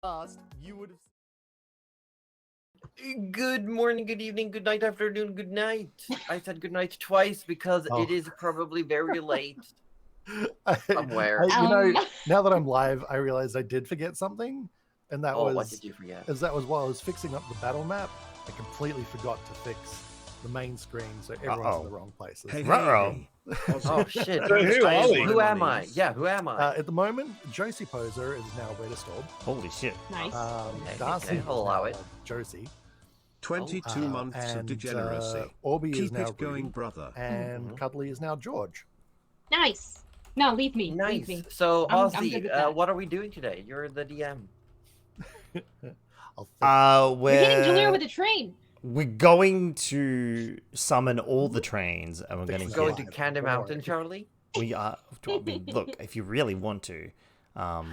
Last, you would have. Good morning, good evening, good night, afternoon, good night. I said good night twice because it is probably very late somewhere. Now that I'm live, I realized I did forget something, and that was what did you forget? While I was fixing up the battle map, I completely forgot to fix the main screen, so everyone's in the wrong places. Oh shit! So who am I? Yeah, who am I? At the moment, Josie Poser is now Wetterstalled. Holy shit! Nice. Darcy I'll allow is it. now Josie. 22 months of degeneracy. Orby is Keep now it going, Rudy, brother. and Cuddly is now George. Nice. No, leave me. Nice. Leave me. So, I'm good with Aussie, that. what are we doing today? You're the DM. We're hitting Julia with a train. We're going to summon all the trains, and we're going to Going to Candy Mountain, Charlie. We are. I mean, look, if you really want to,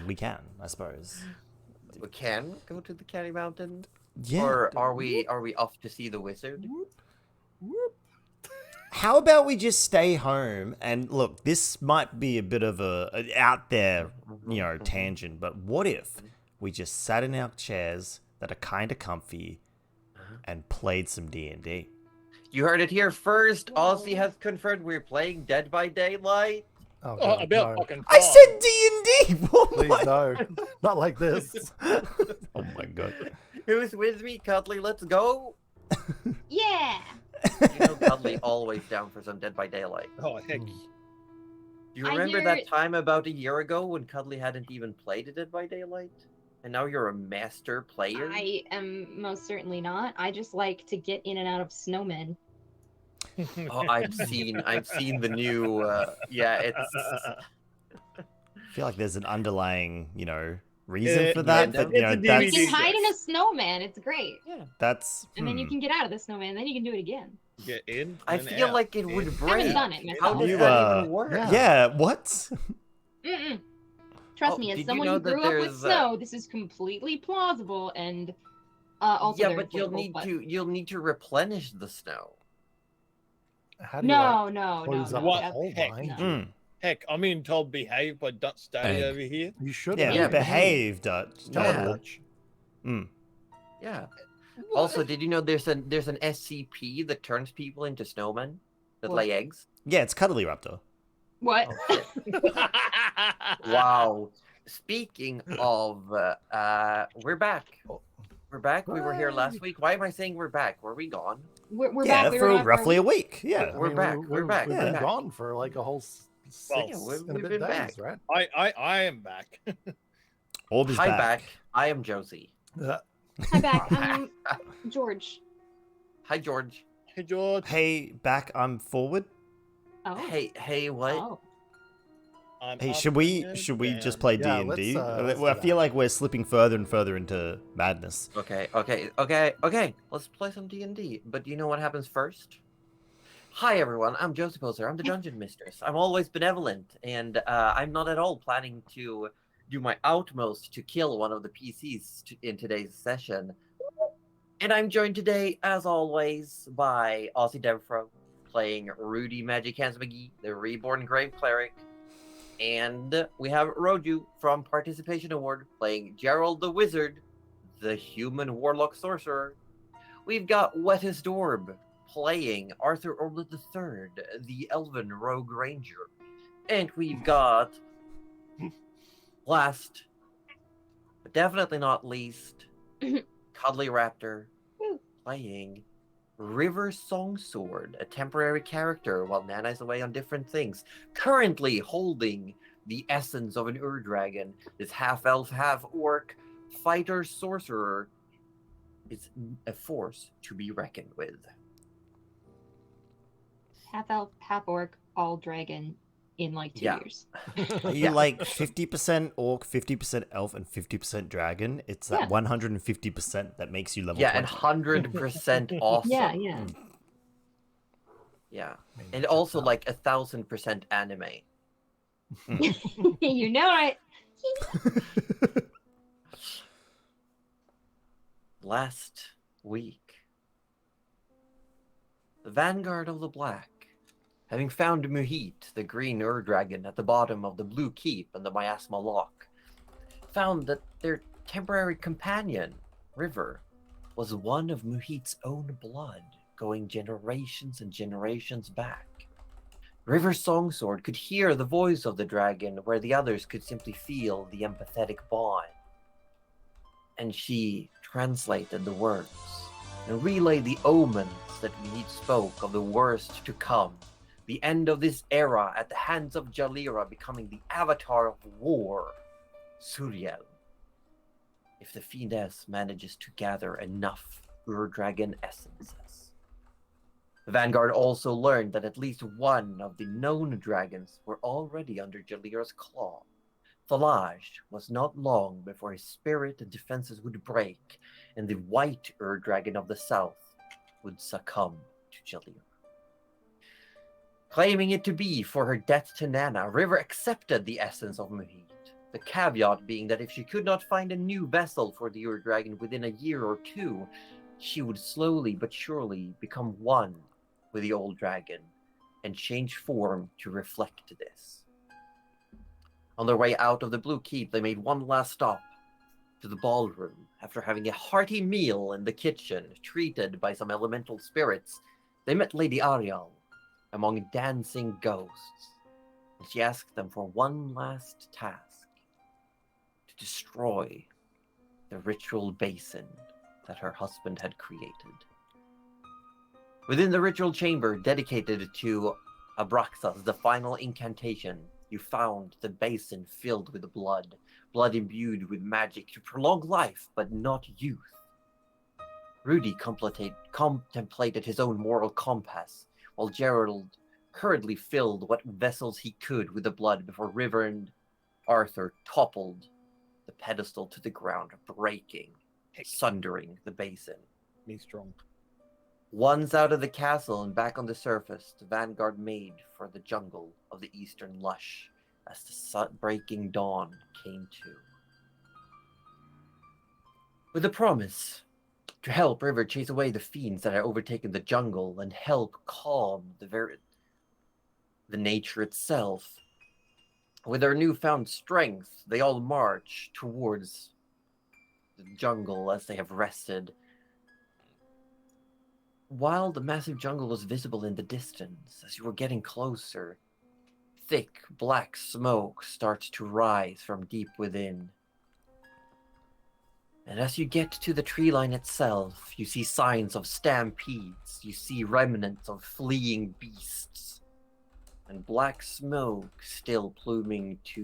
we can. I suppose. We can go to the Candy Mountain. Yeah. Or are we off to see the wizard? How about we just stay home and look? This might be a bit of a out there, tangent. But what if we just sat in our chairs that are kind of comfy and played some D&D? You heard it here first. Aussie has confirmed we're playing Dead by Daylight. Oh, Oh, God, about no. fucking I time. said D&D. Please no, not like this. Oh my god. Who's with me, Cuddly? Let's go. Yeah. You know Cuddly always down for some Dead by Daylight. Oh, heck. Do you I remember hear that it. time about a year ago when Cuddly hadn't even played Dead by Daylight? And now you're a master player? I am most certainly not. I just like to get in and out of snowmen. Oh, I've seen the new it's I feel like there's an underlying, reason for yeah, that. it's But, a You DVD. can hide in a snowman. It's great. that's. And then you can get out of the snowman. And then you can do it again. Get in. I and feel out. like it would In. I haven't break. done it How myself. does You, that even work? Yeah. What? Mm-mm. Trust Oh, me, did as you someone know who that grew up with there's, snow, this is completely plausible and also Yeah, very but you'll affordable, you'll need to replenish the snow. How do you No. close up What the hole heck? behind No. you? Mm. Heck, I'm being told behave by Dutch Daddy Egg. over here. You should Yeah, have. behave, Dutch. Tell Yeah. her, Dutch. Mm. Yeah. Also, did you know there's an SCP that turns people into snowmen that What? lay eggs? Yeah, it's Cuddly Raptor. What? Oh, shit. Wow. Speaking of, we're back. We're back. We were here last week. Why am I saying we're back? Were we gone? We're Yeah, back. We for were gone roughly a a week. Yeah. We're back. We're back. We've We're been back. gone for like a whole six Well, and a we've bit been days, back. right? I am back. Orb is Hi, back. back. I am Josie. Hi, back. I'm George. Hi, George. Hey, George. Hey, back. I'm forward. Oh. Hey, what? Oh. I'm Hey, up should we and just down. play Yeah, D&D? let's I do feel that. like we're slipping further and further into madness. Okay. Let's play some D&D. But you know what happens first? Hi, everyone. I'm Josie Poser. I'm the Dungeon Mistress. I'm always benevolent, and I'm not at all planning to do my utmost to kill one of the PCs in today's session. And I'm joined today, as always, by AussieDevFro, playing Rudy Magic Hands McGee, the Reborn Grave Cleric. And we have Roju from Participation Award, playing Gerald the Wizard, the Human Warlock Sorcerer. We've got Wettest Orb, playing Arthur Orlet III, the Elven Rogue Ranger. And we've got, last, but definitely not least, Cuddly Raptor, playing River Songsword, a temporary character while Nana's away on different things, currently holding the essence of an Ur-Dragon. This half-elf, half-orc fighter sorcerer is a force to be reckoned with. Half elf, half orc, all dragon in like 2 Yeah. years. Are you like 50% orc, 50% elf, and 50% dragon? It's that Yeah. 150% that makes you level Yeah, and 20. 100% awesome. Yeah. Yeah. And also like 1,000% anime. You know it. Last week, the Vanguard of the Black, having found Muhit, the green Ur-Dragon, at the bottom of the Blue Keep and the Miasma Lock, found that their temporary companion, River, was one of Muhit's own blood, going generations and generations back. River's songsword could hear the voice of the dragon where the others could simply feel the empathetic bond. And she translated the words and relayed the omens that Muhit spoke of the worst to come, the end of this era at the hands of Jalira becoming the avatar of war, Suriel. If the Fiendess manages to gather enough Ur-Dragon essences. The Vanguard also learned that at least one of the known dragons were already under Jalira's claw. Thalaj was not long before his spirit and defenses would break, and the white Ur-Dragon of the south would succumb to Jalira. Claiming it to be for her debt to Nana, River accepted the essence of Muhit. The caveat being that if she could not find a new vessel for the Ur-Dragon within a year or two, she would slowly but surely become one with the old dragon and change form to reflect this. On their way out of the Blue Keep, they made one last stop to the ballroom. After having a hearty meal in the kitchen, treated by some elemental spirits, they met Lady Ariel among dancing ghosts, and she asked them for one last task. Destroy the ritual basin that her husband had created. Within the ritual chamber dedicated to Abraxas, the final incantation, you found the basin filled with blood, blood imbued with magic to prolong life but not youth. Rudy contemplated his own moral compass, while Gerald hurriedly filled what vessels he could with the blood before River and Arthur toppled the pedestal to the ground, breaking, sundering the basin. Me strong. Once out of the castle and back on the surface, the Vanguard made for the jungle of the Eastern Lush as the breaking dawn came to. With a promise to help River chase away the fiends that had overtaken the jungle and help calm the nature itself. With their newfound strength, they all march towards the jungle as they have rested. While the massive jungle was visible in the distance, as you were getting closer, thick black smoke starts to rise from deep within. And as you get to the tree line itself, you see signs of stampedes, you see remnants of fleeing beasts, and black smoke still pluming to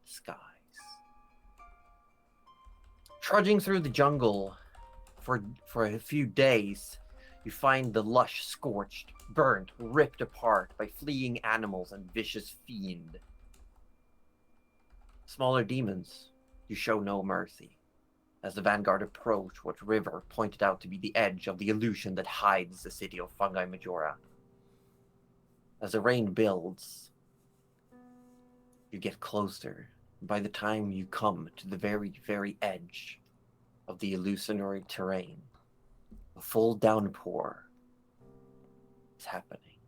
the skies. Trudging through the jungle for a few days, you find the lush scorched, burnt, ripped apart by fleeing animals and vicious fiend. Smaller demons, you show no mercy, as the Vanguard approach what River pointed out to be the edge of the illusion that hides the city of Fungi Majora. As the rain builds, you get closer. By the time you come to the very, very edge of the illusionary terrain, a full downpour is happening.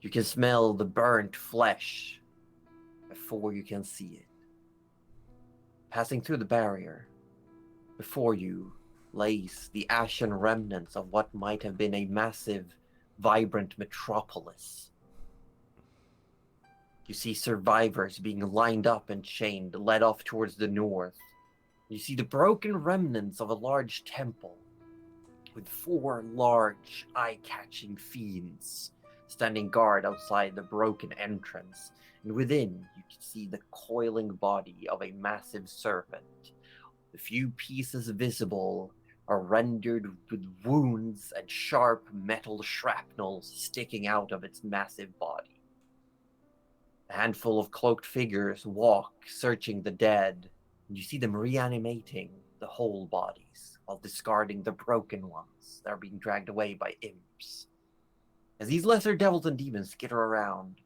You can smell the burnt flesh before you can see it. Passing through the barrier, before you lays the ashen remnants of what might have been a massive, vibrant metropolis. You see survivors being lined up and chained, led off towards the north. You see the broken remnants of a large temple with 4 large, eye-catching fiends standing guard outside the broken entrance, and within you can see the coiling body of a massive serpent. The few pieces visible are rendered with wounds and sharp metal shrapnels sticking out of its massive body. A handful of cloaked figures walk, searching the dead, and you see them reanimating the whole bodies while discarding the broken ones that are being dragged away by imps. As these lesser devils and demons skitter around,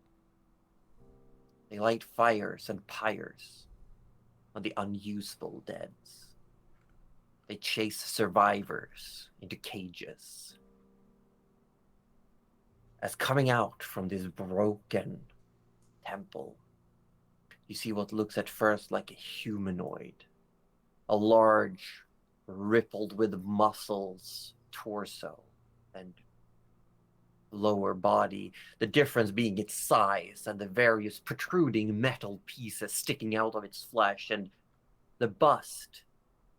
they light fires and pyres on the unusable deads. They chase survivors into cages. As coming out from this broken temple, you see what looks at first like a humanoid a large, rippled with muscles torso and lower body, the difference being its size and the various protruding metal pieces sticking out of its flesh, and the bust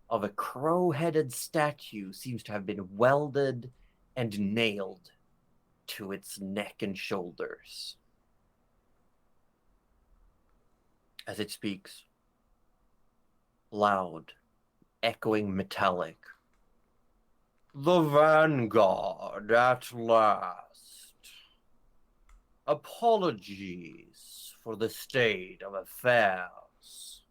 of a crow-headed statue seems to have been welded and nailed to its neck and shoulders. As it speaks, loud, echoing metallic, "The Vanguard at last. Apologies for the state of affairs,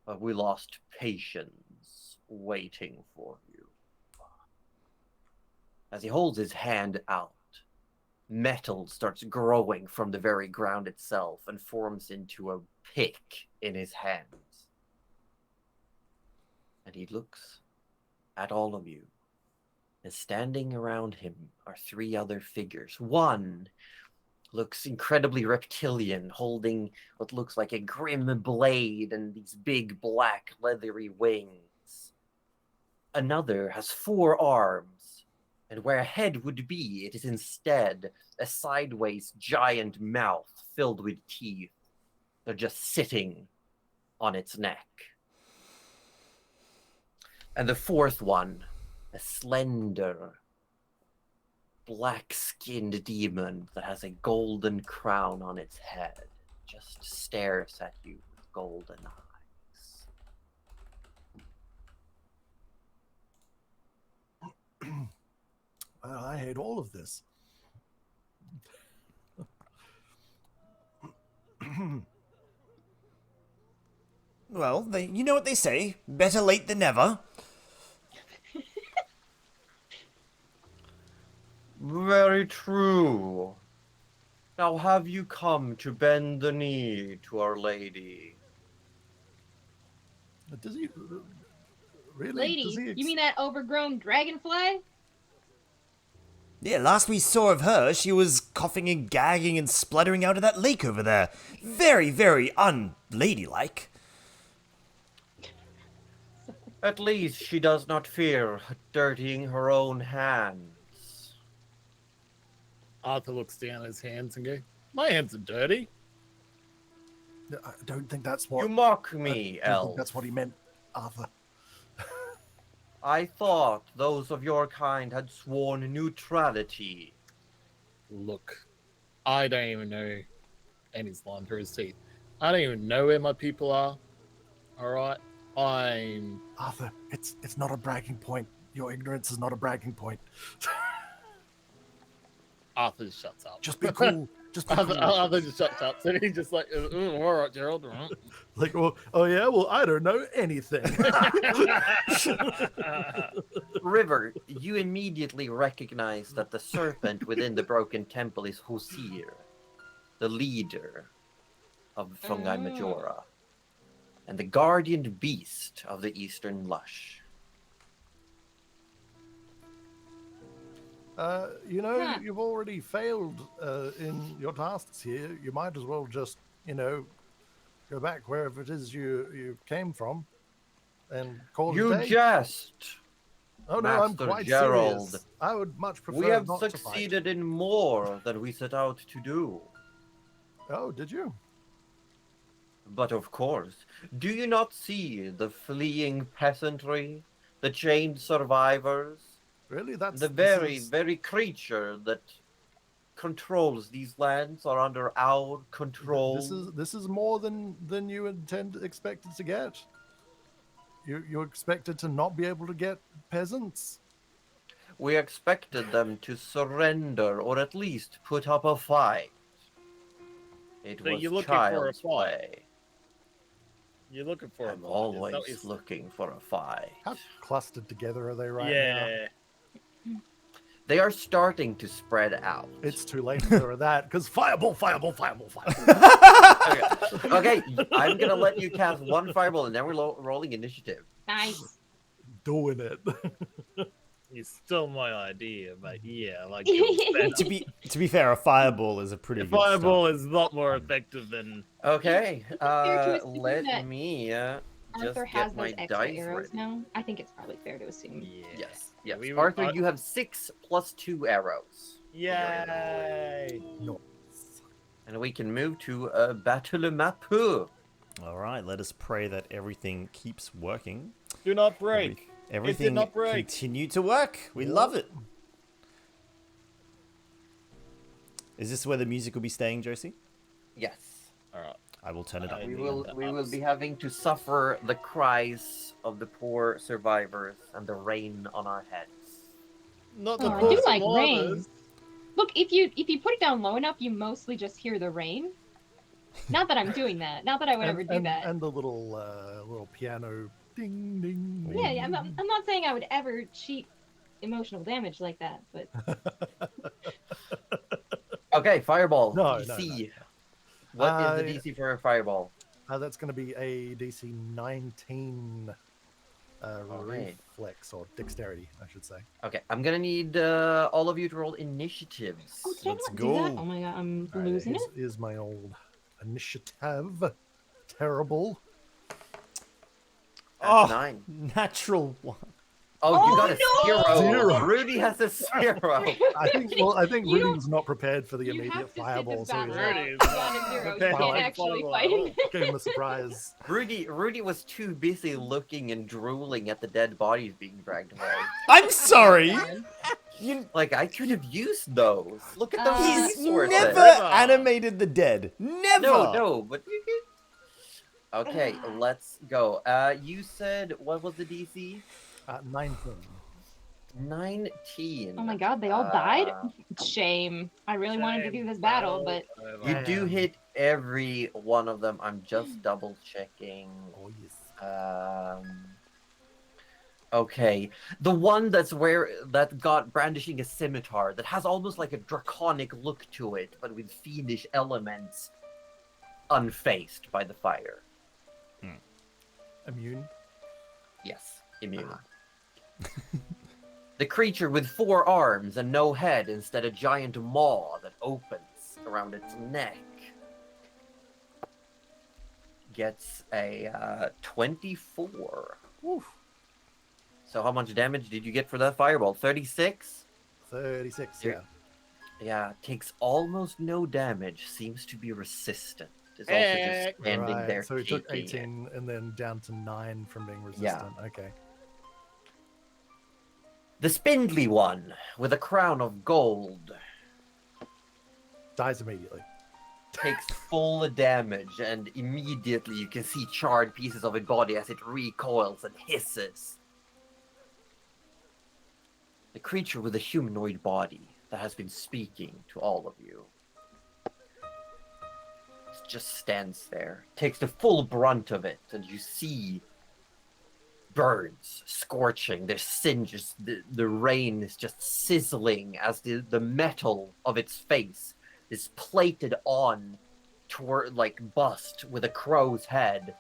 but we lost patience waiting for you." As he holds his hand out, metal starts growing from the very ground itself and forms into a pick in his hands. And he looks at all of you. And standing around him are 3 other figures. One looks incredibly reptilian, holding what looks like a grim blade and these big black leathery wings. Another has 4 arms, and where a head would be, it is instead a sideways giant mouth filled with teeth. They're just sitting on its neck. And the 4th one, a slender, black-skinned demon that has a golden crown on its head, just stares at you with golden eyes. Well, I hate all of this. Well, you know what they say. Better late than never. Very true. Now have you come to bend the knee to Our Lady? Does he really? Lady, Does he you mean that overgrown dragonfly? Yeah, last we saw of her, she was coughing and gagging and spluttering out of that lake over there. Very, very unladylike. At least she does not fear dirtying her own hands. Arthur looks down at his hands and goes, "My hands are dirty." I don't think that's what. You mock me, I don't elf. think that's what he meant, Arthur. I thought those of your kind had sworn neutrality. Look, I don't even know. And he's lying through his teeth. I don't even know where my people are. Alright? I'm... Arthur, it's not a bragging point. Your ignorance is not a bragging point. Arthur just shuts up. Just be cool. Just be cool. Arthur just shuts up. So he just like, alright, Gerald. Like, well, oh yeah, well, I don't know anything. River, you immediately recognize that the serpent within the broken temple is Hosir, the leader of Fungi Majora, and the guardian beast of the Eastern Lush. You know, you've already failed in your tasks here. You might as well just, go back wherever it is you came from and call it a day. You jest! Oh no, I'm Master quite Gerald. serious. I would much prefer We have not to fight. succeeded in more than we set out to do. Oh, did you? But of course, do you not see the fleeing peasantry, the chained survivors, Really? That's the very creature that controls these lands are under our control? This is more than you expected to get. You expected to not be able to get peasants. We expected them to surrender or at least put up a fight. It So was you're looking for a child's fight? play. You're looking for I'm a always looking for a fight. How clustered together are they right now? Yeah. They are starting to spread out. It's too late for that, because fireball. Okay, I'm gonna let you cast one fireball, and then we're rolling initiative. Nice. Doing it. You stole my idea, but yeah, like To be fair, a fireball is a pretty a good fireball is a lot more effective than Okay, Fair to assume let that- me Arthur just has get my those extra dice arrows ready. now. I think it's probably fair to assume. Yeah. Yes, yes. We Arthur, you have 6 plus 2 arrows. Yay! No. And we can move to Battle Map. All right, let us pray that everything keeps working. Do not break. Everything not break. continue to work. We love it. Is this where the music will be staying, Josie? Yes. All right. I will turn it up. We will be having to suffer the cries of the poor survivors and the rain on our heads. Not Oh, the I poor do like rain. survivors. Look, if you put it down low enough, you mostly just hear the rain. Not that I'm doing that. Not that I would ever do that. And the little piano ding ding. ding. Yeah, I'm not saying I would ever cheat emotional damage like that, but Okay, fireball. No, DC. What is the DC for a fireball? That's going to be a DC 19 Alright. reflex or dexterity, I should say. Okay, I'm gonna need all of you to roll initiatives. oh, did I Let's not do that? go. Oh my god, I'm All right, losing it. Is my old initiative terrible? That's Oh, 9. natural one. Oh, you Oh, got a no! 0. 0. Rudy has a 0. I think You Rudy don't- was not prepared for the You immediate have to sit fireball, this so battle we out. Rudy is You got a 0. You prepared can't for actually fireball. fight him. gave him a surprise. Rudy was too busy looking and drooling at the dead bodies being dragged away. I'm sorry. You, Like, I could have used those. Look at those he's resources. never River. animated the dead. Never. No, but you could. Okay, let's go. You said, what was the DC? 19. 19. Oh my god, they all died? Uh, Shame. I really wanted to do this battle, but You do Damn. hit every one of them. I'm just double checking. Oh, yes. Okay, the one that got brandishing a scimitar that has almost like a draconic look to it, but with fiendish elements, unfazed by the fire. Immune. Yes, immune. The creature with 4 arms and no head instead a giant maw that opens around its neck gets a 24. Woof. So how much damage did you get for that fireball? 36? 36, Yeah. yeah. Yeah, takes almost no damage, seems to be resistant. Is also just standing Right, there so he took taking it. 18 and then down to 9 from being resistant. Okay. The spindly one with a crown of gold Dies immediately. takes full damage, and immediately you can see charred pieces of its body as it recoils and hisses. The creature with a humanoid body that has been speaking to all of you just stands there, takes the full brunt of it, and you see burns scorching, there's singes, the rain is just sizzling as the metal of its face is plated on toward like bust with a crow's head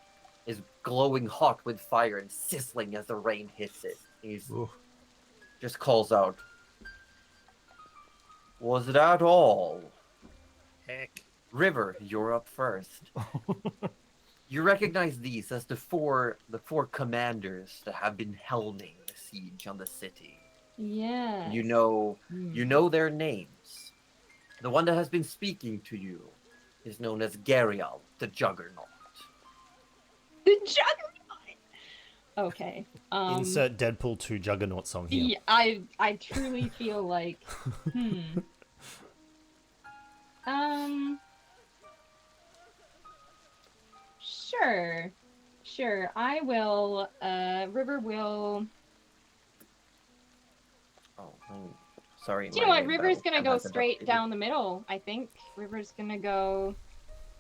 is glowing hot with fire and sizzling as the rain hits it. He's Oof. just calls out, "Was that all?" Heck. River, you're up first. You recognize these as the four commanders that have been helming the siege on the city. yeah. You know their names. The one that has been speaking to you is known as Garial, the Juggernaut. The Juggernaut! Okay. Insert Deadpool 2 Juggernaut song here. Yeah, I truly feel like, Sure. I will, River will... Oh, sorry. Do you know my what? River's battle gonna cam go hasn't straight updated. down the middle, I think. River's gonna go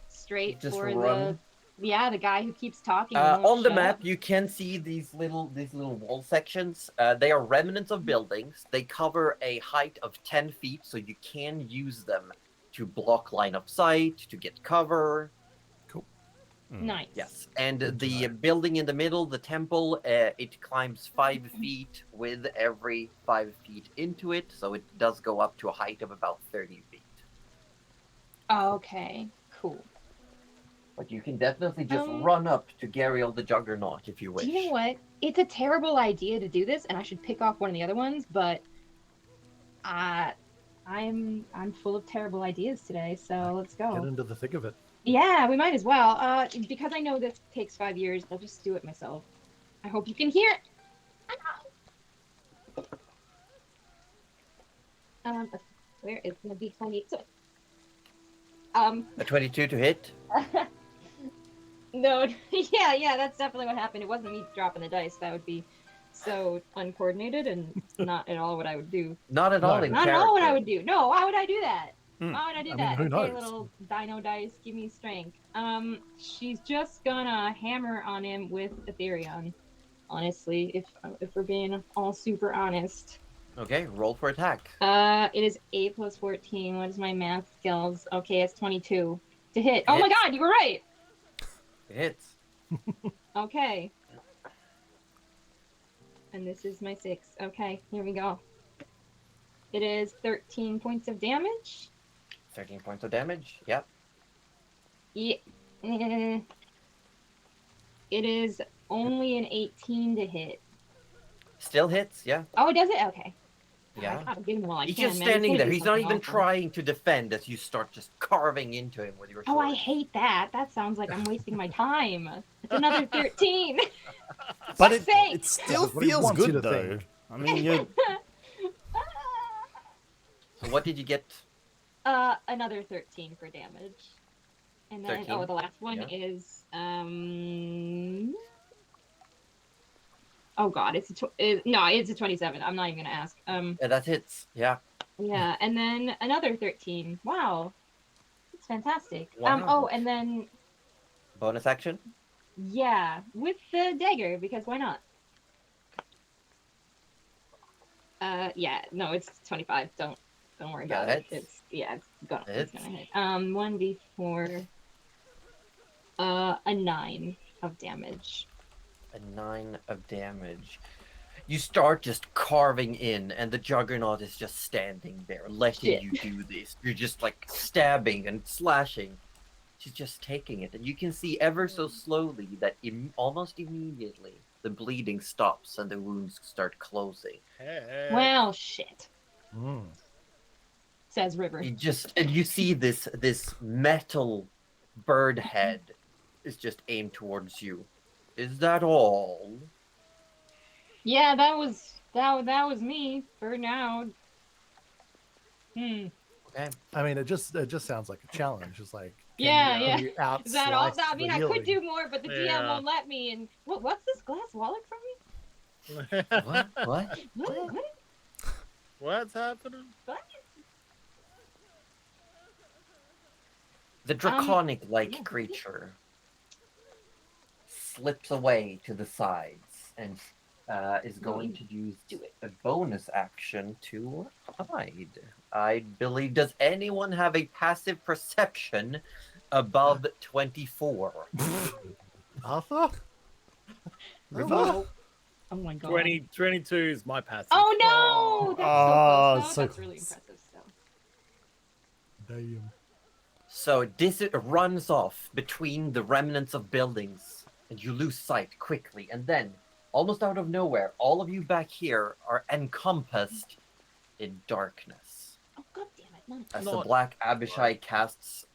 straight Just for run. the guy who keeps talking. and won't On the shut map, up. you can see these little wall sections. They are remnants of buildings. They cover a height of 10 feet, so you can use them to block line of sight, to get cover. Nice. Yes, and Good to the know. building in the middle, the temple, it climbs 5 feet with every 5 feet into it, so it does go up to a height of about 30 feet. Okay, cool. But you can definitely just Um, run up to Gariel the Juggernaut if you wish. Do you know what? It's a terrible idea to do this, and I should pick off one of the other ones, but I'm full of terrible ideas today, so let's Get go. into the thick of it. Yeah, we might as well. Because I know this takes 5 years, I'll just do it myself. I hope you can hear it. Where is gonna be funny? A 22 to hit. No, yeah, that's definitely what happened. It wasn't me dropping the dice. That would be so uncoordinated and not at all what I would do. Not at all No. in Not at character. all what I would do. No, why would I do that? Hmm. Why would I do I mean, that? who Okay, knows? little dino dice, give me strength. She's just gonna hammer on him with Ethereum. Honestly, if we're being all super honest. Okay, roll for attack. It is 8 plus 14. What is my math skills? Okay, it's 22 to hit. Oh my Hits. god, you were right. It hits. Okay. And this is my 6. Okay, here we go. It is 13 points of damage. 13 points of damage. Yep. Yeah. It is only an 18 to hit. Still hits. Yeah. Oh, it does it? Okay. Yeah. I gotta get him while I He's can, just man. standing It's there. gonna be He's not fucking even awful. trying to defend as you start just carving into him with your sword. Oh, I hate that. That sounds like I'm wasting my time. It's another 13. But it, Sake. it still That's what he feels wants you good to though. think. I mean, you So what did you get? Another 13 for damage. And then 13? the last one Yeah. is oh god, it's a 27. I'm not even gonna ask. Yeah, that hits. Yeah. Yeah, and then another 13. Wow. It's fantastic. Wow. Oh, and then Bonus action. yeah, with the dagger, because why not? Yeah, no, it's 25. Don't worry about That it. hits. It's gonna Hits. hit. 1d4 a 9 of damage. A 9 of damage. You start just carving in, and the Juggernaut is just standing there, letting Shit. you do this. You're just like stabbing and slashing. She's just taking it, and you can see ever so slowly that almost immediately the bleeding stops and the wounds start closing. Hey. Well, shit, Mm. says River. And you see this metal bird head is just aimed towards you. Is that all? Yeah, that was me for now. Okay. I mean, it just sounds like a challenge. It's like, Yeah, can yeah. you out Is that all? slice I mean, the I could healing? do more, but the DM Yeah. won't let me. And what's this glass wallet from me? What? What? What? What's happening? What? The draconic-like yeah. creature slips away to the sides and is going to use a bonus action to hide. I believe. Does anyone have a passive perception above 24? Arthur? River? Oh my god. 22 is my passive. Oh no! That's Oh, so close. so That's really close. impressive still. Damn. So this runs off between the remnants of buildings, and you lose sight quickly. And then, almost out of nowhere, all of you back here are encompassed in darkness. Oh god damn it! None. As No. the Black Abishai casts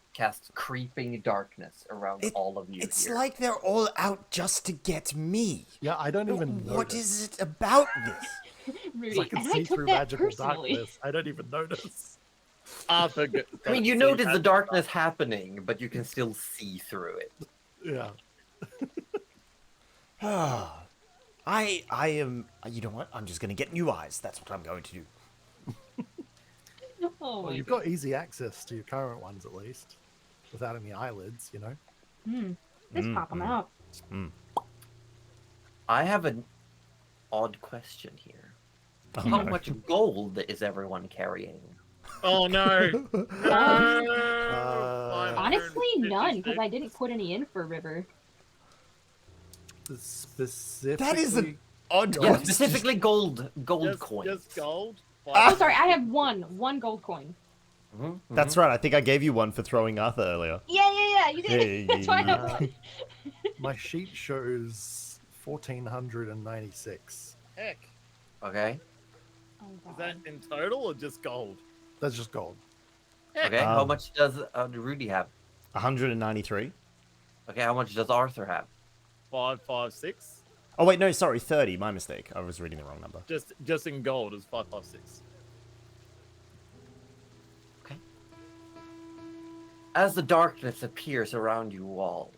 creeping darkness around all of you it's here. like they're all out just to get me. Yeah, I don't even What notice. is it about this? Rudy, I can and see I took through that magical personally. darkness. I don't even notice. Arthur I mean, you notice the darkness happening, but you can still see through it. Yeah. I am. You know what? I'm just gonna get new eyes. That's what I'm going to do. Oh Well, my you've god. got easy access to your current ones, at least, without any eyelids. You know. Just pop them out. I have an odd question here. Oh, How no. much gold is everyone carrying? Oh no. Honestly, none, because I didn't put any in for River. Specifically. That is an odd Yeah, question. specifically gold coins. Just gold. Oh, sorry, I have one gold coin. Mhm, That's right. I think I gave you one for throwing Arthur earlier. Yeah. Yeah, you did. That's why I'm. My sheet shows 1496. Heck. Okay. Oh, Is God. that in total or just gold? That's just gold. Heck. Okay. How Um, much does Rudy have? 193. Okay. How much does Arthur have? 556. Oh wait, no, sorry, 30. My mistake. I was reading the wrong number. Just in gold is 556. Okay. As the darkness appears around you all,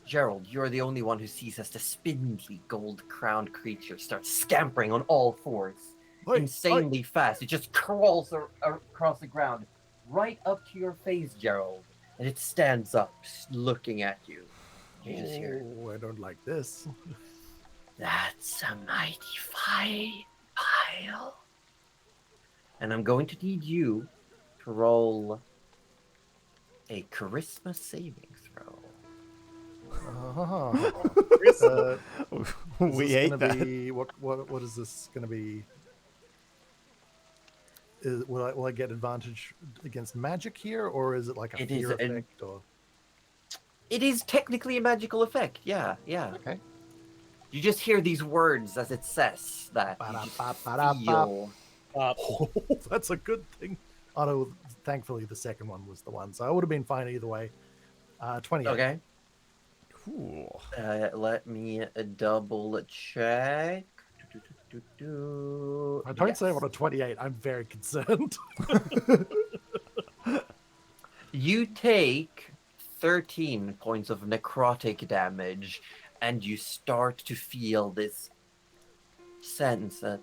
Gerald, you're the only one who sees as the spindly gold-crowned creature starts scampering on all fours. Insanely fast. It just crawls across the ground, right up to your face, Gerald. And it stands up, looking at you. You just hear, Oh, I don't like this. "That's a mighty fine pile." And I'm going to need you to roll a charisma saving throw. Oh. We ate that. What is this gonna be? Will I get advantage against magic here, or is it like a It is fear an- effect? Or It is technically a magical effect. Yeah. okay. You just hear these words as it says that. You just feel. Oh, that's a good thing. Oh no, thankfully the second one was the one, so I would have been fine either way. 28. Okay. Cool. Let me double check. I don't say on a 28. I'm very concerned. You take 13 points of necrotic damage, and you start to feel this sense that,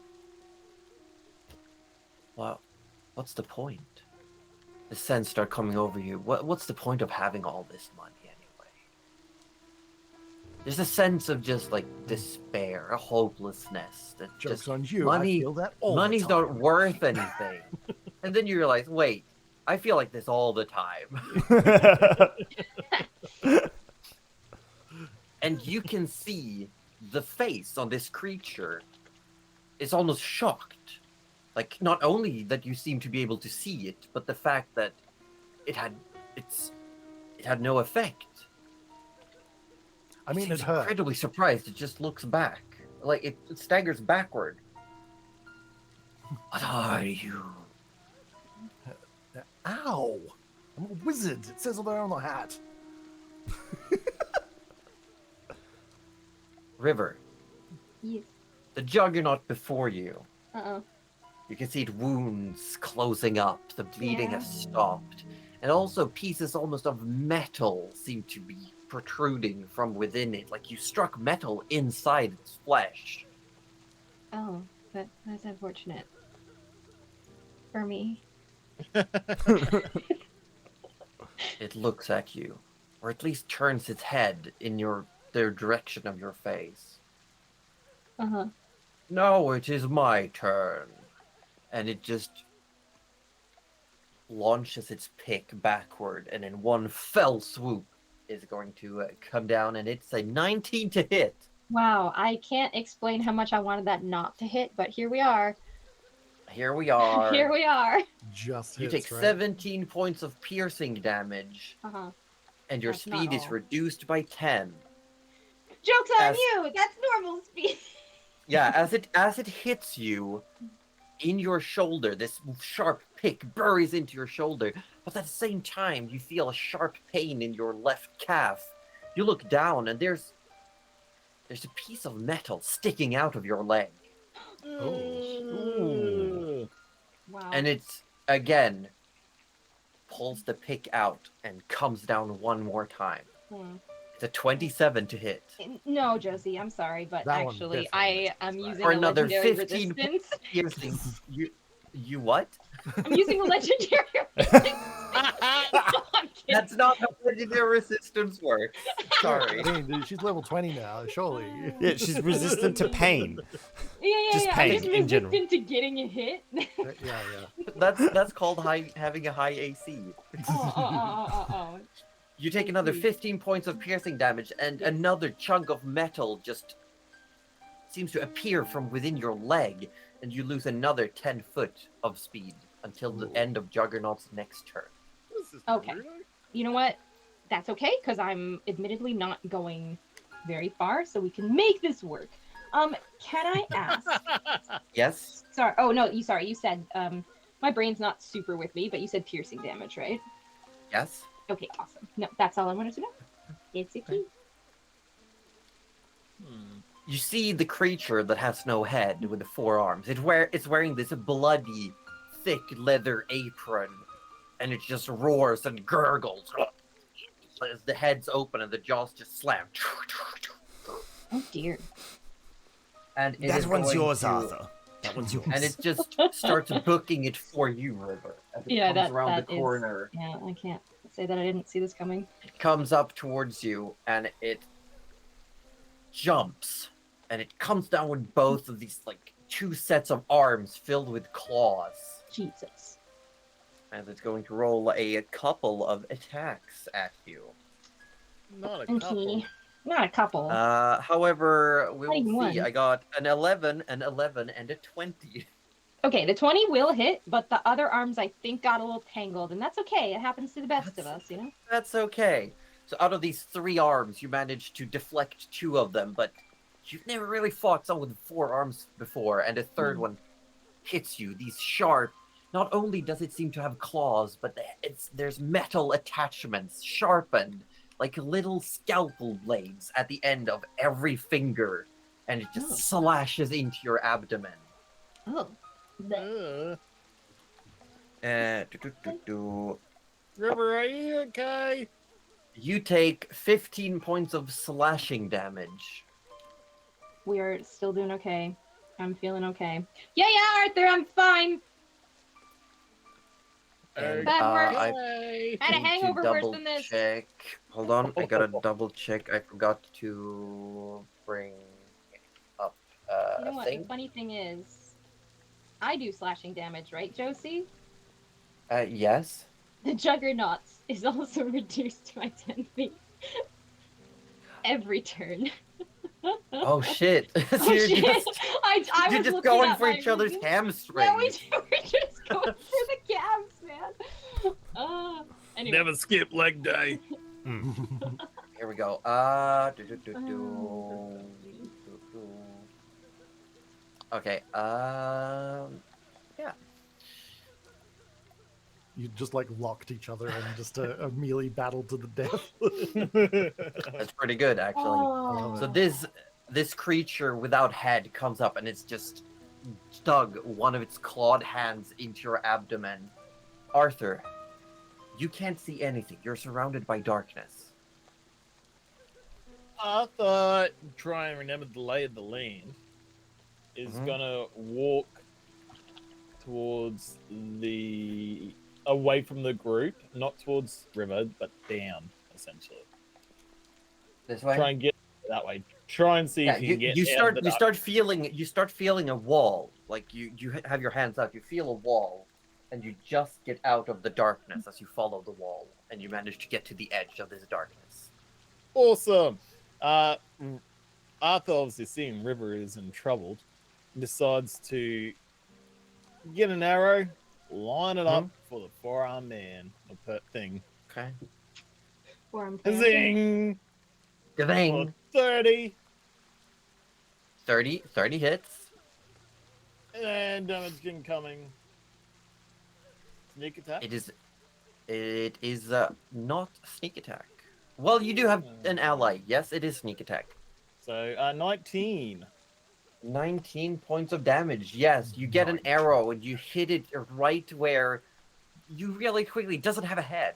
well, what's the point? The sense start coming over you. What's the point of having all this money anyway? There's a sense of just like despair, a hopelessness. That Joke's just on you. money, I feel that all the money's time. not worth anything. And then you realize, wait, I feel like this all the time. And you can see the face on this creature is almost shocked. Like, not only that you seem to be able to see it, but the fact that it had no effect. I mean, Seems it hurt. incredibly surprised. It just looks back. Like, it staggers backward. What are you? Ow! I'm a wizard. It says on there on the hat. River, Yes. the juggernaut before you. Uh-oh. You can see its wounds closing up. The bleeding Yeah. has stopped. And also pieces almost of metal seem to be protruding from within it. Like you struck metal inside its flesh. Oh, that's unfortunate. For me. It looks at you. Or at least turns its head in the direction of your face. Uh-huh. No, it is my turn. And it just launches its pick backward, and in one fell swoop is going to come down, and it's a 19 to hit. Wow, I can't explain how much I wanted that not to hit, but here we are. Here we are. Here we are. Just You hits, take right? 17 points of piercing damage, Uh-huh. and your That's not speed is all. reduced by 10. Joke's on As- you! That's normal speed. Yeah, as it hits you in your shoulder, this sharp pick buries into your shoulder, but at the same time, you feel a sharp pain in your left calf. You look down, and there's a piece of metal sticking out of your leg, Ooh. Wow. and it's again pulls the pick out and comes down one more time. Hmm. It's a 27 to hit. No, Josie, I'm sorry, but That one actually, definitely I am hits, right? using For a another legendary 15 resistance. Piercing. You what? I'm using a legendary resistance. No, I'm kidding. That's not how legendary resistance works. Sorry. I mean, she's level 20 now, surely. Yeah, she's resistant to pain. Yeah. Just I'm pain just in general. resistant to getting a hit. Yeah. That's called having a high AC. Oh. You take another 15 points of piercing damage, and another chunk of metal just seems to appear from within your leg, and you lose another 10 foot of speed until the end of Juggernaut's next turn. This is Okay. Naruto? You know what? that's okay, because I'm admittedly not going very far, so we can make this work. Can I ask? Yes. Sorry. Oh no, you said my brain's not super with me, but you said piercing damage, right? Yes. Okay, awesome. No, that's all I wanted to know. It's a key. You see the creature that has no head with the 4 arms. It's wearing this bloody, thick leather apron, and it just roars and gurgles as the heads open and the jaws just slam. Oh dear. And it That is one's going yours, to- Arthur. That one's yours. And it just starts booking it for you, River. As it Yeah, comes around that the is- corner. Yeah, I can't say that I didn't see this coming. It comes up towards you, and it jumps, and it comes down with both of these, like, 2 sets of arms filled with claws. Jesus. And it's going to roll a couple of attacks at you. Not a Okay. couple. Not a couple. However, we Not even will see. one. I got an 11, an 11, and a 20. Okay, the 20 will hit, but the other arms I think got a little tangled, and that's okay. It happens to the best of us, you know? That's okay. So out of these 3 arms, you managed to deflect 2 of them, but you've never really fought someone with 4 arms before, and a third one hits you. These sharp. Not only does it seem to have claws, but there's metal attachments sharpened, like little scalpel blades at the end of every finger, and it just slashes into your abdomen. Oh. River, are you okay? You take 15 points of slashing damage. We are still doing okay. I'm feeling okay. Yeah, Arthur, I'm fine. And, That works. I Okay. I had a need to hangover worse double than this. check. Hold on, I gotta double check. I forgot to bring up You know a what? thing. The funny thing is, I do slashing damage, right, Josie? Yes. The Juggernaut is also reduced by 10 feet. Every turn. Oh shit! So Oh you're shit! just, I you're was just looking going at for my each other's reasons. hamstrings. Yeah, we're just going for the calves, man. Anyway. Never skip leg day. Here we go. Okay. Yeah. You just like locked each other and just a melee battle to the death. That's pretty good, actually. Oh. So this creature without head comes up and it's just dug one of its clawed hands into your abdomen. Arthur, you can't see anything. You're surrounded by darkness. I thought, try and remember the lay of the land, is Mhm. gonna walk towards away from the group, not towards river, but down, essentially. This way. Try and get that way. Try and see Yeah, if you can get you out start of you the start feeling a wall. Like you have your hands up. You feel a wall, and you just get out of the darkness as you follow the wall, and you manage to get to the edge of this darkness. Awesome. Arthur, obviously seeing River is in trouble, decides to get an arrow, line it up for the 4-arm man thing. Okay. Zing! For Dang. 30, 30 hits. and damage incoming. Sneak attack. It is not sneak attack. Well, you do have an ally. Yes, it is sneak attack. So 19. 19 points of damage. Yes, you get an arrow and you hit it right where you really quickly it doesn't have a head,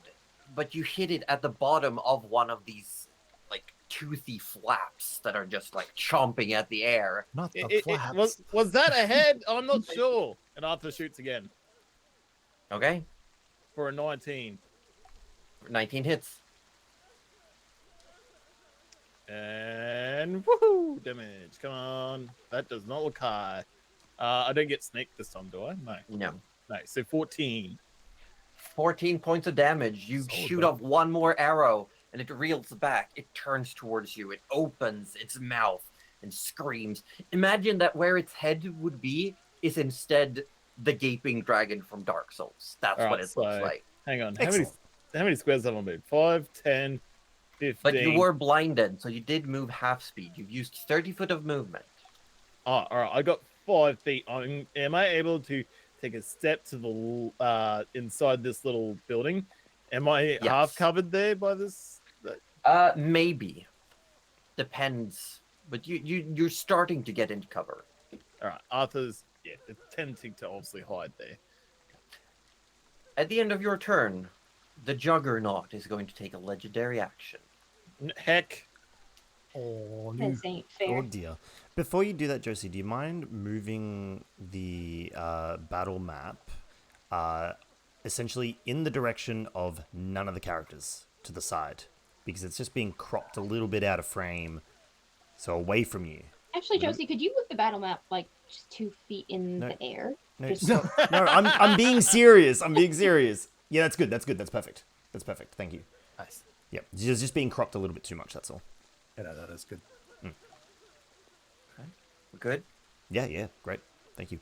but you hit it at the bottom of one of these like toothy flaps that are just like chomping at the air. Not the flaps. Was that a head? I'm not sure. And Arthur shoots again Okay, for a 19. 19 hits. And woohoo! Damage. Come on. That does not look high. I don't get snaked this time, do I? No. No. No. So 14. 14 points of damage. You shoot off one more arrow and it reels back. It turns towards you. It opens its mouth and screams. Imagine that where its head would be is instead the gaping dragon from Dark Souls. That's All what right, it looks so- like. Hang on. Excellent. how many squares have I moved? 5, 10, 15. But you were blinded, so you did move half speed. You've used 30 foot of movement. Oh, all right. I got 5 feet. Am I able to take a step to the inside this little building? Am I half Yes. covered there by this? Maybe. Depends. But you're starting to get into cover. All right. Arthur's it's tempting to obviously hide there. At the end of your turn, the Juggernaut is going to take a legendary action. Heck. Oh, no. This ain't Oh fair. dear. Before you do that, Josie, do you mind moving the battle map essentially in the direction of none of the characters to the side? Because it's just being cropped a little bit out of frame, so away from you. Actually, Josie, could you move the battle map like just 2 feet in No. the air? No, Just- stop. No, I'm being serious. I'm being serious. Yeah, that's good. That's good. That's perfect. That's perfect. Thank you. Nice. Yep. It's just being cropped a little bit too much, that's all. Yeah, no, that is good. We're good? Yeah, yeah. Great. Thank you.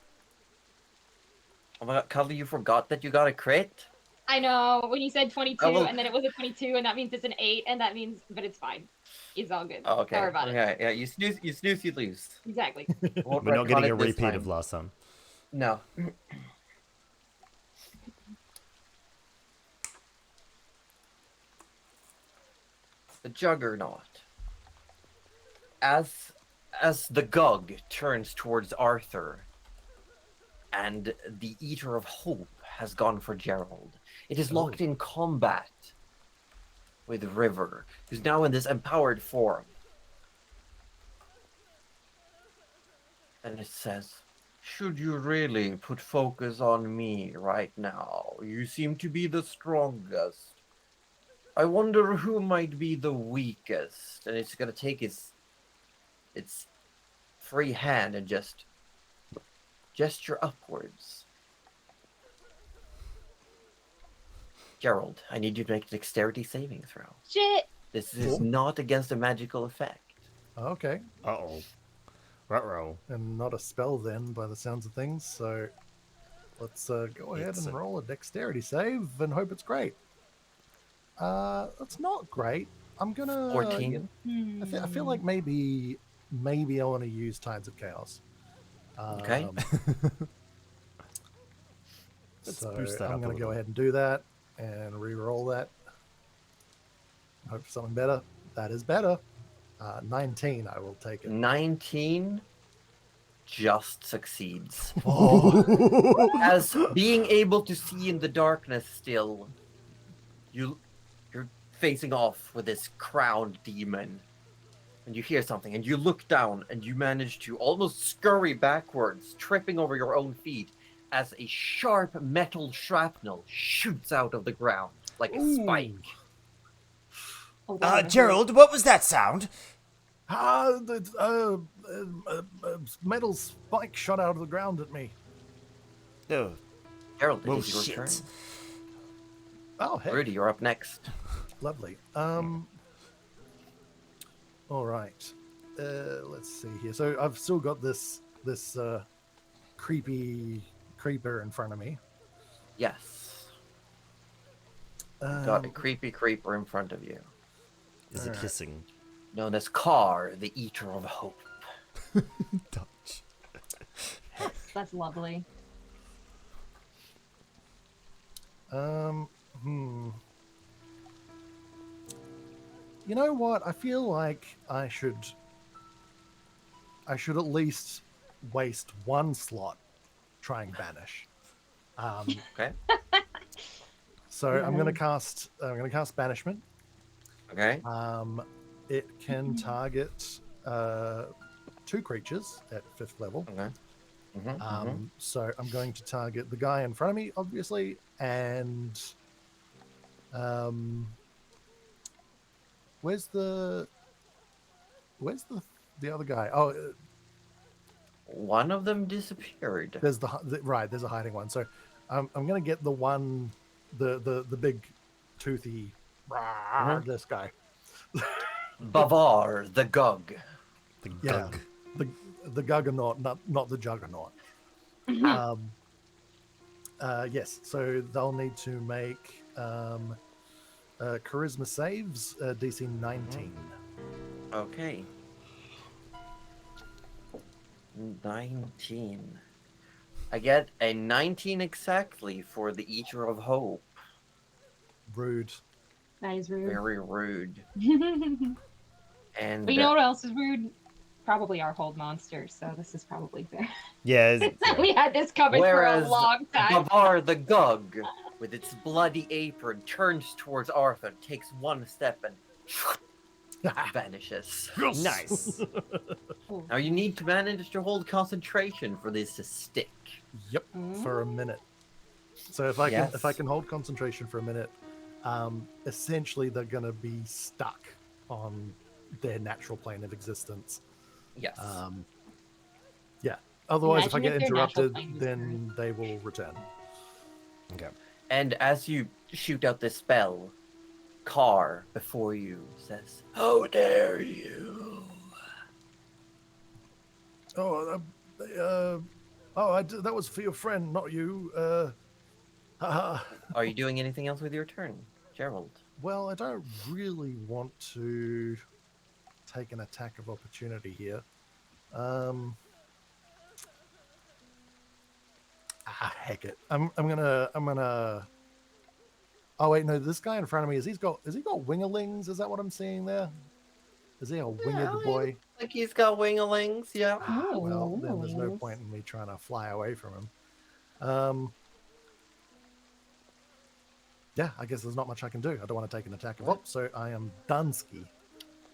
Oh my god, Cuddly, you forgot that you got a crit? I know, when you said 22, Oh, well- and then it was a 22, and that means it's an 8, and that means, but it's fine. It's all good. Oh, okay. Don't worry about it. Okay, yeah, you snooze, you lose. Exactly. Won't We're not retcon getting a it this repeat time. of last time. No. The Juggernaut. As the Gug turns towards Arthur, and the Eater of Hope has gone for Gerald, it is locked in combat with River, who's now in this empowered form. And it says, "Should you really put focus on me right now? You seem to be the strongest. I wonder who might be the weakest." And it's gonna take its free hand and just gesture upwards. Gerald, I need you to make a dexterity saving throw. Shit! This is not against a magical effect. Okay. Uh-oh. Ruh-roh. And not a spell then, by the sounds of things. So let's go ahead It's and a- roll a dexterity save and hope it's great. That's not great. I'm gonna 14. I feel like maybe I want to use Tides of Chaos. Okay. Let's So boost that I'm up a going to go little. ahead and do that and re-roll that. Hope for something better. That is better. 19, I will take it. 19 just succeeds. Oh. As being able to see in the darkness still, you're facing off with this crowned demon. And you hear something, and you look down, and you manage to almost scurry backwards, tripping over your own feet, as a sharp metal shrapnel shoots out of the ground like a spike. Oh, that would've hurt. Gerald, what was that sound? Metal spike shot out of the ground at me. Oh, Gerald, it well, is your shit. turn. Oh, heck. Rudy, you're up next. Lovely. All right. Let's see here. So I've still got this creepy creeper in front of me. Yes. Got a Um, creepy creeper in front of you, Is it hissing? known as Carr, the Eater of Hope. Dutch. That's lovely. You know what? I feel like I should at least waste one slot trying banish. Okay. So I'm gonna cast banishment. Okay. It can target 2 creatures at 5th level. Okay. So I'm going to target the guy in front of me, obviously, and where's the other guy? Oh, One of them disappeared. there's there's a hiding one. So I'm gonna get the one, the big toothy, this guy. Bavar, the Gug. The Yeah, gug. the Guggernaut, not the Juggernaut. Yes, so they'll need to make charisma saves, DC 19. Okay. 19. I get a 19 exactly for the Eater of Hope. Rude. That is rude. Very rude. And But you know what else is rude? Probably our hold monster, so this is probably fair. Yeah. We had this coming whereas for a long time. Bavar the Gug, with its bloody apron, turns towards Arthur, takes one step, and vanishes. Nice. Now you need to manage to hold concentration for this to stick. Yep, for a minute. So if I Yes. can hold concentration for a minute, essentially they're gonna be stuck on their natural plane of existence. Yes. Yeah. Otherwise, if I Imagine get if their natural interrupted, plane was then they will return. Okay. And as you shoot out this spell, Carr before you says, "How dare you!" That was for your friend, not you. Are you doing anything else with your turn, Gerald? Well, I don't really want to take an attack of opportunity here. Heck it. I'm gonna. Oh wait, no. This guy in front of me has he got wingerlings? Is that what I'm seeing there? Is he a winged boy? Like he's got winglings, yeah. Well, then there's no point in me trying to fly away from him. Yeah, I guess there's not much I can do. I don't want to take an attack of op, so I am Dunsky.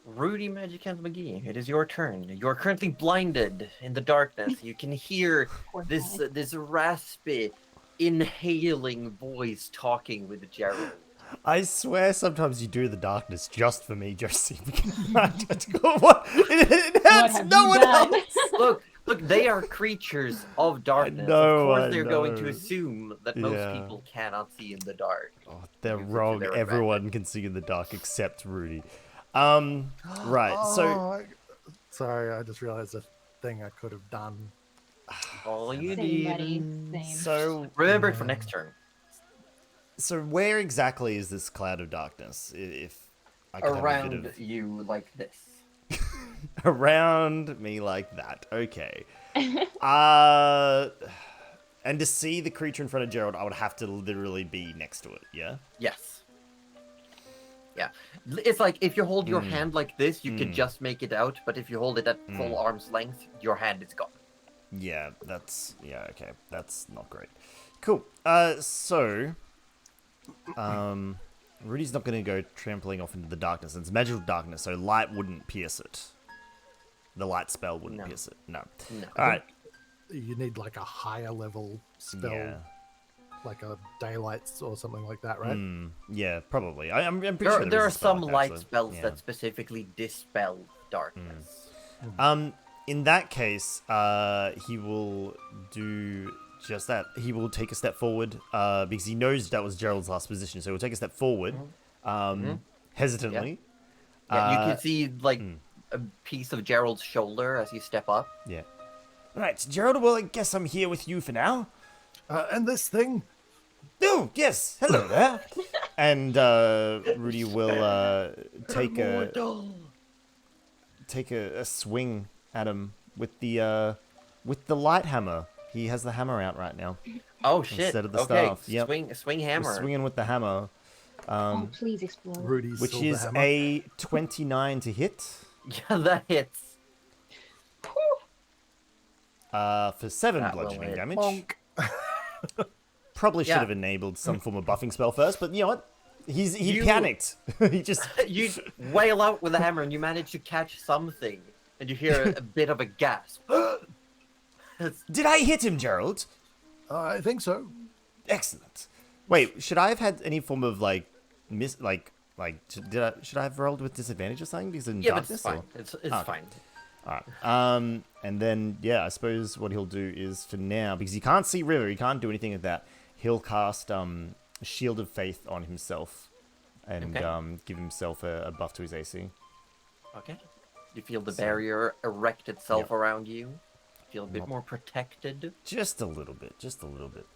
Rudy Magicant McGee, it is your turn. You're currently blinded in the darkness. You can hear this raspy, inhaling voice talking with Gerald. I swear sometimes you do the darkness just for me, Josie. What? It hurts have no you one done? else. Look, they are creatures of darkness. know, of course, I they're going to know. assume that most Yeah. people cannot see in the dark. Oh, they're Use it to wrong. their Everyone can see in the dark except Rudy. Right. So Sorry, I just realized a thing I could have done. All you Same, buddy. need. Same. Remember it for next turn. So where exactly is this cloud of darkness? If I could have a Around bit of... you like this. Around me like that. Okay. And to see the creature in front of Gerald, I would have to literally be next to it. Yeah. Yes. Yeah. It's like if you hold your hand like this, you could just make it out, but if you hold it at full arm's length, your hand is gone. Yeah, okay. That's not great. Cool. So Rudy's not gonna go trampling off into the darkness. It's magical darkness, so light wouldn't pierce it. The light spell wouldn't pierce it. No. Alright. You need like a higher level spell, Yeah. like a daylight or something like that, right? Yeah, probably. I'm pretty sure There are is a spell some like light that, so, spells yeah. that specifically dispel darkness. In that case, he will do just that. He will take a step forward, because he knows that was Gerald's last position, so he'll take a step forward, hesitantly. Yeah, you can see like a piece of Gerald's shoulder as you step up. Yeah. Alright, Gerald, well, I guess I'm here with you for now. And this thing. Oh, yes, hello there. And Rudy will take a swing at him with the light hammer. He has the hammer out right now. Oh shit! Instead of the okay, staff. Yep. swing hammer. We're swinging with the hammer, Oh, please explode. Rudy's which silver is hammer. a 29 to hit. Yeah, that hits. For 7 That will bludgeoning hit. damage. Bonk. Probably should Yeah. have enabled some form of buffing spell first, but you know what? He You- panicked. He just You wail out with the hammer and you manage to catch something, and you hear a bit of a gasp. Did I hit him, Gerald? I think so. Excellent. Wait, should I have had any form of should I have rolled with disadvantage or something because in Yeah, but darkness? it's fine. or- It's Okay. fine. All right. And then yeah, I suppose what he'll do is for now, because he can't see River, he can't do anything with that. He'll cast Shield of Faith on himself, and Okay. give himself a buff to his AC. Okay. You feel the barrier erect itself Yep. around you. Feel a bit more protected. Just a little bit, just a little bit.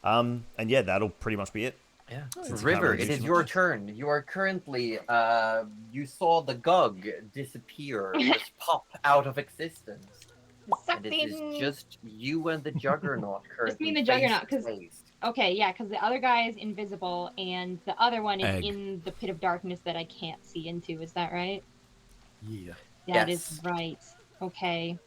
And yeah, that'll pretty much be it. Yeah. Since you River, can't it really is do your much. turn. You are currently, you saw the Gug disappear, just pop out of existence. And it is Sucking. just you and the Juggernaut currently mean the face Juggernaut, to 'cause- face. Okay, yeah, because the other guy is invisible and the other one is Egg. in the pit of darkness that I can't see into. Is that right? Yeah. That is Yes. right. Okay.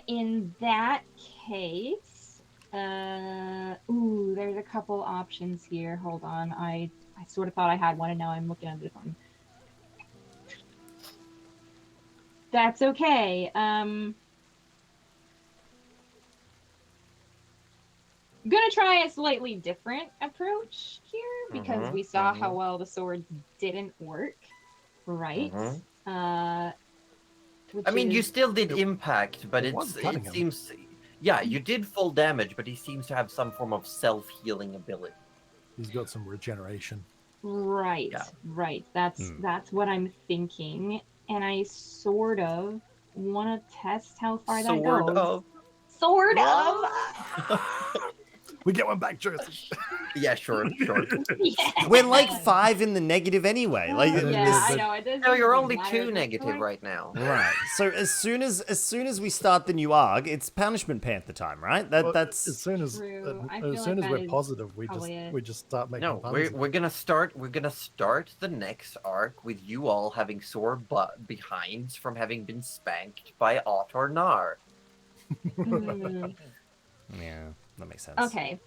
In that case, there's a couple options here. Hold on. I sort of thought I had one and now I'm looking at this one. That's okay. Gonna try a slightly different approach here because we saw how well the swords didn't work, right? Which I mean, you is- still did It- impact, but it was cutting it him. seems, yeah, you did full damage, but he seems to have some form of self-healing ability. He's got some regeneration. right, Yeah. right. That's what I'm thinking, and I sort of want to test how far that Sort goes. of. Sort of. We get one back, Jersey. Yeah, sure. Yeah. We're like 5 in the negative anyway. Like, Yeah, I this- know. It doesn't No, you're even only matter 2 at negative this point. right now. right. So as soon as we start the new arc, it's Punishment Panther time, right? Well, That's as soon as True. I feel as soon like as that we're is positive, we probably just start making No, puns. we're gonna start the next arc with you all having sore butt behinds from having been spanked by Ott or Nar. Mm, yeah, that makes sense. okay.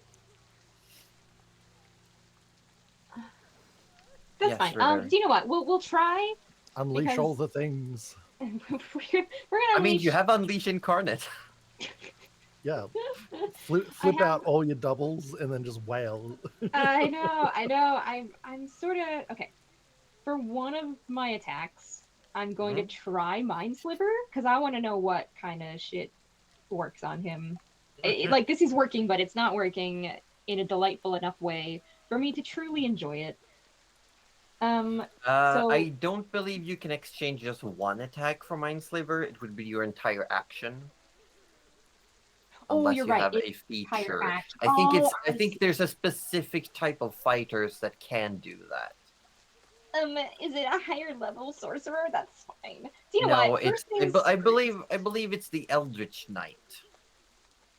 That's Yes, fine. River. Do you know what? We'll try. Unleash because- all the things. we're gonna. I mean, unleash- you have Unleash Incarnate. Yeah. Flip have- out all your doubles and then just wail. I know. I'm sort of okay. For one of my attacks, I'm going to try Mind Sliver because I want to know what kind of shit works on him. Like this is working, but it's not working in a delightful enough way for me to truly enjoy it. So- I don't believe you can exchange just one attack for Mindslaver. It would be your entire action. Oh, Unless you're you right. have It's a feature. entire action. I think see. there's a specific type of fighters that can do that. Is it a higher level sorcerer? That's fine. Do you know No, what? it's First things I first. believe it's the Eldritch Knight.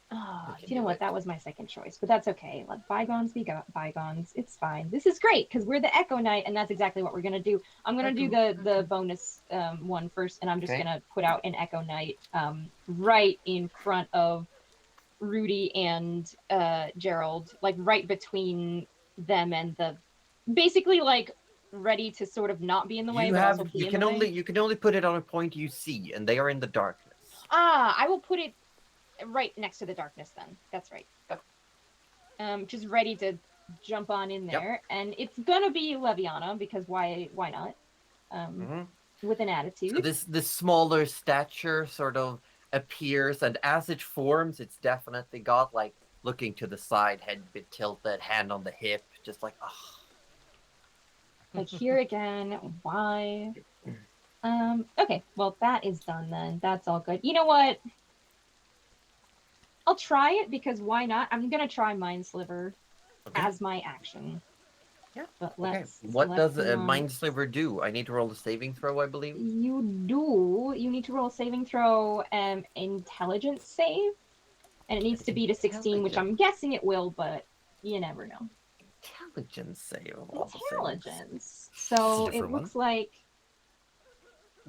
Oh, We do can you know do what? it. That was my second choice, but that's okay. Let bygones be bygones. It's fine. This is great because we're the Echo Knight, and that's exactly what we're gonna do. I'm gonna do the bonus one first, and I'm just Okay. gonna put out an Echo Knight right in front of Rudy and Gerald, like right between them and the, basically like ready to sort of not be in the way, but also be in the way. You can only put it on a point you see, and they are in the darkness. I will put it right next to the darkness then. That's right. Just ready to jump on in Yep. there. And it's gonna be Leviana because why not? With an attitude. So this smaller stature sort of appears, and as it forms, it's definitely got like looking to the side, head a bit tilted, hand on the hip, just like Like here again, why? Okay, well that is done then. That's all good. You know what? I'll try it because why not? I'm gonna try Mind Sliver Okay. as my action. Yeah. But Okay. let's. What does not- Mind Sliver do? I need to roll a saving throw, I believe. You do. You need to roll a saving throw, intelligence save, and it needs to be to 16, which I'm guessing it will, but you never know. Intelligence save. Of all the things. Intelligence. So it different one. looks like.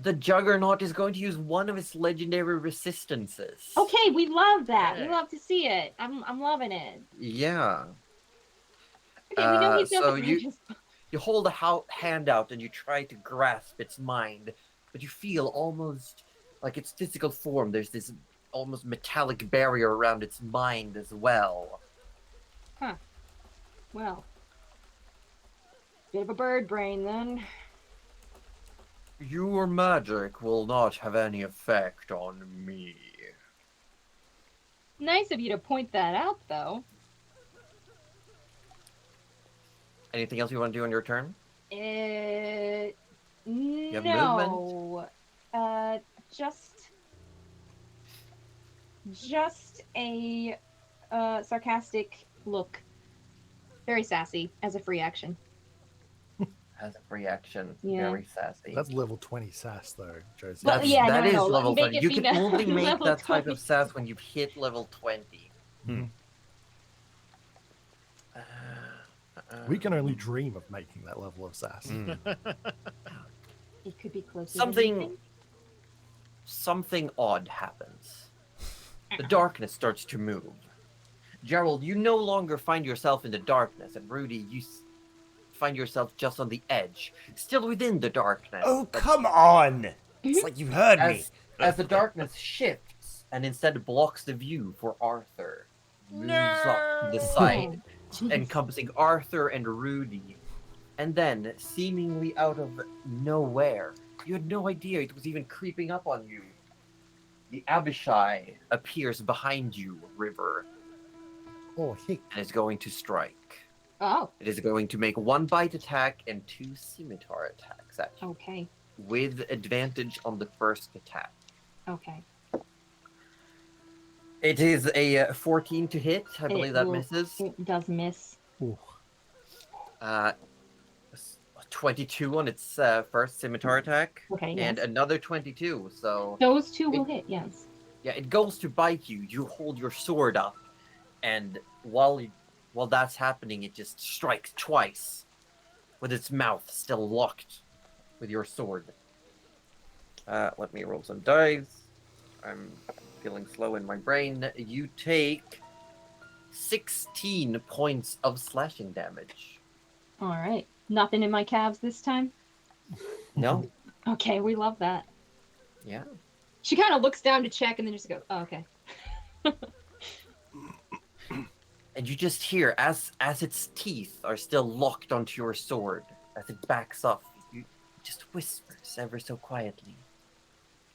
The Juggernaut is going to use one of its legendary resistances. Okay, we love that. We Okay. love to see it. I'm loving it. Yeah. Okay, we know he's so not you hold a hand out and you try to grasp its mind, but you feel almost like its physical form. There's this almost metallic barrier around its mind as well. Well, bit of a bird brain then. Your magic will not have any effect on me. Nice of you to point that out, though. Anything else you want to do on your turn? No. have movement? Just a sarcastic look Very sassy as a free action. As a free action, Yeah. very sassy. That's level 20 sass, though, Josie. Well, That's, yeah, that no, is no, level make 20. it You be can the only make level that type 20. of sass when you've hit level 20. Mhm. Uh, We can only dream of making that level of sass. Mm. It could be closer. Something odd happens. The darkness starts to move. Gerald, you no longer find yourself in the darkness, and Rudy, you find yourself just on the edge, still within the darkness. Oh, come on! It's like you heard me. As the darkness shifts and instead blocks the view for Arthur, moves up to the side, Jeez. encompassing Arthur and Rudy. And then, seemingly out of nowhere, you had no idea it was even creeping up on you. The Abishai appears behind you, River, Oh, heck. and is going to strike. Oh, It is going to make 1 bite attack and 2 scimitar attacks at you, okay. with advantage on the first attack. Okay. It is a 14 to hit. I believe that will- misses. It does miss. Ooh. 22 on its first scimitar attack, Okay, and yes. another 22. So Those two will hit, yes. yeah, it goes to bite you. You hold your sword up, and while that's happening, it just strikes twice, with its mouth still locked with your sword. Let me roll some dice. I'm feeling slow in my brain. You take 16 points of slashing damage. All right. Nothing in my calves this time? No? Okay, we love that. Yeah. She kind of looks down to check and then just goes, oh, okay. And you just hear, as its teeth are still locked onto your sword, as it backs off, you just whispers ever so quietly,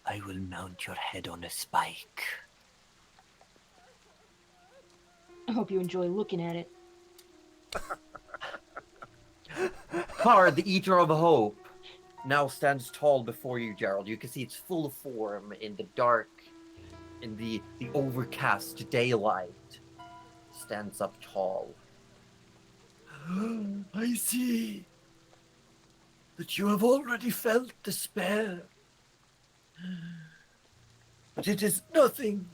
"I will mount your head on a spike." I hope you enjoy looking at it. Kar, the Eater of Hope, now stands tall before you, Gerald. You can see its full form in the dark, in the overcast daylight. Stands up tall. I see that you have already felt despair. But it is nothing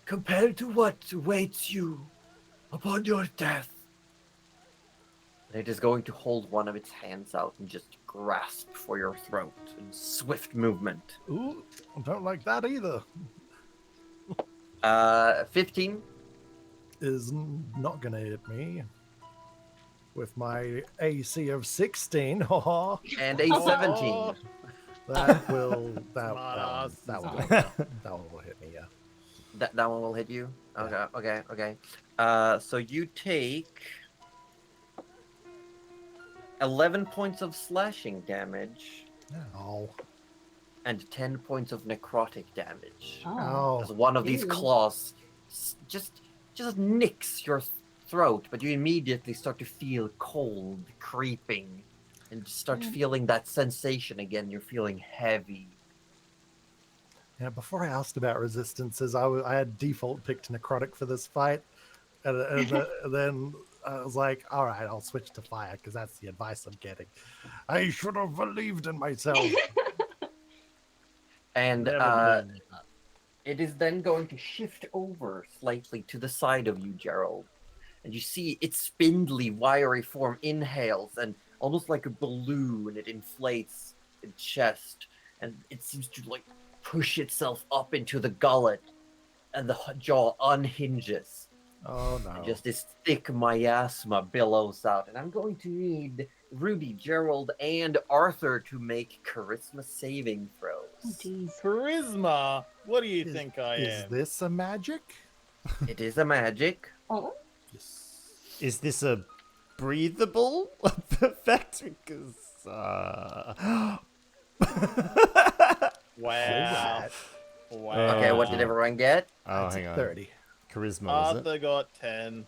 compared to what awaits you upon your death. And it is going to hold one of its hands out and just grasp for your throat in swift movement. Ooh, I don't like that either. 15. Is not gonna hit me. With my AC of 16. Haha. And a 17. That will that Smartass. will hit me, yeah. That one will hit you? Okay, okay. So you take 11 points of slashing damage Oh. and 10 points of necrotic damage. Oh. As one of these Ew. claws just nicks your throat, but you immediately start to feel cold creeping and start feeling that sensation again. You're feeling heavy. Yeah, before I asked about resistances, I had default picked necrotic for this fight, and then I was like, all right, I'll switch to fire because that's the advice I'm getting. I should have believed in myself. And Never believed in that. it is then going to shift over slightly to the side of you, Gerald. And you see its spindly, wiry form inhales, and almost like a balloon, it inflates its chest, and it seems to like push itself up into the gullet, and the jaw unhinges. Oh no! And just this thick miasma billows out. And I'm going to need Rudy, Gerald, and Arthur to make charisma saving throws. Oh, jeez. Charisma. What do you Is- think I Is am? this a magic? It is a magic. Oh, Yes. Is this a breathable effect? Because Wow. Wow. Okay, what did everyone get? oh, That's hang a on. 30. Charisma, was it? Arthur got 10.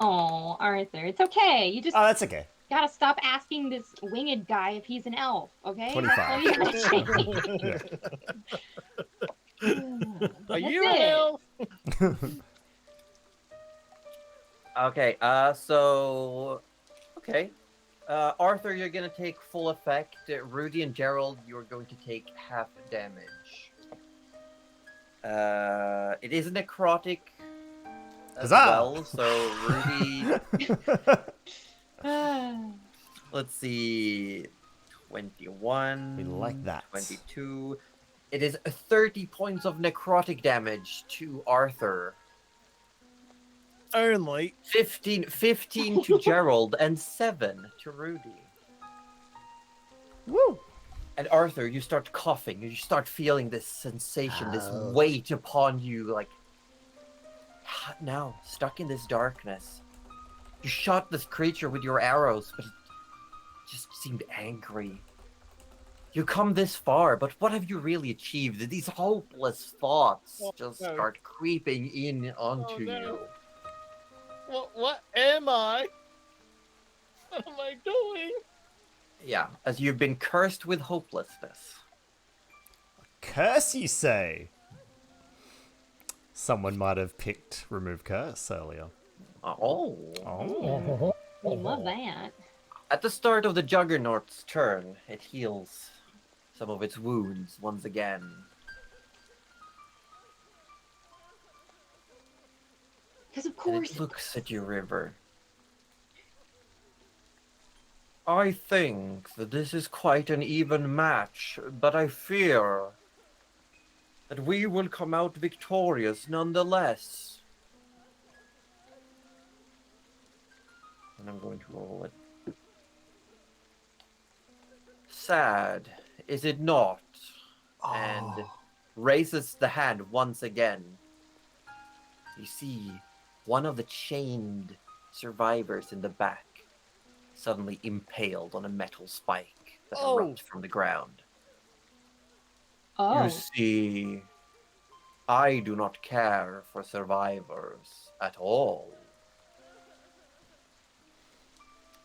oh, Arthur, it's okay. You just Oh, that's okay. gotta stop asking this winged guy if he's an elf, okay? 25. That's all you gotta say. Are That's you it. an elf? Okay, okay. Arthur, you're gonna take full effect. Rudy and Gerald, you're going to take half damage. It is necrotic as Huzzah! well, so Rudy, let's see, 21. We like that. 22. It is 30 points of necrotic damage to Arthur. Only. 15 to Gerald, and 7 to Rudy. Woo! And Arthur, you start coughing. You start feeling this sensation, this weight upon you, like now stuck in this darkness. You shot this creature with your arrows, but it just seemed angry. You come this far, but what have you really achieved? These hopeless thoughts just start creeping in onto you. What am I? What am I doing? Yeah, as you've been cursed with hopelessness. Curse, you say? Someone might have picked remove curse earlier. Oh. We love that. At the start of the Juggernaut's turn, it heals some of its wounds once again. Because of And course. it looks at you, River. I think that this is quite an even match, but I fear that we will come out victorious nonetheless. And I'm going to roll it. Sad, is it not? And raises the hand once again. You see one of the chained survivors in the back suddenly impaled on a metal spike that erupts from the ground. Oh. You see, I do not care for survivors at all.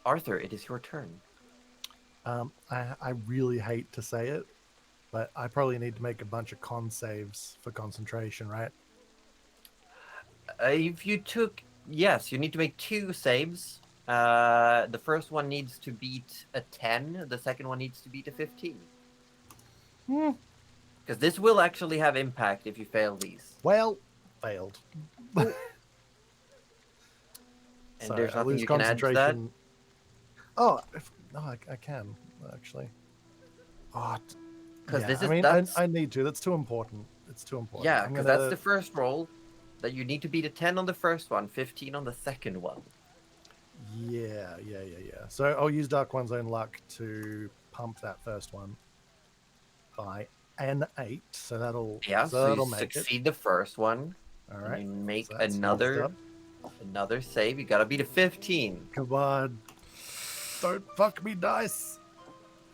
Arthur, it is your turn. I really hate to say it, but I probably need to make a bunch of con saves for concentration, right? If you took... Yes, you need to make 2 saves. The first one needs to beat a 10. The second one needs to beat a 15. Because this will actually have impact if you fail these. Well, failed. And So there's I nothing lose you can add to that? concentration. Oh, no, I can, actually. Oh, Because yeah, this is... I mean, that's... I need to. That's too important. It's too important. Yeah, I'm because gonna- that's the first roll. That you need to beat a 10 on the first one, 15 on the second one. Yeah. So I'll use Dark One's Own Luck to pump that first one by an 8. So that'll So that'll you make succeed the first one. it. All And right. you make So that's another messed up. save. You gotta beat a 15. Come on. Don't fuck me, dice.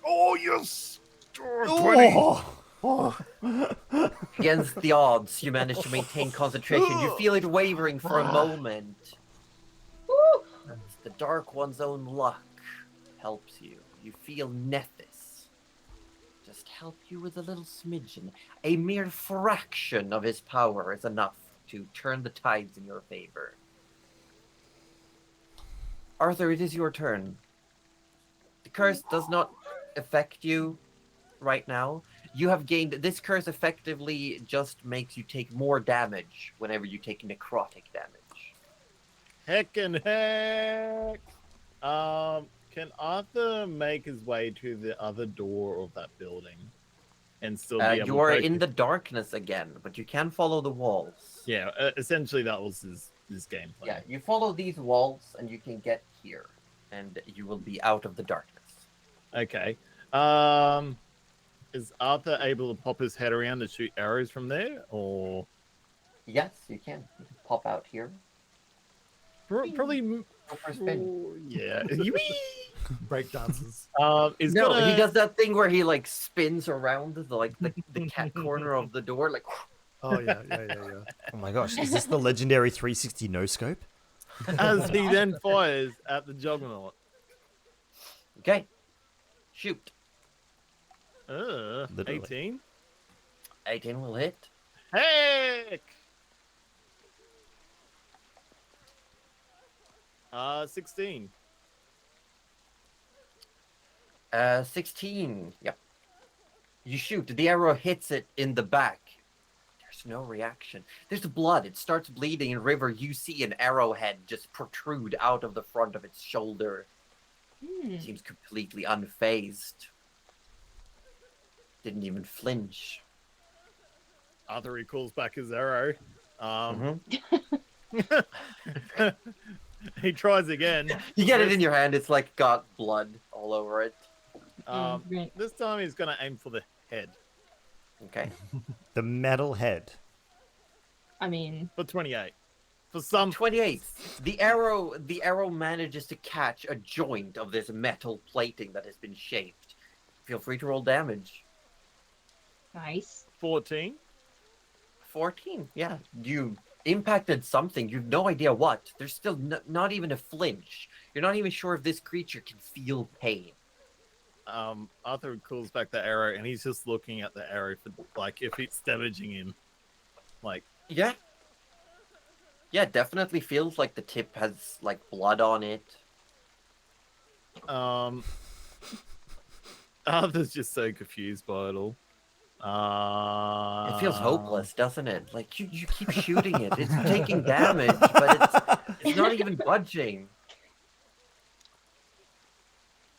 Oh, yes. 20. Against the odds, you manage to maintain concentration. You feel it wavering for a moment. And the Dark One's Own Luck helps you. You feel Nephis just help you with a little smidgen. A mere fraction of his power is enough to turn the tides in your favor. Arthur, it is your turn. The curse does not affect you right now. You have gained... This curse effectively just makes you take more damage whenever you take necrotic damage. Heck and heck. Can Arthur make his way to the other door of that building and still be able You are to in the darkness again, but you can follow the walls. Yeah, essentially that was his game plan. Yeah, you follow these walls and you can get here, and you will be out of the darkness. Okay. Is Arthur able to pop his head around and shoot arrows from there, or? Yes, you can. You can pop out here. Probably. Go for a spin. Yeah. Break dances. Is No, gonna... he does that thing where he like spins around the cat corner of the door, like. Oh yeah. Oh my gosh, is this the legendary 360 no scope? As he then fires at the Juggernaut. Okay, shoot. Literally. 18. 18 will hit. Heck! 16. 16. Yep. You shoot. The arrow hits it in the back. There's no reaction. There's blood. It starts bleeding. And River, you see an arrowhead just protrude out of the front of its shoulder. Seems completely unfazed. Didn't even flinch. Arthur recalls back his arrow. He tries again. You get it in your hand. It's like got blood all over it. Great. This time he's going to aim for the head. Okay. The metal head. I mean, For 28. For some 28. The arrow manages to catch a joint of this metal plating that has been shaped. Feel free to roll damage. nice. 14. 14. Yeah. You impacted something. You've no idea what. There's still not even a flinch. You're not even sure if this creature can feel pain. Arthur calls back the arrow and he's just looking at the arrow for like if it's damaging him. Like, Yeah. Yeah, definitely feels like the tip has like blood on it. Arthur's just so confused by it all. It feels hopeless, doesn't it? Like you keep shooting it. It's taking damage, but it's not even budging.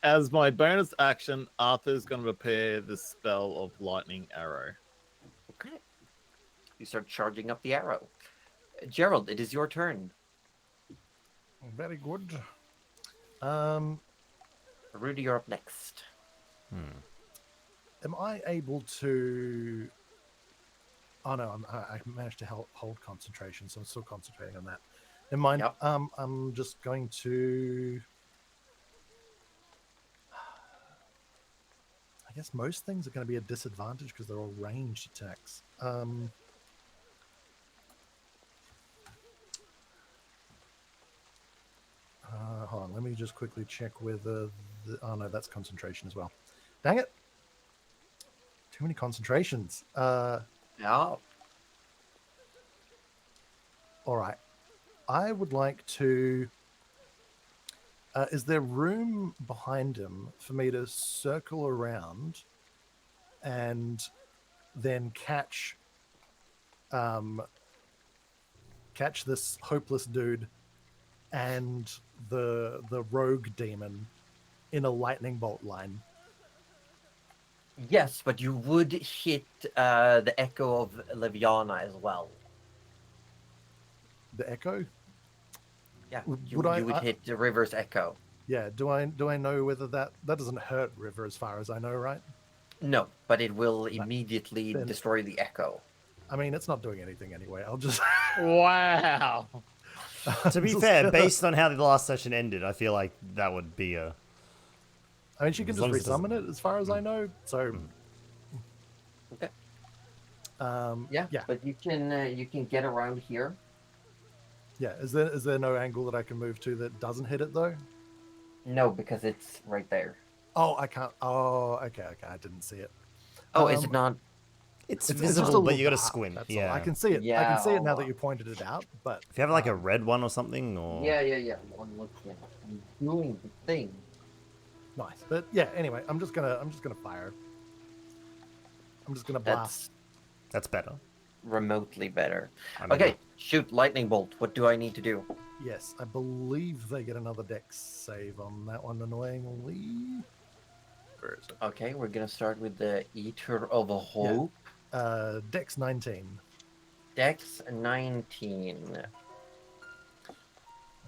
As my bonus action, Arthur's going to prepare the spell of lightning arrow. Okay. You start charging up the arrow. Gerald, it is your turn. Very good. Rudy, you're up next. Am I able to? Oh no, I managed to hold concentration, so I'm still concentrating on that. Never mind. Yep. I'm just going to. I guess most things are going to be a disadvantage because they're all ranged attacks. Hold on, let me just quickly check with the. Oh no, that's concentration as well. Dang it! Too many concentrations. Yeah. All right. I would like to. Is there room behind him for me to circle around and then catch this hopeless dude and the rogue demon in a lightning bolt line? Yes, but you would hit the echo of Leviana as well. The echo? Yeah, Would you would hit the river's echo. Yeah. Do I know whether that doesn't hurt River as far as I know, right? No, but it will immediately then- destroy the echo. I mean, it's not doing anything anyway. I'll just. Wow. To be fair, based on how the last session ended, I feel like that would be a. I mean, she can As just long as it doesn't- resummon it, as far as I know. So. Okay. Yeah. But you can get around here. Yeah. Is there no angle that I can move to that doesn't hit it though? No, because it's right there. Oh, I can't. Oh, okay. I didn't see it. Oh, is it not? It's just visible, a but little you got to dark, squint. that's all. Yeah. I can see it. I Yeah. can see it now that you pointed it out. But If you have like a red one or something, or Yeah. I'm looking. I'm doing the thing. nice. But yeah. Anyway, I'm just gonna fire. I'm just gonna blast. that's better. Remotely better. I mean, Okay, shoot lightning bolt. What do I need to do? Yes, I believe they get another dex save on that one. Annoyingly. Where is it? Okay, we're gonna start with the Eater of Hope. Dex 19. Dex 19.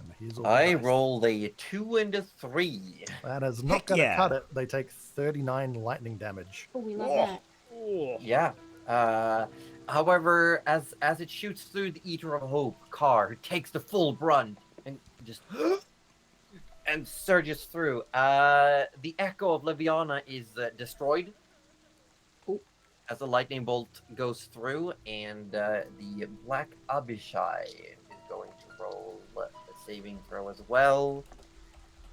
And here's all the I dice. rolled a 2 and a 3. That is not Heck going to yeah. cut it. They take 39 lightning damage. Oh, we love Oh. that. Oh. Yeah. However, as it shoots through the Eater of Hope car, it takes the full brunt and just and surges through. The echo of Leviana is destroyed as the lightning bolt goes through, and the Black Abishai is going to roll a saving throw as well,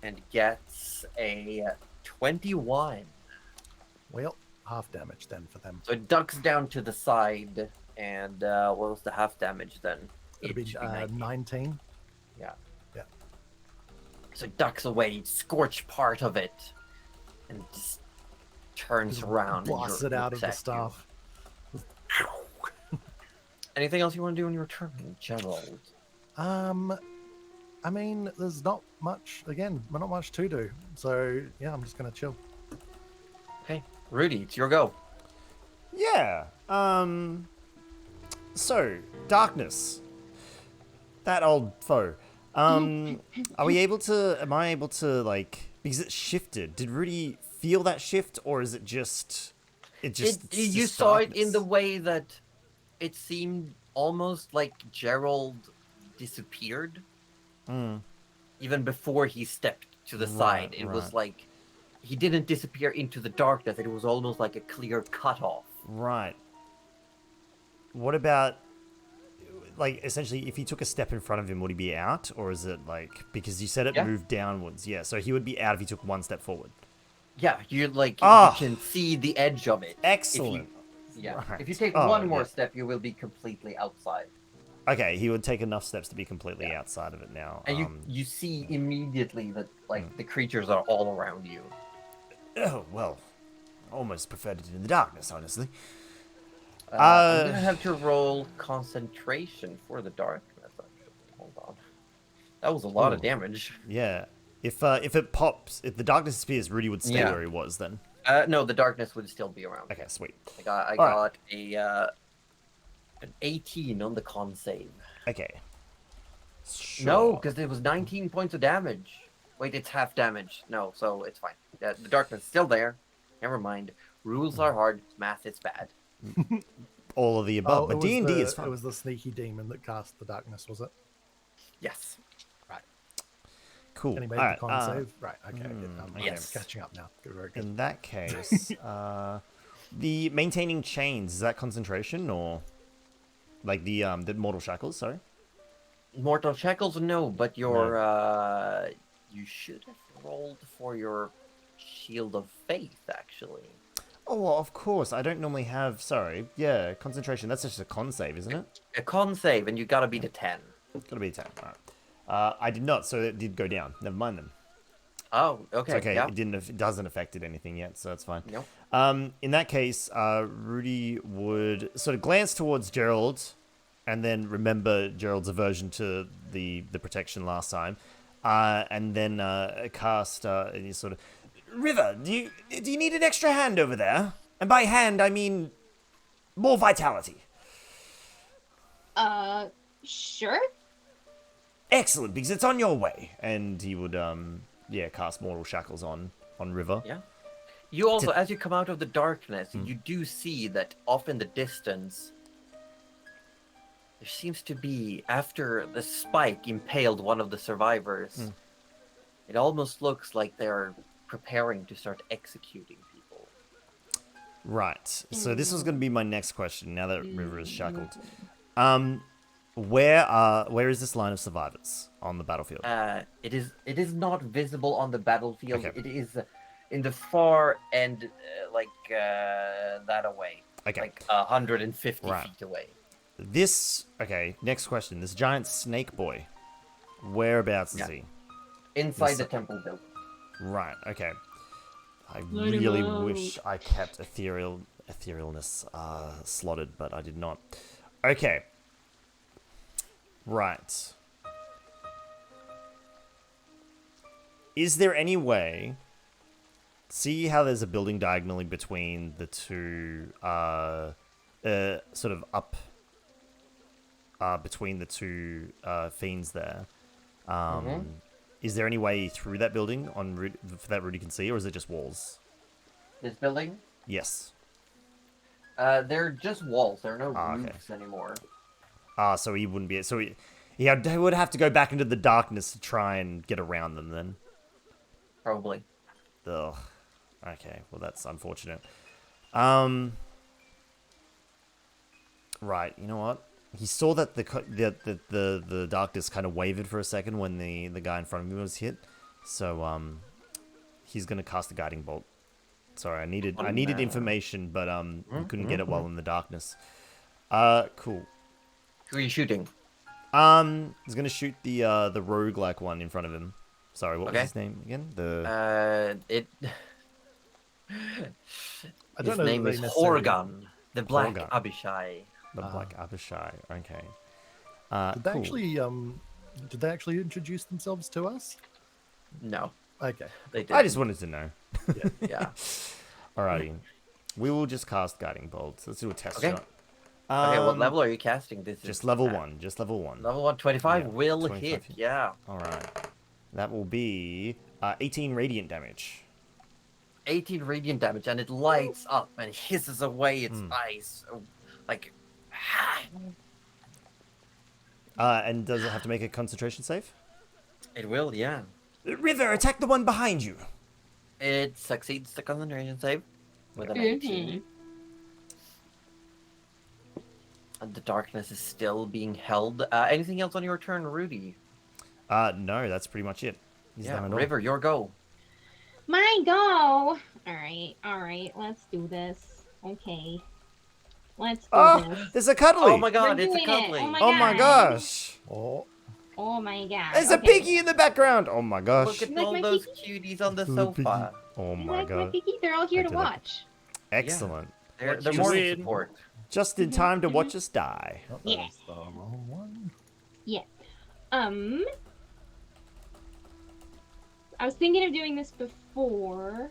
and gets a 21. Well, half damage then for them. So it ducks down to the side, and what was the half damage then? It'll be It should be 19. 19. Yeah. Yeah. So it ducks away, scorch part of it, and just turns around and Blasts it out of the looks at you. staff. Anything else you want to do on your turn, Gerald? I mean, there's not much. Again, not much to do. So yeah, I'm just gonna chill. Okay, Rudy, it's your go. Yeah. So, darkness. That old foe. Are we able to? Am I able to like? Because it shifted. Did Rudy feel that shift, or is it just? It's You just saw it in darkness? the way that it seemed almost like Gerald disappeared. Even before he stepped to the side. It was like he didn't disappear into the darkness. It was almost like a clear cutoff. Right. What about, like, essentially, if he took a step in front of him, would he be out? Or is it, like, because you said it moved downwards. Yeah, so he would be out if he took one step forward. Yeah, you're like, Ah! you can see the edge of it. Excellent. If you take Oh, one more yeah. step, you will be completely outside. Okay, he would take enough steps to be completely outside of it now. And you see immediately that, like, the creatures are all around you. Oh, well, almost preferred it in the darkness, honestly. I'm gonna have to roll concentration for the darkness, actually. Hold on. That was a lot of damage. Yeah. If it pops, if the darkness disappears, Rudy would stay Yeah. where he was then. No, the darkness would still be around. Okay, sweet. I got an 18 on the con save. Okay. Sure. No, because it was 19 points of damage. Wait, it's half damage. No, so it's fine. The darkness is still there. Never mind. Rules are hard. Math is bad. All of the above, but it was D&D the- is fun. It was the sneaky demon that cast the darkness, was it? Yes. Cool. And he made Alright, the con save? Right, okay. I'm yes. catching up now. Good, very good. in that case, the maintaining chains, is that concentration or like the mortal shackles, sorry? Mortal Shackles, no, but your you should have rolled for your Shield of Faith, actually. Oh, well, of course. I don't normally have, sorry. Yeah, concentration. That's just a con save, isn't it? A con save, and you gotta beat a 10. Gotta be a 10. Alright. I did not, so it did go down. Never mind then. Oh, It's okay. okay. Yeah. It doesn't affect anything yet, so that's fine. Nope. In that case, Rudy would sort of glance towards Gerald, and then remember Gerald's aversion to the protection last time, and then cast any sort of River. Do you need an extra hand over there? And by hand, I mean more vitality. Sure. Excellent, because it's on your way. And he would cast Mortal Shackles on River. Yeah. You also, as you come out of the darkness, you do see that off in the distance, there seems to be, after the spike impaled one of the survivors, it almost looks like they're preparing to start executing people. Right. So this was going to be my next question, now that River is shackled. Where is this line of survivors on the battlefield? It is not visible on the battlefield. Okay. It is in the far end, that away. Okay. Like 150 Right. feet away. Next question. This giant snake boy, whereabouts is Yeah. he? Inside This- the temple building. Right, okay. I Let him really out. wish I kept etherealness slotted, but I did not. Okay. Right. Is there any way... See how there's a building diagonally between the two, sort of up, between the two fiends there. Is there any way through that building that Rudy can see, or is it just walls? This building? Yes. They're just walls. There are no okay. roofs anymore. So he wouldn't be... So he would have to go back into the darkness to try and get around them then. Probably. Ugh. Okay, well that's unfortunate. Right, you know what? He saw that the darkness kind of wavered for a second when the guy in front of him was hit. So he's gonna cast the guiding bolt. Sorry, I needed information, but he couldn't get it while in the darkness. Cool. Who are you shooting? He's gonna shoot the roguelike one in front of him. Sorry, what was Okay. his name again? The I don't His know that name they is necessarily- Horgon, the Black Horgon. Abishai. Black Abishai. Okay. Did they Cool. actually did they actually introduce themselves to us? No, Okay. they didn't. I just wanted to know. Yeah. Alrighty. We will just cast Guiding Bolts. Let's do a test Okay. shot. Okay, what level are you casting? This Just is level 1. Just level 1. Level 1, 25 Yeah, will 25 hit. Yeah. Alright. That will be 18 radiant damage. 18 radiant damage, and it lights up and hisses away its Hmm. eyes. Like, And does it have to make a concentration save? it will, yeah. River, attack the one behind you. It succeeds the concentration save with an Mhm. 18. And the darkness is still being held. Anything else on your turn, Rudy? No, that's pretty much it. He's Yeah, done it all. River, your go. My go. All right. Let's do this. Okay. Let's do Oh, this. there's a cuddly. Oh my god, We're it's a doing it. cuddly. Oh my Oh my God. gosh. Oh, Oh my god. There's a Okay. piggy in the background. Oh my gosh. Look at You like all my those piggy? cuties on the Little sofa. Oh You my like my god. piggy? They're all here I to do like watch. Excellent. They're What you morning did. support. Just in time to watch us die. that Yeah. was the wrong one. I was thinking of doing this before,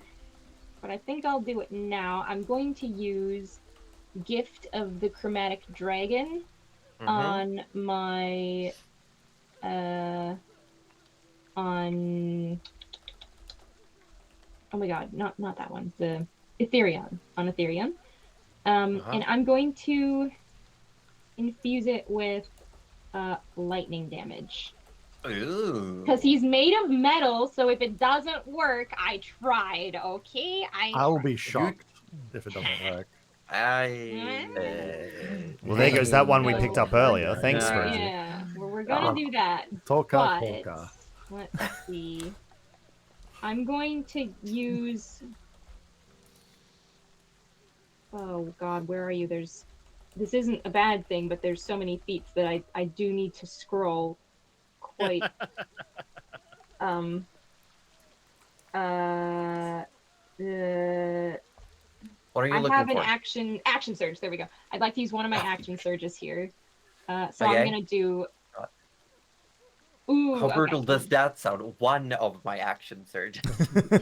but I think I'll do it now. I'm going to use Gift of the Chromatic Dragon Mhm. on my on oh my god, not that one. The Ethereon. On Ethereon. And I'm going to infuse it with lightning damage. Ooh. Because he's made of metal, so if it doesn't work, I tried, okay? I will be shocked if it doesn't work. Well, there goes that one we No. picked up earlier. Thanks, Yeah. Rosie. Yeah, well, we're gonna do that. Polka, But polka. let's see. I'm going to use. Oh God, where are you? This isn't a bad thing, but there's so many feats that I do need to scroll quite. What are you I looking have an for? action surge. There we go. I'd like to use one of my action surges here. So Okay. I'm gonna do. Ooh, How brutal okay. does that sound? One of my action surges.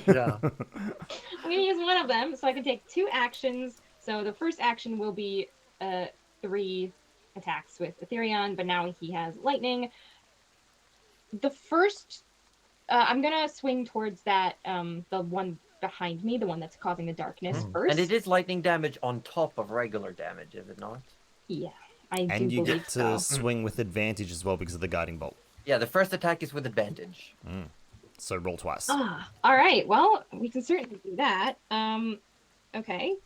Yeah. I'm gonna use one of them, so I can take 2 actions. So the first action will be 3 attacks with Ethereon, but now he has lightning. The first, I'm gonna swing towards that the one behind me, the one that's causing the darkness first. And it is lightning damage on top of regular damage, is it not? Yeah, I do And you believe get to so. swing with advantage as well because of the guiding bolt. Yeah, the first attack is with advantage. So roll twice. Ah, all right. Well, we can certainly do that. Okay.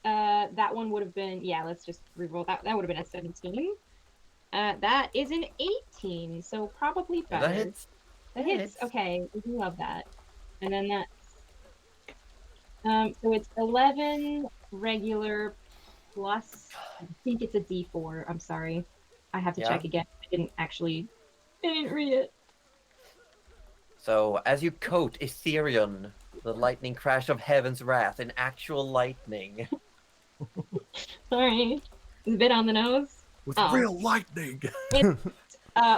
That one would have been, yeah, let's just reroll that. That would have been a 17. That is an 18, so probably better. That hits. That Yeah, hits. it's- Okay, we do love that. And then that's so it's 11 regular plus I think it's a D4. I'm sorry. I have to Yeah. check again. I didn't read it. So, as you coat Ethereon, the lightning crash of heaven's wrath in actual lightning. Sorry. It's a bit on the nose. With Oh. real lightning. It's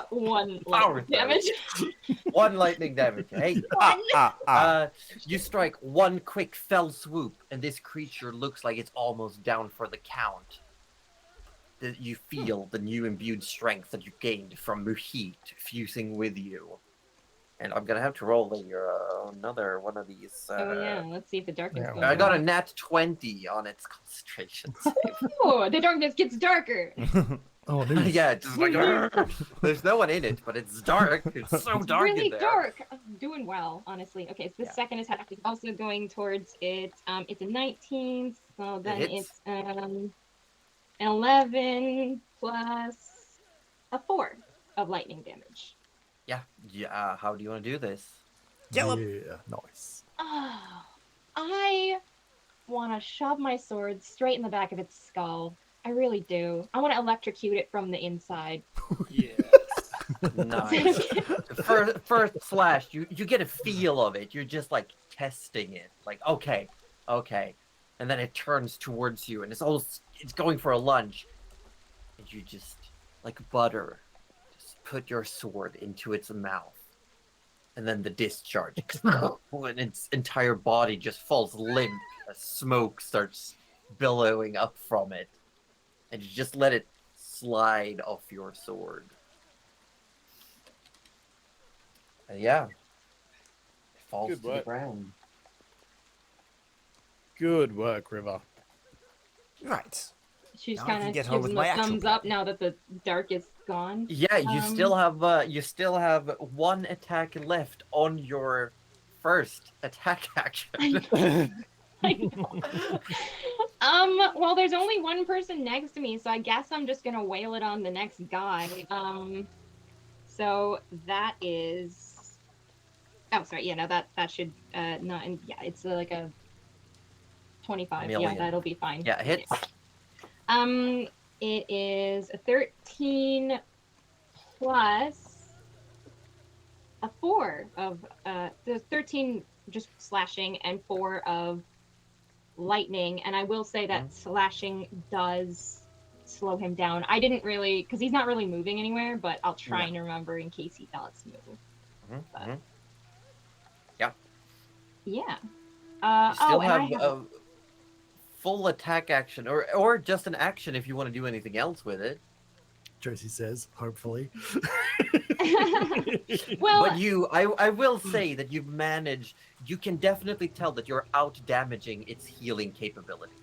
1 Power damage. One lightning damage. Hey, you strike one quick fell swoop, and this creature looks like it's almost down for the count. You feel the new imbued strength that you gained from Muhit fusing with you. And I'm gonna have to roll another one of these. Oh yeah, let's see if the darkness Yeah, goes I got a down. nat 20 on its concentration save. Oh, the darkness gets darker. Oh, news. Yeah, it's just like there's no one in it, but it's dark. It's so dark really in there. dark. I'm doing well, honestly. Okay, so the Yeah. second attack is also going towards it. It's a 19, so then hits. it's an 11 plus a 4 of lightning damage. Yeah. How do you want to do this? Kill Yeah, nice. Oh, I want to shove my sword straight in the back of its skull. I really do. I want to electrocute it from the inside. Yeah. Nice. First slash, you get a feel of it. You're just like testing it. Like, okay. And then it turns towards you and it's going for a lunge. And you just, like butter, just put your sword into its mouth. And then the discharge. And its entire body just falls limp as smoke starts billowing up from it. And you just let it slide off your sword. And yeah. It falls Good to the work. ground. Good work, River. Right. She's Now I kind can of get gives on with him my a actual thumbs up now that the dark is gone. Yeah, you still have one attack left on your first attack action. I know. Well, there's only one person next to me, so I guess I'm just gonna wail it on the next guy. So that is. Oh, sorry. Yeah, no, that should not. Yeah, it's like a 25. Yeah, Million. that'll be fine. Yeah, hits. It is a 13 plus a 4 of the 13 just slashing and 4 of lightning, and I will say that slashing does slow him down. I didn't really, because he's not really moving anywhere, but I'll try and remember in case he does move. Yeah. Yeah. You still and I have a full attack action, or just an action if you want to do anything else with it. Josie says, hopefully. Well, But I will say that you've managed. You can definitely tell that you're out damaging its healing capabilities.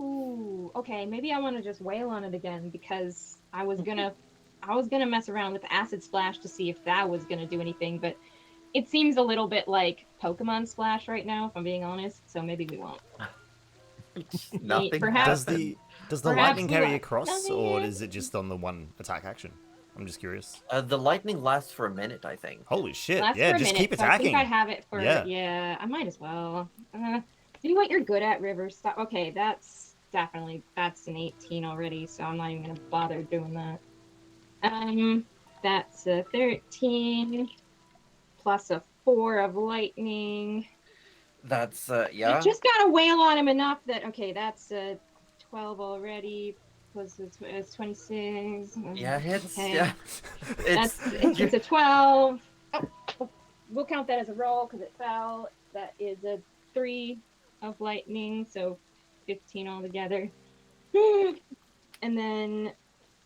ooh, okay, maybe I want to just wail on it again because I was gonna mess around with acid splash to see if that was gonna do anything, but it seems a little bit like Pokemon Splash right now, if I'm being honest. So maybe we won't. Nothing. Perhaps- Does the Perhaps lightning we carry will. across, Nothing or yet. is it just on the one attack action? I'm just curious. The lightning lasts for a minute, I think. Holy shit! Lasts Yeah, for a just minute, keep so I think attacking. I have it for Yeah. I might as well. Do what you're good at, River. Stop. Okay, that's an 18 already, so I'm not even gonna bother doing that. That's a 13 plus a 4 of lightning. That's You just gotta wail on him enough that that's a 12 already. Plus it's 26. Yeah, hits. Okay. Yeah. It's a 12. Oh, we'll count that as a roll because it fell. That is a 3 of lightning, so 15 altogether. And then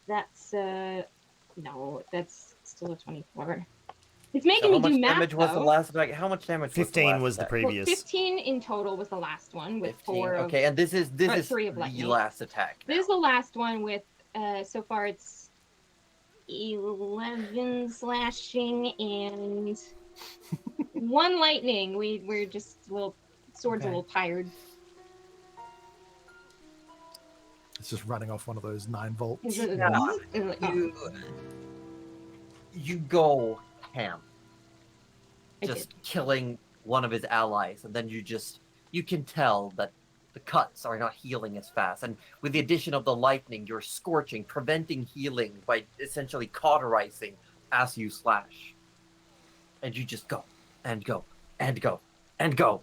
that's no, that's still a 24. It's making me do math. How much damage was the though. last attack? How much damage? 15 was was the attack? previous. 15 in total was the last one with 4 of. Okay, and this is 3 of the lightning. last attack. This is the last one with so far it's 11 slashing and 1 lightning. We're just a little sword's a little tired. It's just running off one of those 9 volts. You go ham, I just killing one of his allies, and then you can tell that the cuts are not healing as fast. And with the addition of the lightning, you're scorching, preventing healing by essentially cauterizing as you slash. And you just go and go and go and go.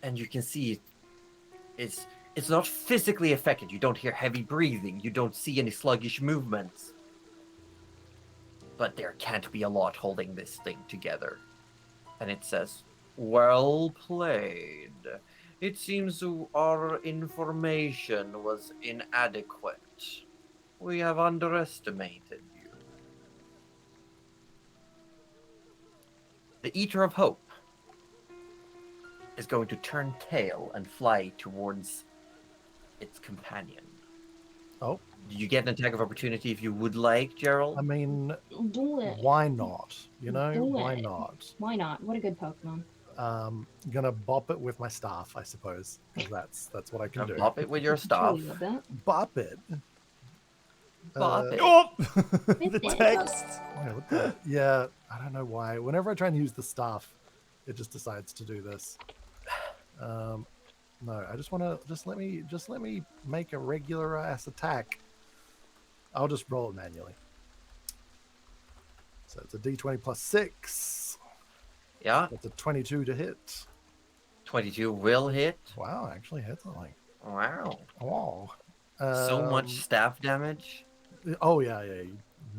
And you can see it's not physically affected. You don't hear heavy breathing. You don't see any sluggish movements. But there can't be a lot holding this thing together. And it says, "Well played. It seems our information was inadequate. We have underestimated you." The Eater of Hope is going to turn tail and fly towards its companion. Oh. You get an attack of opportunity if you would like, Gerald. I mean, Do it. why not? You know, Do why it. not? Why not? What a good Pokemon. Gonna bop it with my staff, I suppose, because that's what I can do. Bop it with your staff. Truly love that. Bop it. Bop it. Oh, the It's text. Yeah, I don't know why. Whenever I try and use the staff, it just decides to do this. No, I just want to let me make a regular ass attack. I'll just roll it manually. So it's a d20 plus 6. Yeah, That's a 22 to hit. 22 will hit. Wow, actually hits something. Wow. Oh. So much staff damage. Oh, yeah.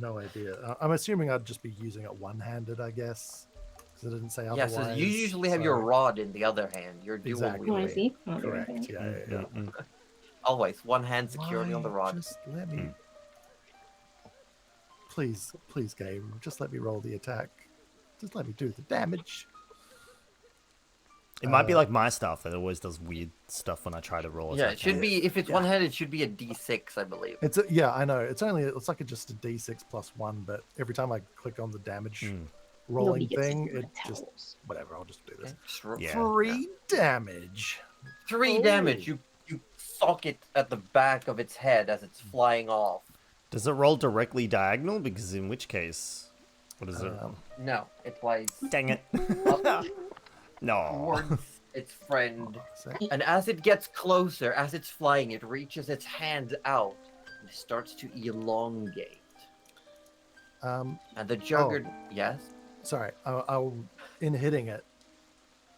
No idea. I'm assuming I'd just be using it one-handed, I guess. Because it didn't say Yeah, otherwise. so you usually have your rod in the other hand. You're dual Exactly. Oh, I wielding. see. Oh, there we Correct. go. Yeah. Always one hand securely on the Why? rod. Just let me. Please, game. Just let me roll the attack. Just let me do the damage. It might be like my stuff. It always does weird stuff when I try to roll. Yeah, it should be, if it's Yeah. one-handed, it should be a d6, I believe. Yeah, I know. It's like just a d6 plus 1, but every time I click on the damage rolling Nobody gets thing, to do it it. just Towels. whatever. I'll just do this. Okay, just roll- Yeah. 3 damage. 3 damage. You sock it at the back of its head as it's flying off. Does it roll directly diagonal? Because in which case, what is it? No, it flies Dang it! up No. towards its friend. Sec. And as it gets closer, as it's flying, it reaches its hand out and starts to elongate. And the Juggernaut... Yes? Sorry. I'll in hitting it,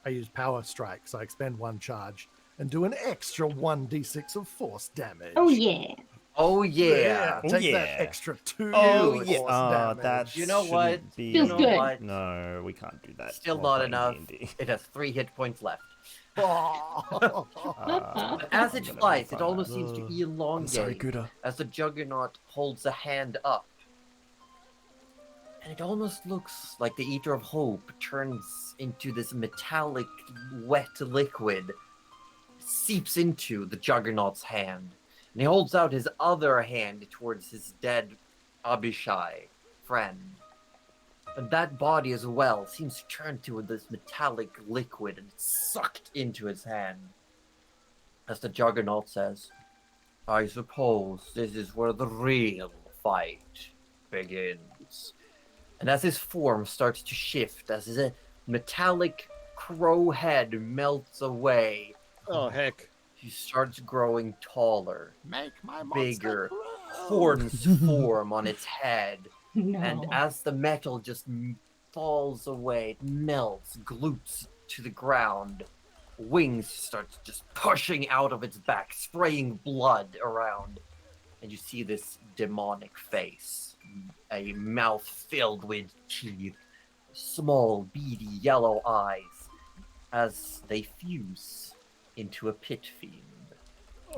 I use power strike, so I expend 1 charge and do an extra 1d6 of force damage. Oh yeah. Oh, yeah. Oh, Take yeah. that extra 2 Oh force yeah. Oh, damage. that You know what? shouldn't be- Feels You know good. what? No, we can't do that. Still while not playing enough. D&D. It has 3 hit points left. Oh. But as it I'm gonna flies, it find almost that. seems to I'm elongate sorry, Guda. as the Juggernaut holds a hand up. And it almost looks like the Eater of Hope turns into this metallic, wet liquid, seeps into the Juggernaut's hand. And he holds out his other hand towards his dead Abishai friend. And that body as well seems to turn to this metallic liquid and it's sucked into his hand. As the Juggernaut says, I suppose this is where the real fight begins. And as his form starts to shift, as his metallic crow head melts away, Oh heck. he starts growing taller. Make my Bigger. monster grow. Horns form on its head. No. And as the metal just falls away, it melts, glutes to the ground. Wings start just pushing out of its back, spraying blood around. And you see this demonic face. A mouth filled with teeth. Small, beady yellow eyes. As they fuse into a pit fiend.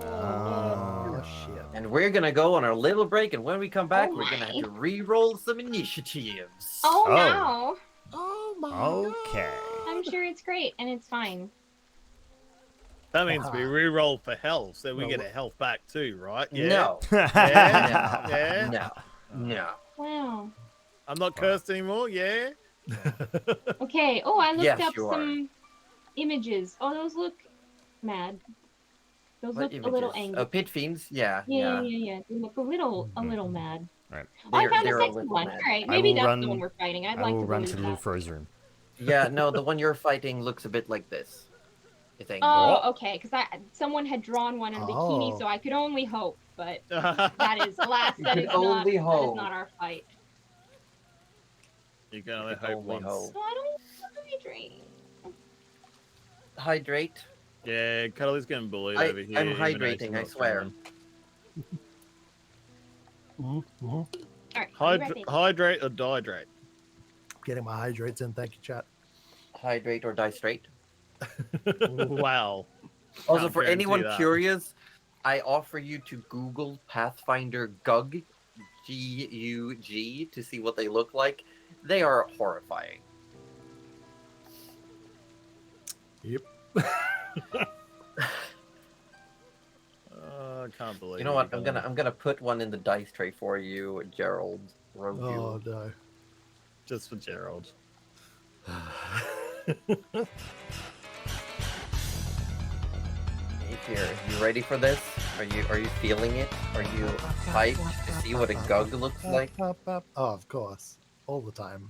Oh, shit. And we're gonna go on our little break, and when we come back, Oh we're gonna have my. to re-roll some initiatives. Oh, Oh. no. Oh my Okay. I'm sure it's great and it's fine. That means we re-roll for health, so we No, get what- a health back too, right? Yeah. No, Yeah. Yeah. no, no. Wow. I'm not cursed anymore. Yeah. Okay. Oh, I looked Yes, up you are. some images. Oh, those look mad. Those What look a little images? angry. Pit fiends? Yeah, Yeah. yeah. They look a little mad. Right. Oh, I found a They're a sexy little one. mad. All right, I maybe will that's run- the one we're fighting. I'd I like will to run believe to the that. Froze room. Yeah, no, the one you're fighting looks a bit like this. I think. Oh, okay. Because someone had drawn one in a bikini, Oh. so I could only hope. But you that is alas, You that could is not only that is hope. not our fight. can only You can hope only once. hope. So I don't hydrate. Hydrate. Yeah, Cuddly's getting bullied I- over here. I'm even though she's hydrating, I not swear. strong. All right. I'll be right back. Hydrate or dihydrate? Getting my hydrates in. Thank you, chat. Hydrate or die straight. Wow. Also, Can't for guarantee anyone that. curious, I offer you to Google Pathfinder GUG, G-U-G, to see what they look like. They are horrifying. Yep. I can't believe. You know what? I'm gonna put one in the dice tray for you, Gerald. Rogue Oh no. just for Gerald. Here, you ready for this? Are you feeling it? Are you hyped to see what a GUG looks like? Oh, of course. All the time.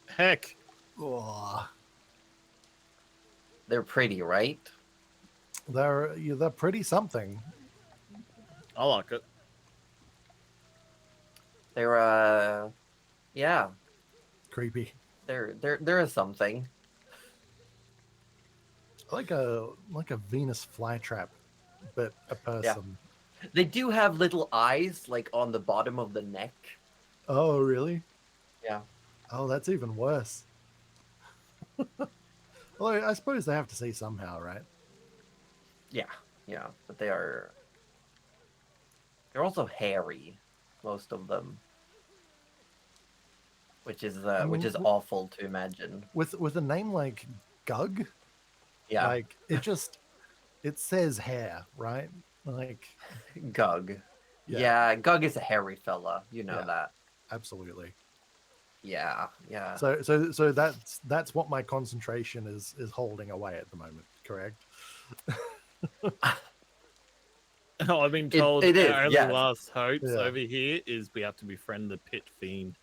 Heck. Oh, They're pretty, right? they're pretty something. I like it. They're yeah, Creepy. there is something. Like a Venus flytrap, but a person. They do have little eyes like on the bottom of the neck. Oh, really? Yeah. Oh, that's even worse. Well, I suppose they have to see somehow, right? Yeah, but they're also hairy, most of them, which is awful to imagine. With a name like Gug, Yeah, like it says hair, right? Like Gug. Yeah. Yeah, Gug is a hairy fella. You know Yeah. that. absolutely. Yeah. So that's what my concentration is holding away at the moment. Correct. I've been told it is, our only yes. last hopes Yeah. over here is we have to befriend the pit fiend.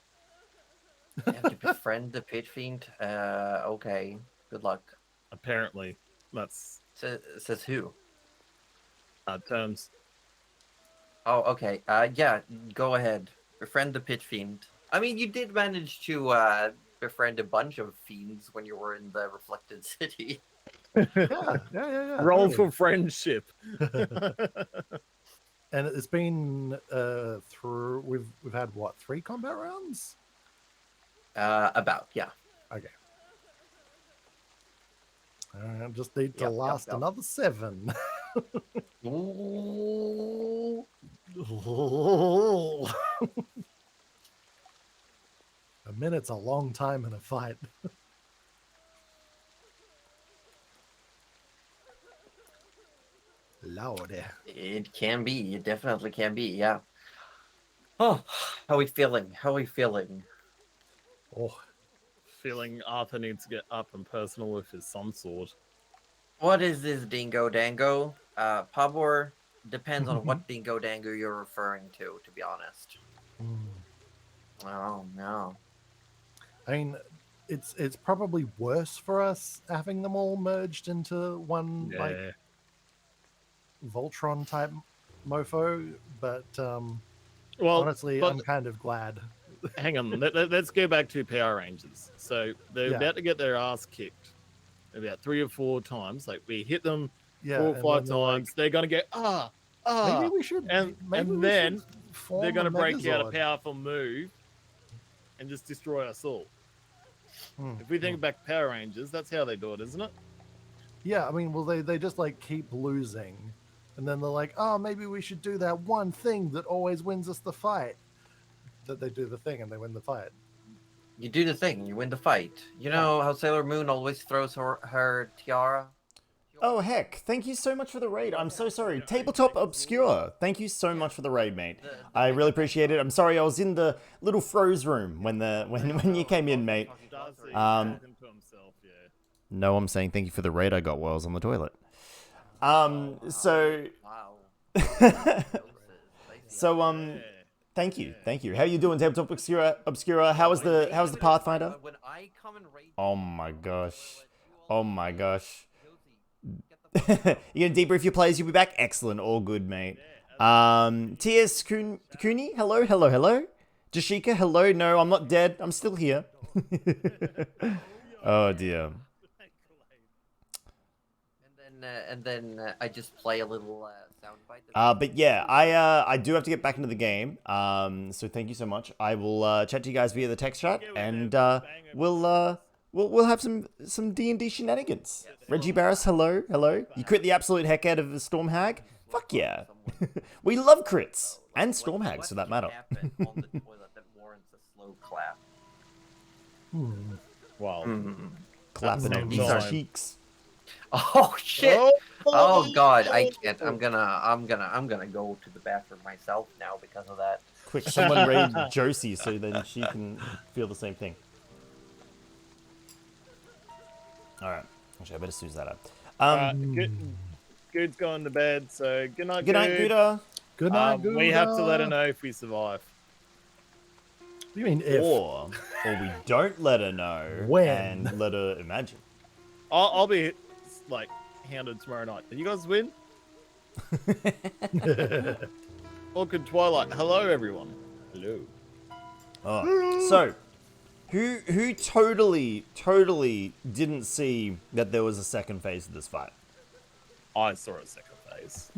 You have to befriend the pit fiend. Okay. Good luck. Apparently, that's Says who? terms. Oh, okay. Yeah. Go ahead. Befriend the pit fiend. I mean, you did manage to befriend a bunch of fiends when you were in the Reflected City. Yeah. Roll totally. for friendship. And it's been through. We've had what, 3 combat rounds? About, yeah. Okay. I just need to Yep, last yep. another 7. Ooh. A minute's a long time in a fight. Lord. It can be. It definitely can be. Yeah. Oh, how are we feeling? How are we feeling? Oh, Feeling Arthur needs to get up and personal with his sun sword. What is this dingo dango? Pabor, depends on what dingo dango you're referring to be honest. Oh no. I mean, it's probably worse for us having them all merged into one like Voltron type mofo, but well, honestly, but I'm kind of glad. hang on. Let's go back to Power Rangers. So they're Yeah. about to get their ass kicked about 3 or 4 times. Like we hit them Yeah, 4 or and 5 then they're like, times. They're gonna get maybe we should. and maybe we then should form they're gonna a break out a Megazord. powerful move and just destroy us all. Hmm, If we think back Power Rangers, that's how they do it, isn't it? Yeah, I mean, well, they just like keep losing, and then they're like, oh, maybe we should do that one thing that always wins us the fight. That they do the thing and they win the fight. You do the thing, you win the fight. You know how Sailor Moon always throws her tiara? Oh, heck. Thank you so much for the raid. I'm so sorry. Tabletop Obscure. Thank you so much for the raid, mate. I really appreciate it. I'm sorry I was in the little froze room when you came in, mate. No, I'm saying thank you for the raid I got while I was on the toilet. So... So, thank you. How you doing, Tabletop Obscura? How's the Pathfinder? Oh my gosh. You gonna debrief your players? You'll be back. Excellent. All good, mate. T.S. Cooney, hello. Jashika, hello. No, I'm not dead. I'm still here. Oh dear. And then I just play a little soundbite. But yeah, I do have to get back into the game. So thank you so much. I will chat to you guys via the text chat, and we'll have some D&D shenanigans. Reggie Barris, hello. You crit the absolute heck out of a Storm Hag? Fuck yeah. We love crits and Storm Hags for that matter. On the toilet that warrants a slow clap. Wow. Clapping on These these are- cheeks. Oh shit! Oh god, I can't. I'm gonna go to the bathroom myself now because of that. Quick, someone raid Josie so then she can feel the same thing. Alright. Actually, I better snooze that up. Good's going to bed, so good night, Good night, Gouda. Good night, We have to let her Gouda. know if we survive. What do you mean if? Or we don't let her know When? and let her imagine. I'll be like hounded tomorrow night. Did you guys win? Orchid Twilight. Hello, everyone. Hello. Oh. So, who totally didn't see that there was a second phase of this fight? I saw a second phase.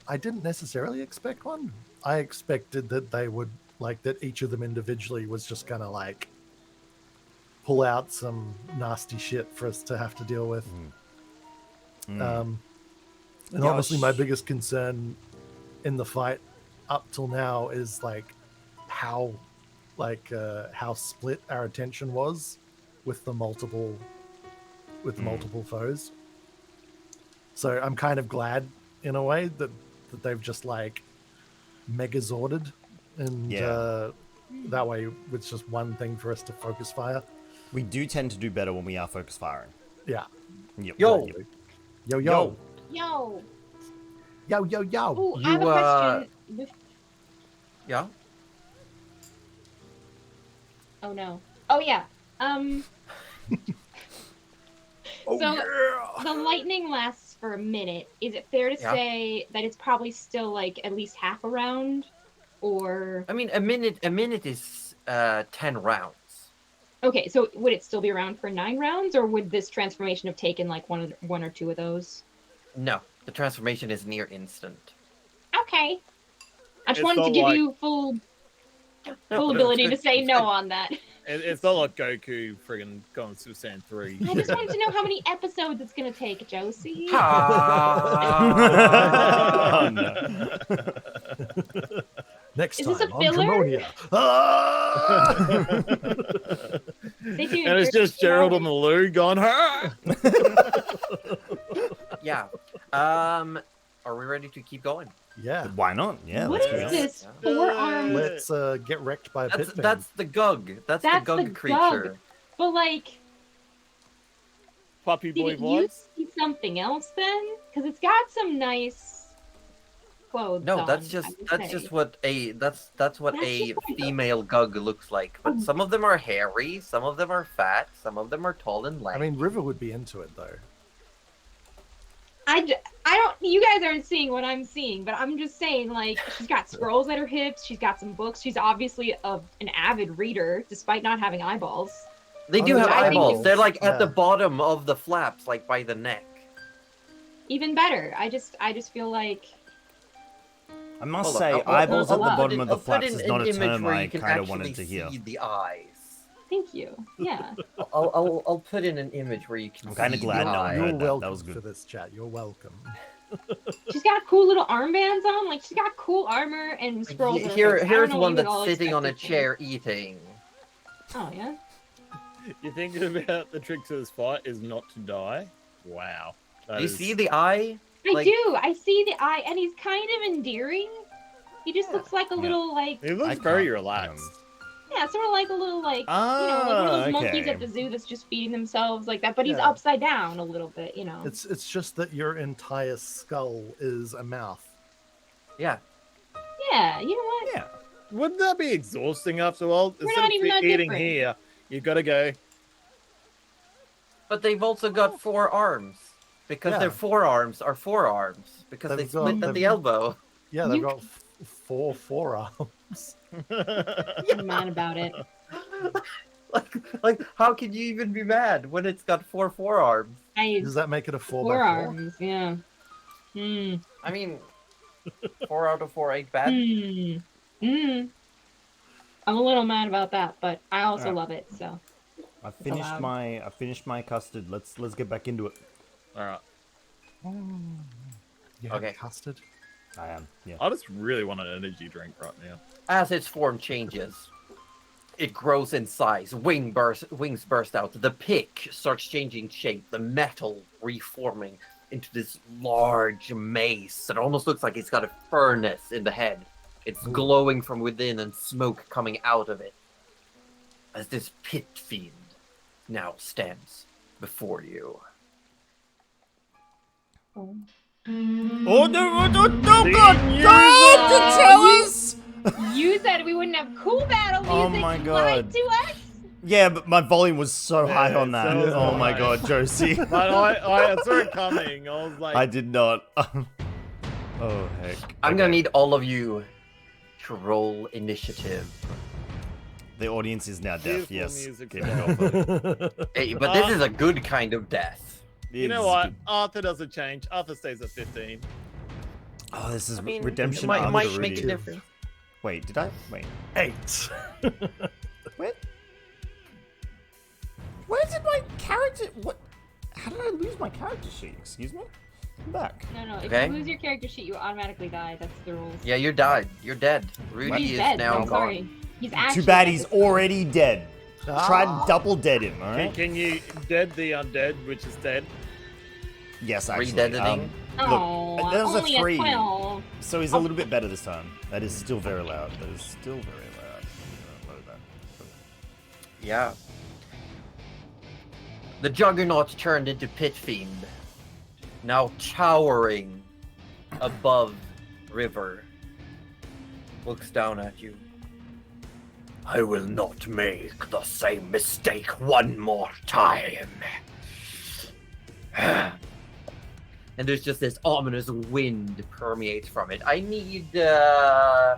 I didn't necessarily expect one. I expected that they would that each of them individually was just gonna pull out some nasty shit for us to have to deal with. And honestly, my biggest concern in the fight up till now is how split our attention was with the multiple foes. So I'm kind of glad in a way that they've just megazorded, and that way it's just one thing for us to focus fire. We do tend to do better when we are focus firing. Yeah. Yep. Yo. Yo. Yo. Yo. Ooh, I have You, a question. Yeah. Oh no. Oh yeah. The lightning lasts for a minute. Is it fair to say that it's probably still at least half a round, or? I mean, a minute is 10 rounds. Okay, so would it still be around for 9 rounds, or would this transformation have taken one or two of those? No, the transformation is near instant. Okay. I just It's wanted to not give like- you full No, ability to it's say good. no on that. It's not like Goku friggin' going Super Saiyan 3. I just wanted to know how many episodes it's gonna take, Josie. Oh, no. Next Is time this a on filler? Dramonia. Stay tuned And it's for just Gerald and the Lou going, ha! Yeah. Are we ready to keep going? Yeah. Why not? Yeah. What let's is go. this Yeah. four-armed? Let's get wrecked by a pit thing. That's the Gug. That's the That's Gug the Gug. creature. But Puppy boy did you vibes. see something else then? Because it's got some nice clothes. No, on, that's I just would that's say. just what a that's what That's a just what a- female Gug looks like. But Oh. some of them are hairy, some of them are fat, some of them are tall and I lanky. mean, River would be into it though. I don't. You guys aren't seeing what I'm seeing, but I'm just saying. She's got scrolls at her hips. She's got some books. She's obviously an avid reader, despite not having eyeballs. They do Oh, have I think eyeballs. it's- They're at the Yeah. bottom of the flaps, by the neck. Even better. I just feel like I must Hold on, say, I'll- eyeballs I'll at the put bottom of the I'll put flaps in is an not a image term where I you can kind of actually wanted to hear. see the eyes. thank you. Yeah. I'll put in an image where you can. I'm kinda see glad the no one eyes. heard You're that. welcome was good. for this chat. You're welcome. She's got cool little armbands on. She's got cool armor and scrolls. at her hips. I don't Here's know one what you would that's all sitting on a expect chair eating. to- Oh yeah. You think about the trick to this fight is not to die? Wow. That Do you is- see the eye? I do. I see the eye, and he's kind of endearing. He just looks like a little He looks I very can't- relaxed. yeah, sort of like a little like one Ah, of those monkeys okay. at the zoo that's just feeding themselves like that, but he's Yeah. upside down a little bit, It's just that your entire skull is a mouth. Yeah. Yeah, you know what? Yeah. Wouldn't that be exhausting after a while? We're Instead not of even that eating different. here, you gotta go. But they've also got 4 arms. Because Yeah. their forearms are forearms. Because they They've got- split at the elbow. Yeah, they've You- got 4 forearms. I'm mad about it. Like, how can you even be mad when it's got 4 forearms? Does that make it a 4x4? Forearms, yeah. Hmm. I mean, 4 out of 4 ain't bad. I'm a little mad about that, but I also Alright. love it, so. I allowed. finished my custard. Let's get back into it. Alright. You have Okay. custard? I am. Yeah. I just really want an energy drink right now. As its form changes, it grows in size. Wings burst out. The pick starts changing shape. The metal reforming into this large mace. It almost looks like it's got a furnace in the head. It's glowing from within and smoke coming out of it. As this pit fiend now stands before you. Oh. Oh no! God! use God! To it! tell us! You said we wouldn't have cool battle music. Oh my You God. lied to us. Yeah, but my volume was so Yeah, high on that. so was Oh my mine. God, Josie! But I saw it coming. I was like, I did not. Oh heck. I'm gonna need all of you to roll initiative. The audience is now deaf. Beautiful Yes. music Keep for going. Hey, but this is a good kind of death. You know what? Arthur doesn't change. Arthur stays at 15. Oh, this is I mean, redemption. it might arc make Rudy. a difference. Wait, did I? Wait. 8. Where? Where did my character? What? How did I lose my character sheet? Excuse me. I'm back. No, if Okay. you lose your character sheet, you automatically die. That's the rules. Yeah, you're died. You're dead. Rudy He's is dead. now I'm gone. sorry. He's actually Too bad dead he's this time. already dead. Try and double dead him. All right. Can you dead the undead, which is dead? Yes, actually. Re-deadening? Oh, Look, that was only a 3. 12. So he's a little bit better this time. That is still very loud. That is still very loud. Load that. Yeah. The Juggernaut turned into Pit Fiend, now towering above River, looks down at you. I will not make the same mistake one more time. And there's just this ominous wind permeates from it. I need, I'm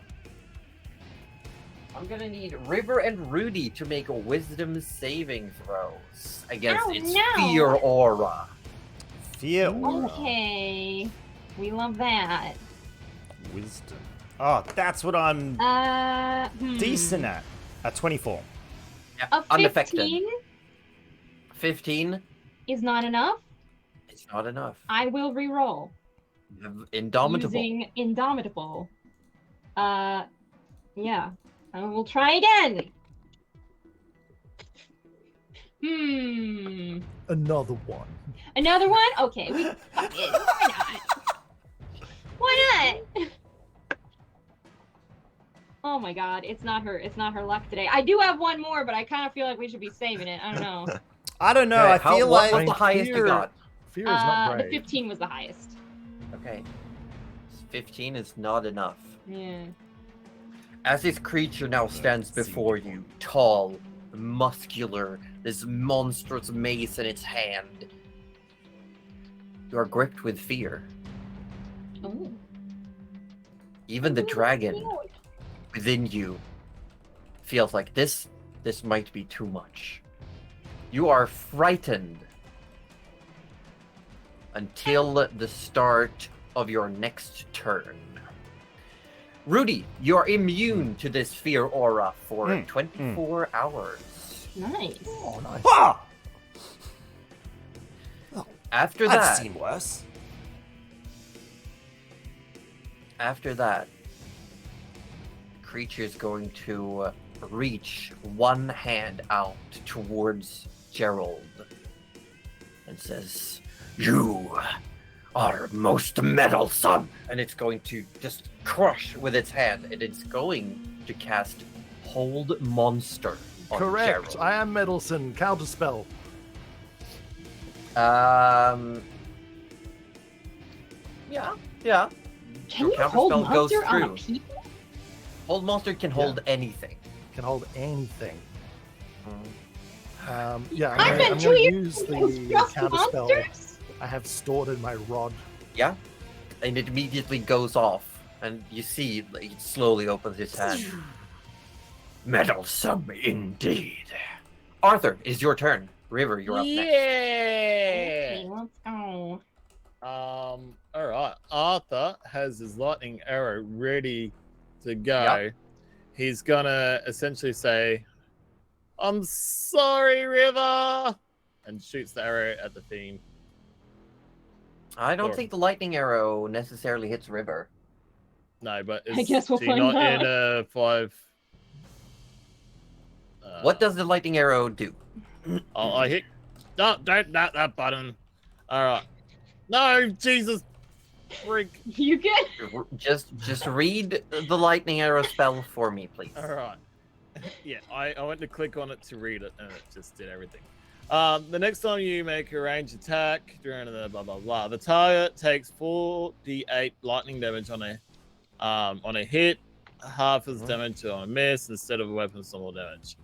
gonna need River and Rudy to make a wisdom saving throws against its fear aura. Fear aura. Okay. We love that. Wisdom. Oh, that's what I'm decent at. 24. Yeah, A 15 unaffected. 15 is not enough. It's not enough. I will re-roll. Indomitable. Using Indomitable. Yeah. And we'll try again. Another one. Another one? Okay, fuck it. Why not? Why not? Oh my god, it's not her luck today. I do have one more, but I kind of feel like we should be saving it. I don't know. I don't know. Okay, I feel what like was the highest you got? Fear is not The great. 15 was the highest. Okay. 15 is not enough. Yeah. As this creature now stands before you, tall, muscular, this monstrous mace in its hand, you are gripped with fear. Oh. Even the dragon within you feels like this might be too much. You are frightened until the start of your next turn. Rudy, you are immune to this fear aura for 24 hours. Nice. Oh, nice. Ah! After I've that, seen worse. After that, the creature is going to reach one hand out towards Gerald and says, "You are most meddlesome," and it's going to just crush with its hand, and it's going to cast Hold Monster on Correct. Gerald. I am meddlesome. Counterspell. Yeah. Can Your you hold counterspell goes monster on a through. people? Hold Monster can hold anything. Can hold anything. Yeah, I've I'm been going 2 to years use the with just counterspell monsters? I have stored in my rod. Yeah, and it immediately goes off, and you see like, it slowly opens its hand. Meddlesome indeed. Arthur, it's your turn. River, you're up next. Okay, let's go. All right. Arthur has his lightning arrow ready to go. Yep. He's gonna essentially say, "I'm sorry, River," and shoots the arrow at the theme. I don't Sure. think the lightning arrow necessarily hits River. No, but I guess we'll she find not out. in a 5. What does the lightning arrow do? I hit. No, don't that button. All right. No, Jesus, freak. You good? Just read the lightning arrow spell for me, please. All right. Yeah, I went to click on it to read it, and it just did everything. The next time you make a ranged attack during the blah blah blah, the target takes 4d8 lightning damage on a hit, half as damage on a miss instead of a weapon's normal damage.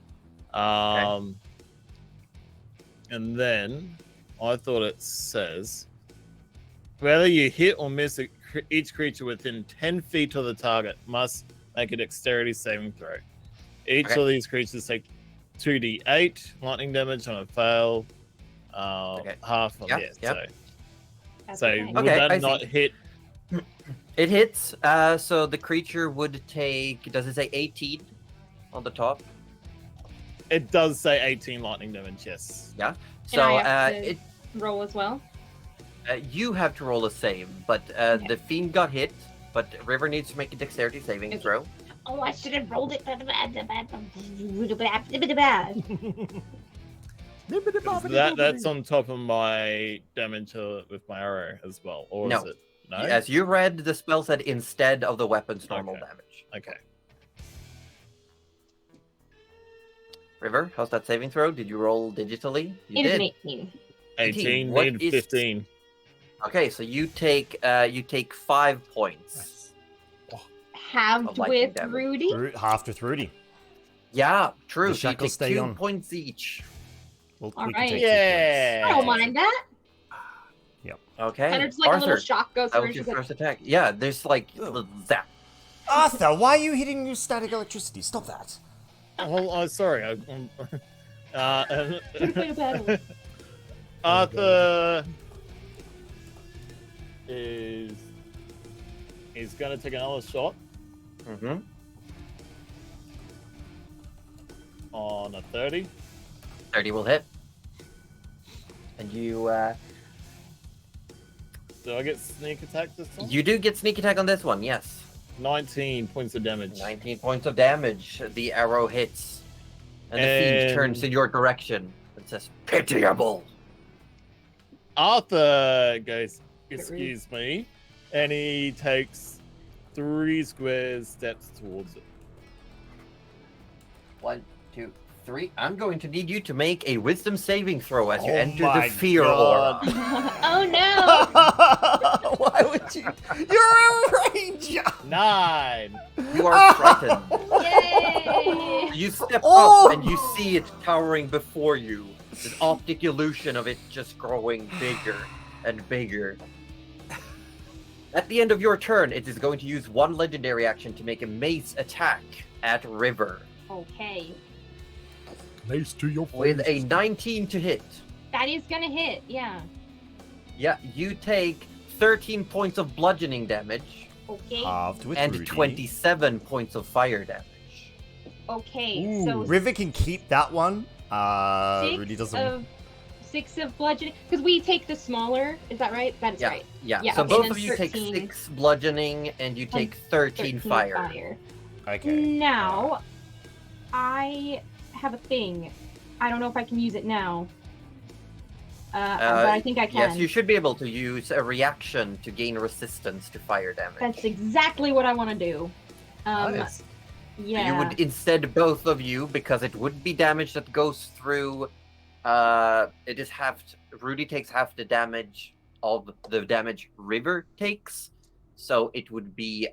And then I thought it says whether you hit or miss each creature within 10 feet of the target must make a dexterity saving throw. Each Okay. of these creatures take 2d8 lightning damage on a fail. Okay. Half on Yep, hit. yep. That's So okay. would Okay, that I not see. hit? It hits. So the creature would take. Does it say 18 on the top? It does say 18 lightning damage. Yes. Yeah. And So I have to it. roll as well. You have to roll a save, but Okay. the fiend got hit. But River needs to make a dexterity saving Okay. throw. Oh, I should have rolled it. That's on top of my damage with my arrow as well, or No. is it? No. As you read, the spell said instead of the weapon's normal Okay. damage. Okay. River, how's that saving throw? Did you roll digitally? You It is did. an 18. 18 What needed is- 15. Okay, so you take 5 points. Halved lightning with damage. Rudy. Half with Rudy. Yeah, true. The So you shackles take stay 2 on. points each. We All can right. take 2 Yeah. I don't mind that. Okay. And it's like a Arthur, little shock goes that through. was And your she's like, first attack. Yeah, there's like Oh. zap. points. Arthur, why are you hitting your static electricity? Stop that. Oh, sorry. "Don't fight a battle." Arthur he's gonna take another shot Mm-hmm. on a 30. 30 will hit. And Do I get sneak attack this time? you do get sneak attack on this one, yes. 19 points of damage. 19 points of damage. The arrow hits. And the fiend turns in your direction and says, pitiable. Arthur goes, excuse me, and he takes 3 square steps towards it. 1, 2, 3. I'm going to need you to make a wisdom saving throw as you Oh enter my the fear God. aura. Oh no! Why would you? You're a ranger. 9. You are frightened. Yay! You step Oh! up and you see it towering before you. An optic illusion of it just growing bigger and bigger. At the end of your turn, it is going to use 1 legendary action to make a mace attack at River. Okay, Mace to your face. With a 19 to hit. that is gonna hit. Yeah. Yeah, you take 13 points of bludgeoning damage Okay. Halved with and Rudy. 27 points of fire damage. Okay. Ooh, So River can keep that one. Rudy doesn't. 6 of bludgeoning, because we take the smaller. Is that right? That is Yeah, right. yeah. Yeah, So okay, both then of you take 13. 6 bludgeoning and you take 13 fire. Okay. Now, I have a thing. I don't know if I can use it now. But I think I can. Yes, you should be able to use a reaction to gain resistance to fire damage. That's exactly what I want to do. Nice. Yeah. You would instead, both of you, because it would be damage that goes through. It is half. Rudy takes half the damage of the damage River takes, so it would be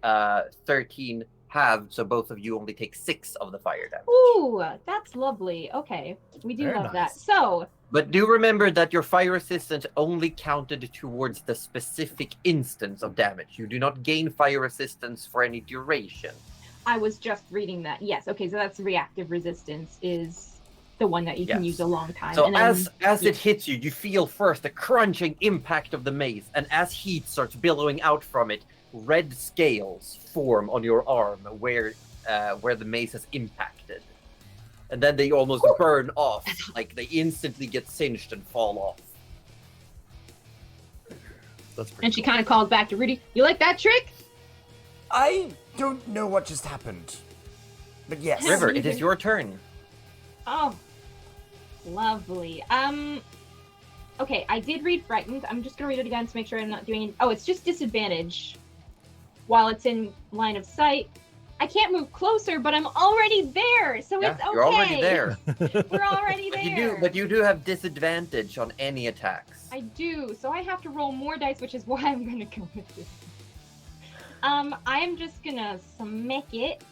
13 halved. So both of you only take 6 of the fire damage. Ooh, that's lovely. Okay, we do Very love that. nice. So, But do remember that your fire resistance only counted towards the specific instance of damage. You do not gain fire resistance for any duration. I was just reading that. Yes. Okay, so that's reactive resistance is the one that you can Yes. use a long time. So and then, as yeah. it hits you, you feel first the crunching impact of the mace, and as heat starts billowing out from it, red scales form on your arm where the mace has impacted. And then they almost burn off, like they instantly get singed and fall off. That's pretty And she cool. kind of calls back to Rudy. You like that trick? I don't know what just happened, but yes. Yeah. River, me it is either. your turn. Oh, lovely. Okay, I did read frightened. I'm just gonna read it again to make sure I'm not doing it. Oh, it's just disadvantage while it's in line of sight. I can't move closer, but I'm already there, so Yeah, it's okay. you're already there. We're already there. But you do have disadvantage on any attacks. I do, so I have to roll more dice, which is why I'm gonna go with this. I'm just gonna smack it.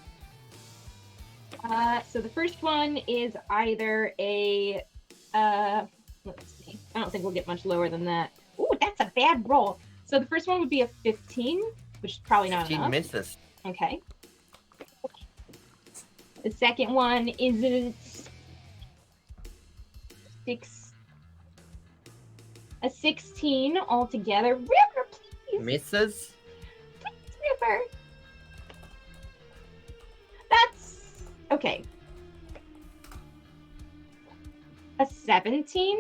So the first one is either a, let's see. I don't think we'll get much lower than that. Ooh, that's a bad roll. So the first one would be a 15, which is probably not 15 enough. misses. Okay. The second one is a 16 altogether. River, please. Misses. Please, River. That's okay. A 17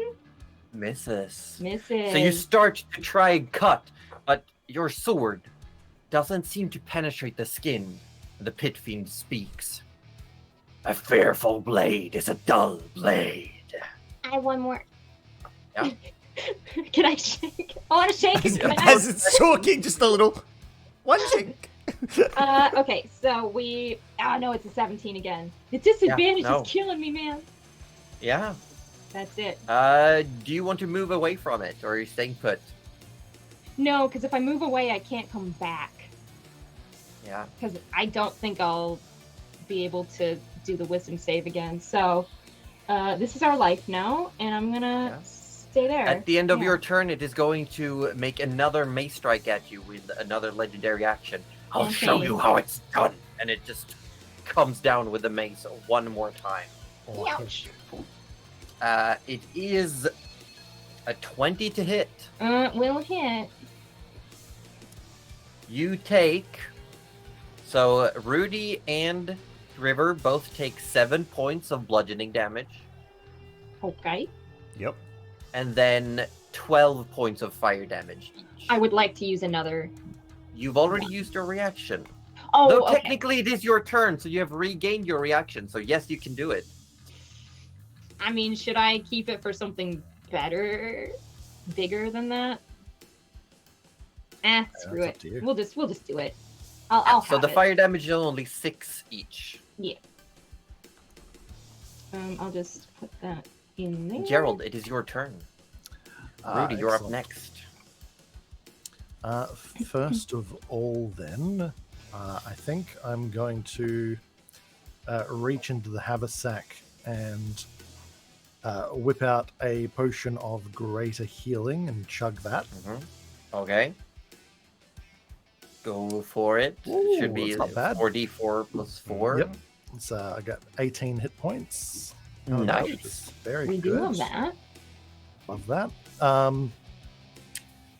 Misses. misses. So you start to try and cut, but your sword doesn't seem to penetrate the skin. The pit fiend speaks. A fearful blade is a dull blade. I have one more. Yeah. Can I shake? I want to shake. As it's talking, just a little one shake. Okay, so we. Oh no, it's a 17 again. The disadvantage no. is killing me, man. Yeah. That's it. Do you want to move away from it, or are you staying put? No, because if I move away, I can't come back. Yeah. Because I don't think I'll be able to do the wisdom save again. So, this is our life now, and I'm gonna stay there. At the end of Yeah. your turn, it is going to make another mace strike at you with another legendary action. I'll show you how it's done. And it just comes down with the mace one more time. Ouch. It is a 20 to hit. Will hit. You take... So Rudy and River both take 7 points of bludgeoning damage. Okay. Yep. And then 12 points of fire damage each. I would like to use another. You've already used your reaction. Oh, Though okay. technically it is your turn, so you have regained your reaction. So yes, you can do it. I mean, should I keep it for something better, bigger than that? Screw that's up it. to you. We'll just do it. I'll So have the it. fire damage is only 6 each. Yeah. I'll just put that in there. Gerald, it is your turn. Rudy, you're up Excellent. next. First of all, then, I think I'm going to reach into the haversack and whip out a potion of greater healing and chug that. Okay. Go for it. Ooh, Should be that's not bad. 4d4 plus 4. Yep. It's I got 18 hit points. Nice. Which is very We good. do love that. Love that.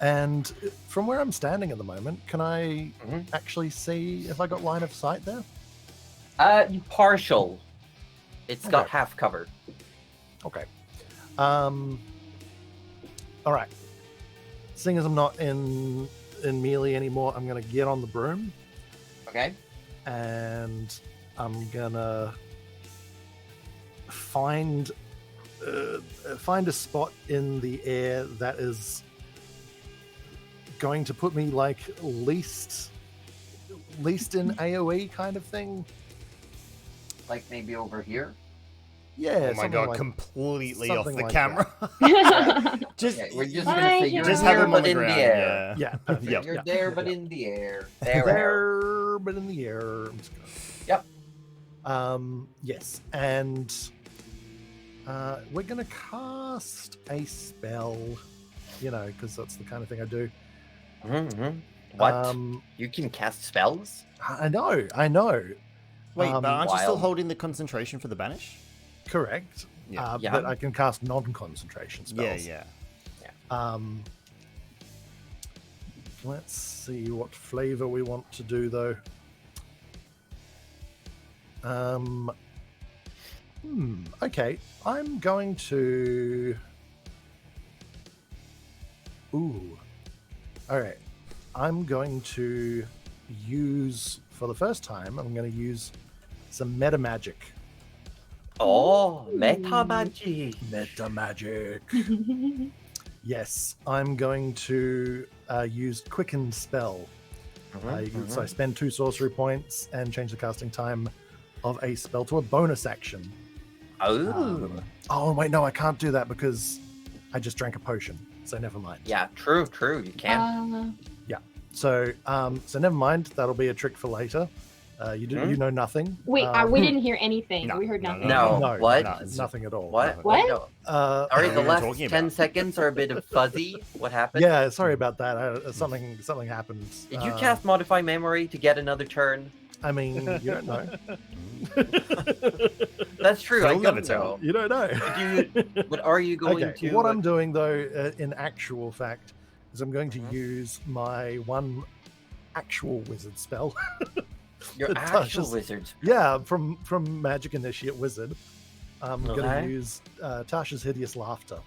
And from where I'm standing at the moment, can I actually see if I got line of sight there? Partial. It's got Okay. half covered. Okay. All right. Seeing as I'm not in melee anymore, I'm gonna get on the broom Okay. and I'm gonna find a spot in the air that is going to put me like least in AoE kind of thing. Like maybe over here. Yeah. Oh my something god, like- completely off something the like camera. Just, Okay, we're just Bye, gonna say you're just here, have him on but the in ground. the air. Yeah. Perfect. Yep. You're Yeah. there, but Yeah. in the air. There, but in the air. I'm just gonna- Yep. Yes, and we're gonna cast a spell. You know, because that's the kind of thing I do. What? You can cast spells? I know. wait, but aren't you still Wild. holding the concentration for the banish? Correct. Yeah. Yeah. But I can cast non-concentration spells. Yeah. Let's see what flavor we want to do, though. Okay, I'm going to. Ooh. All right. I'm going to use, for the first time, I'm going to use some meta magic. Oh, meta magic. Meta magic. Yes, I'm going to use Quicken Spell. So I spend 2 sorcery points and change the casting time of a spell to a bonus action. Oh. Oh, wait, no, I can't do that because I just drank a potion. So never mind. Yeah, true. You can. So never mind. That'll be a trick for later. You know nothing. Wait, we didn't hear anything. No, We heard no, nothing. No. What? No, nothing at all. What? What? No. Uh, Sorry, What the are you last talking 10 about? seconds are a bit of fuzzy. What happened? yeah, sorry about that. Something happened. Did you cast Modify Memory to get another turn? I mean, you don't know. That's true. I Phil don't never know. told. You don't know. But are you going Okay, to? what I'm doing though, in actual fact, is I'm going to use my one actual wizard spell. Your that actual touches- wizards. Yeah, from Magic Initiate Wizard. I'm going to Okay. use Tasha's Hideous Laughter.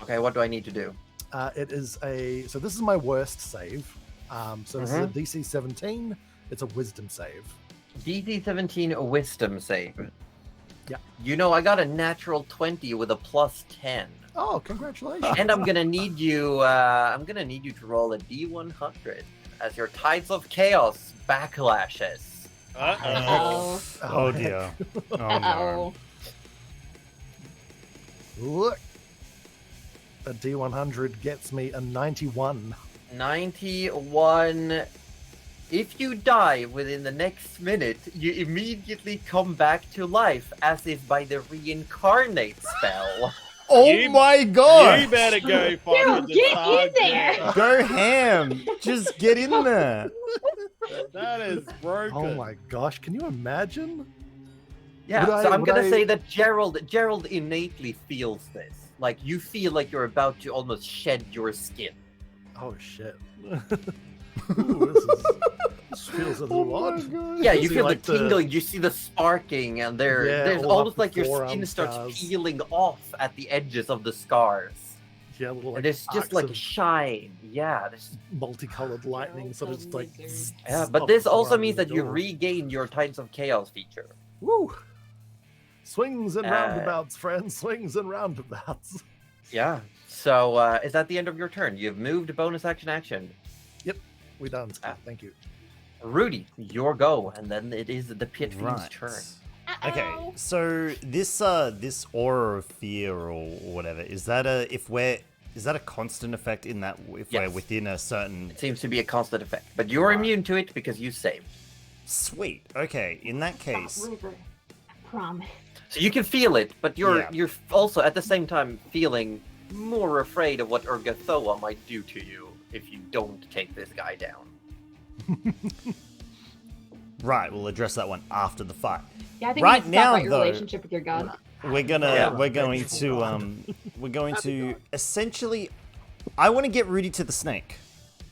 Okay, what do I need to do? It is so this is my worst save. So this is a DC 17. It's a Wisdom save. DC 17 a wisdom save. Yeah. You know, I got a natural 20 with a plus 10. Oh, congratulations! And I'm gonna need you. I'm gonna need you to roll a D100 as your Tides of Chaos backlashes. Uh-oh. Oh dear. Oh no. Uh-oh. Look, a D100 gets me a 91. 91. If you die within the next minute, you immediately come back to life as if by the reincarnate spell. Oh You- my god! You better go fucking Dude, get in there! Go ham! Just get in there. That is broken. Oh my gosh, can you imagine? Yeah, Would so I- I'm would gonna I- say that Gerald innately feels this. Like, you feel like you're about to almost shed your skin. Oh shit. Ooh, this feels a little odd. Yeah, you See, feel like the the- tingling, you see the sparking, and Yeah, there's all up almost the like your forearm skin starts scars. peeling off at the edges of the scars. Yeah, little like And there's just arcs like of shine. Yeah, there's multicolored lightning sort of just like. yeah, but up this the also forearm means and that you door. regain your Tides of Chaos feature. Woo! Swings and Uh, roundabouts, friends. Swings and roundabouts. Yeah. So is that the end of your turn? You've moved bonus action. We done. Scott. Ah. Thank you. Rudy, your go, and then it is the Pit Fiend's Right. turn. Okay, Uh-oh. so this aura of fear or whatever is that a constant effect in that if we're Yes. within a certain It seems to be a constant effect, but you're immune to it because you saved. sweet? Okay, in that case, River. I promise. So you can feel it, but you're Yeah. you're also at the same time feeling more afraid of what Urgathoa might do to you if you don't take this guy down. right, we'll address that one after the fight. Yeah, I think Right we need to talk now, about your though- relationship with your god. We're going to essentially I want to get Rudy to the snake.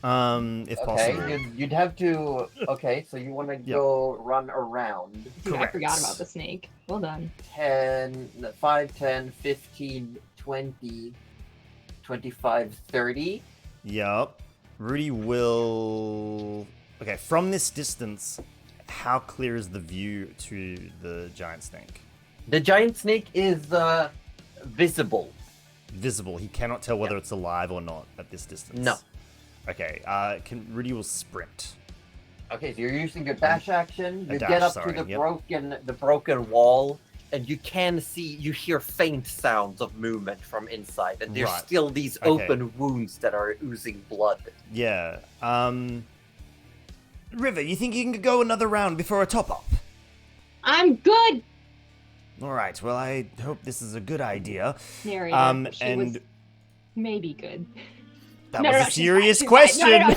If possible. Okay, you'd have to. Okay, so you want to go run around. Dude, I Correct. forgot about the snake. Well done. 5, 10, 15, 20, 25, 30. Yup. Rudy will. Okay, from this distance, how clear is the view to the giant snake? The giant snake is visible. Visible. He cannot tell whether it's alive or not at this distance. No. Okay. Rudy will sprint. Okay, so you're using your dash action. A You dash, get up sorry, to the yep. broken wall, and you can see. You hear faint sounds of movement from inside, and there's Right. still these Okay. open wounds that are oozing blood. Yeah. River, you think you can go another round before a top up? I'm good. All right. Well, I hope this is a good idea. Narrator. She and was maybe good. that No, was no, a she's serious fine, question. No,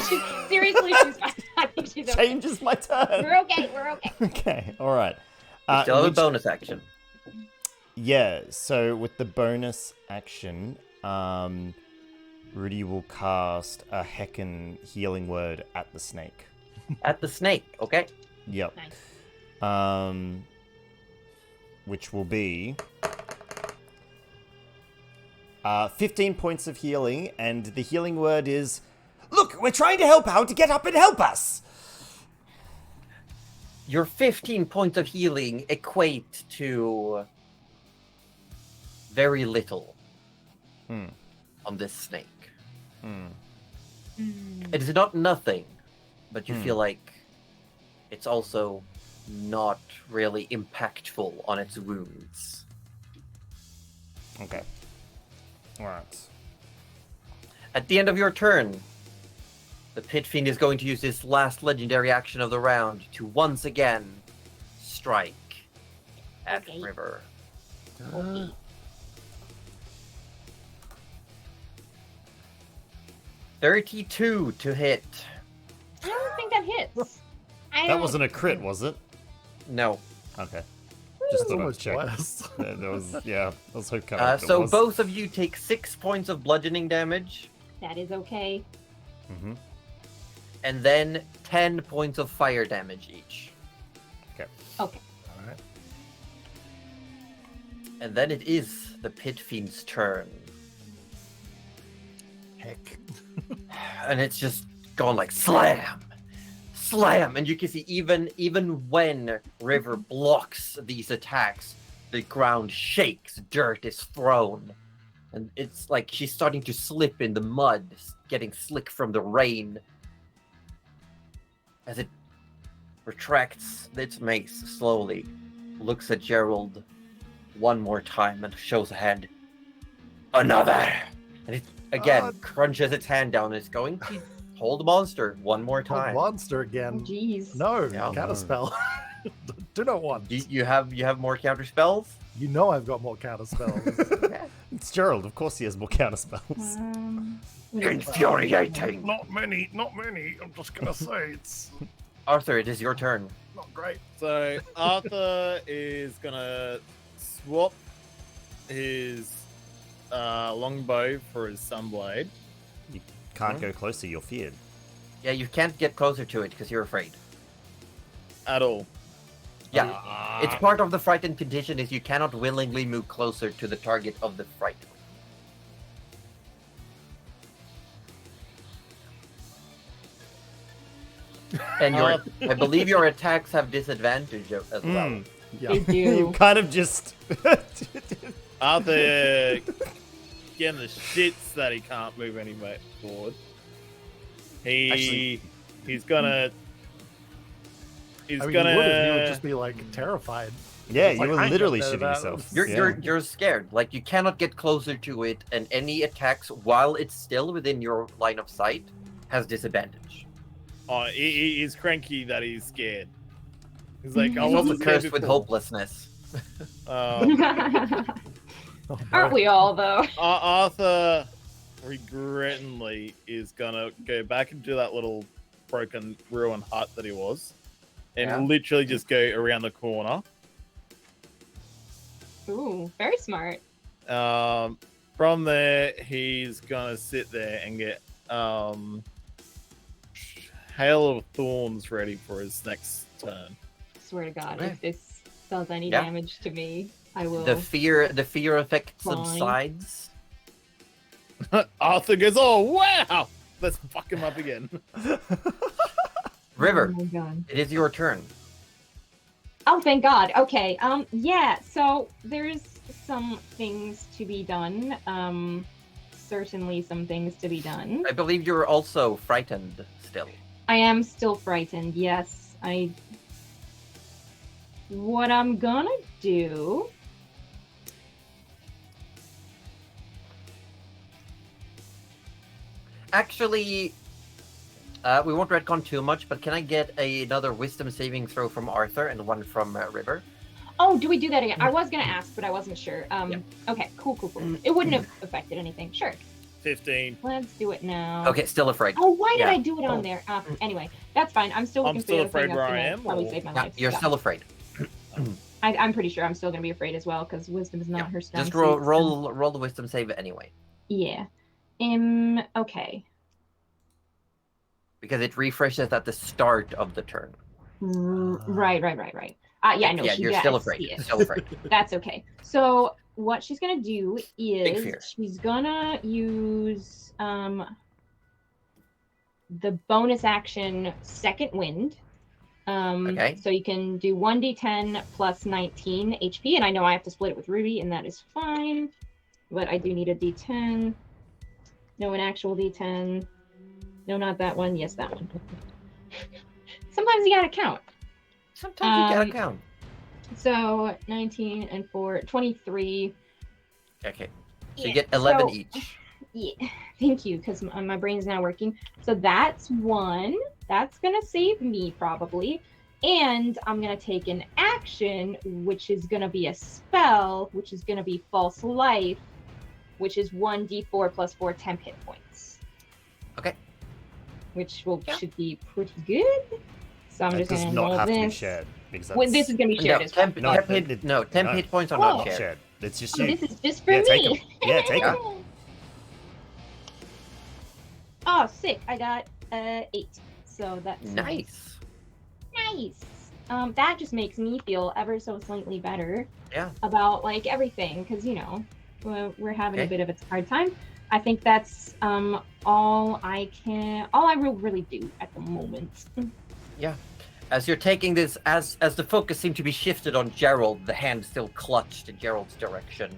seriously, she's fine. I think she's okay. Changes my turn. We're okay. We're okay. Okay. All right. You still have a which- bonus action. Yeah, so with the bonus action, Rudy will cast a heckin' healing word at the snake. At the snake, okay? Yep. Nice. Which will be 15 points of healing, and the healing word is, "Look, we're trying to help out. Get up and help us." Your 15 points of healing equate to very little on this snake. It is not nothing, but you feel like it's also not really impactful on its wounds. Okay. All right. At the end of your turn, the Pit Fiend is going to use his last legendary action of the round to once again strike at Okay. River. Okay. 32 to hit. I don't think that hits. That wasn't a crit, was it? No. Okay. It's Just thought I'd almost check. less. That was, yeah, I was hoping So both of you take 6 points of bludgeoning damage, That is okay. Mm-hmm. and then 10 points of fire damage each. Okay. All right. And then it is the Pit Fiend's turn. Heck. And it's just going like slam, slam, and you can see even when River blocks these attacks, the ground shakes, dirt is thrown, and it's like she's starting to slip in the mud, getting slick from the rain. As it retracts its mace slowly, looks at Gerald one more time and shows a hand. Another, and it again crunches its hand down and it's going to hold the monster one more Oh, time. monster Oh, again. jeez. No, Yeah. counterspell. Do not want. You have more counter spells? You know I've got more counterspells. It's Gerald. Of course he has more counterspells. Infuriating. Not many. I'm just gonna say it's Arthur, it is your turn. not great. So Arthur is gonna swap his longbow for his sunblade. You can't go closer. You're feared. Yeah, you can't get closer to it because you're afraid. At all. Yeah, it's part of the frightened condition is you cannot willingly move closer to the target of the fright. And your, I believe your attacks have disadvantage as well. Yeah. They You do. kind of just. Arthur getting the shits that he can't move any way forward. He's gonna. He's I mean, gonna. you would just be like terrified. Yeah, It's you like, were I ain't literally got shitting that. yourself. You're scared. Like you cannot get closer to it, and any attacks while it's still within your line of sight has disadvantage. Oh, he's cranky that he's scared. He's like, I He's also wasn't scared cursed with before. hopelessness. Oh, boy. Aren't we all, though? Arthur, regrettingly, is gonna go back into that little broken ruined hut that he was, and Yeah. literally just go around the corner. Ooh, very smart. From there, he's gonna sit there and get Hail of Thorns ready for his next turn. Swear to God, Okay. if this does any Yeah. damage to me, I will. The fear effect Fine. subsides. Arthur goes, "Oh wow, let's fuck him up again." River, Oh my God. it is your turn. Oh, thank God. Okay. Yeah. So there's some things to be done. Certainly some things to be done. I believe you're also frightened still. I am still frightened. Yes. What I'm gonna do. Actually, we won't retcon too much, but can I get another wisdom saving throw from Arthur and one from River? Oh, do we do that again? I was gonna ask, but I wasn't sure. Yeah. Okay. Cool. It wouldn't have affected anything. Sure. 15. Let's do it now. Okay, still afraid. Oh, why did Yeah. I do it on there? Anyway, that's fine. I'm still I'm looking still for the afraid thing where that's I gonna am, probably or- save my Yeah, life. you're Yeah. still afraid. I'm pretty sure I'm still gonna be afraid as well because wisdom is not Yeah. her strong Just suit, so- roll the wisdom save anyway, Yeah. Okay. because it refreshes at the start of the turn. Right. Yeah, no, yeah, she you're does still afraid. see it. Still afraid. That's okay. So what she's gonna do is fear. she's gonna use the bonus action second wind. Okay. So you can do 1d10 plus 19 HP, and I know I have to split it with Ruby, and that is fine. But I do need a d10. No, an actual d10. No, not that one. Yes, that one. Sometimes you gotta count. Sometimes you gotta count. So 19 and 4, 23. Okay. So Yeah, you get 11 so- each. Yeah, thank you, because my brain's not working. So that's one. That's gonna save me probably. And I'm gonna take an action, which is gonna be a spell, which is gonna be false life, which is 1d4 plus 4 temp hit points. Okay. Which Yeah. should be pretty good. So I'm That just does gonna not roll have to be this. shared. Because Wait, this that's is gonna be No, shared as well. 10, No, 10 hit, no, 10 no. hit points are Oh. not shared. shared. It's just Oh, you. this is just for Yeah, take me. 'em. Yeah, take 'em. Oh, sick! I got 8. So that's Nice. Nice. That just makes me feel ever so slightly better. Yeah. About like everything, because we're having a Okay. bit of a hard time. I think that's all I will really do at the moment. As you're taking this, as the focus seemed to be shifted on Gerald, the hand still clutched in Gerald's direction.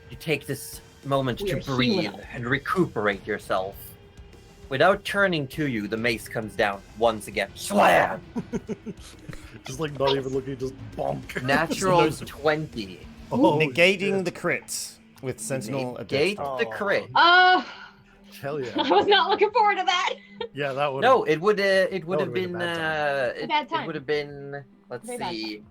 You take this moment We to are breathe healing up. and recuperate yourself. Without turning to you, the mace comes down once again. Slam! Just like not even looking, just bonk. Natural Just 20. Oh, Negating shit. the crit with Sentinel Negate Adept. the crit. Hell yeah. I was not looking forward to that. Yeah, that would. No, it would have would've been been a bad A bad it time. would have been, let's Very bad see.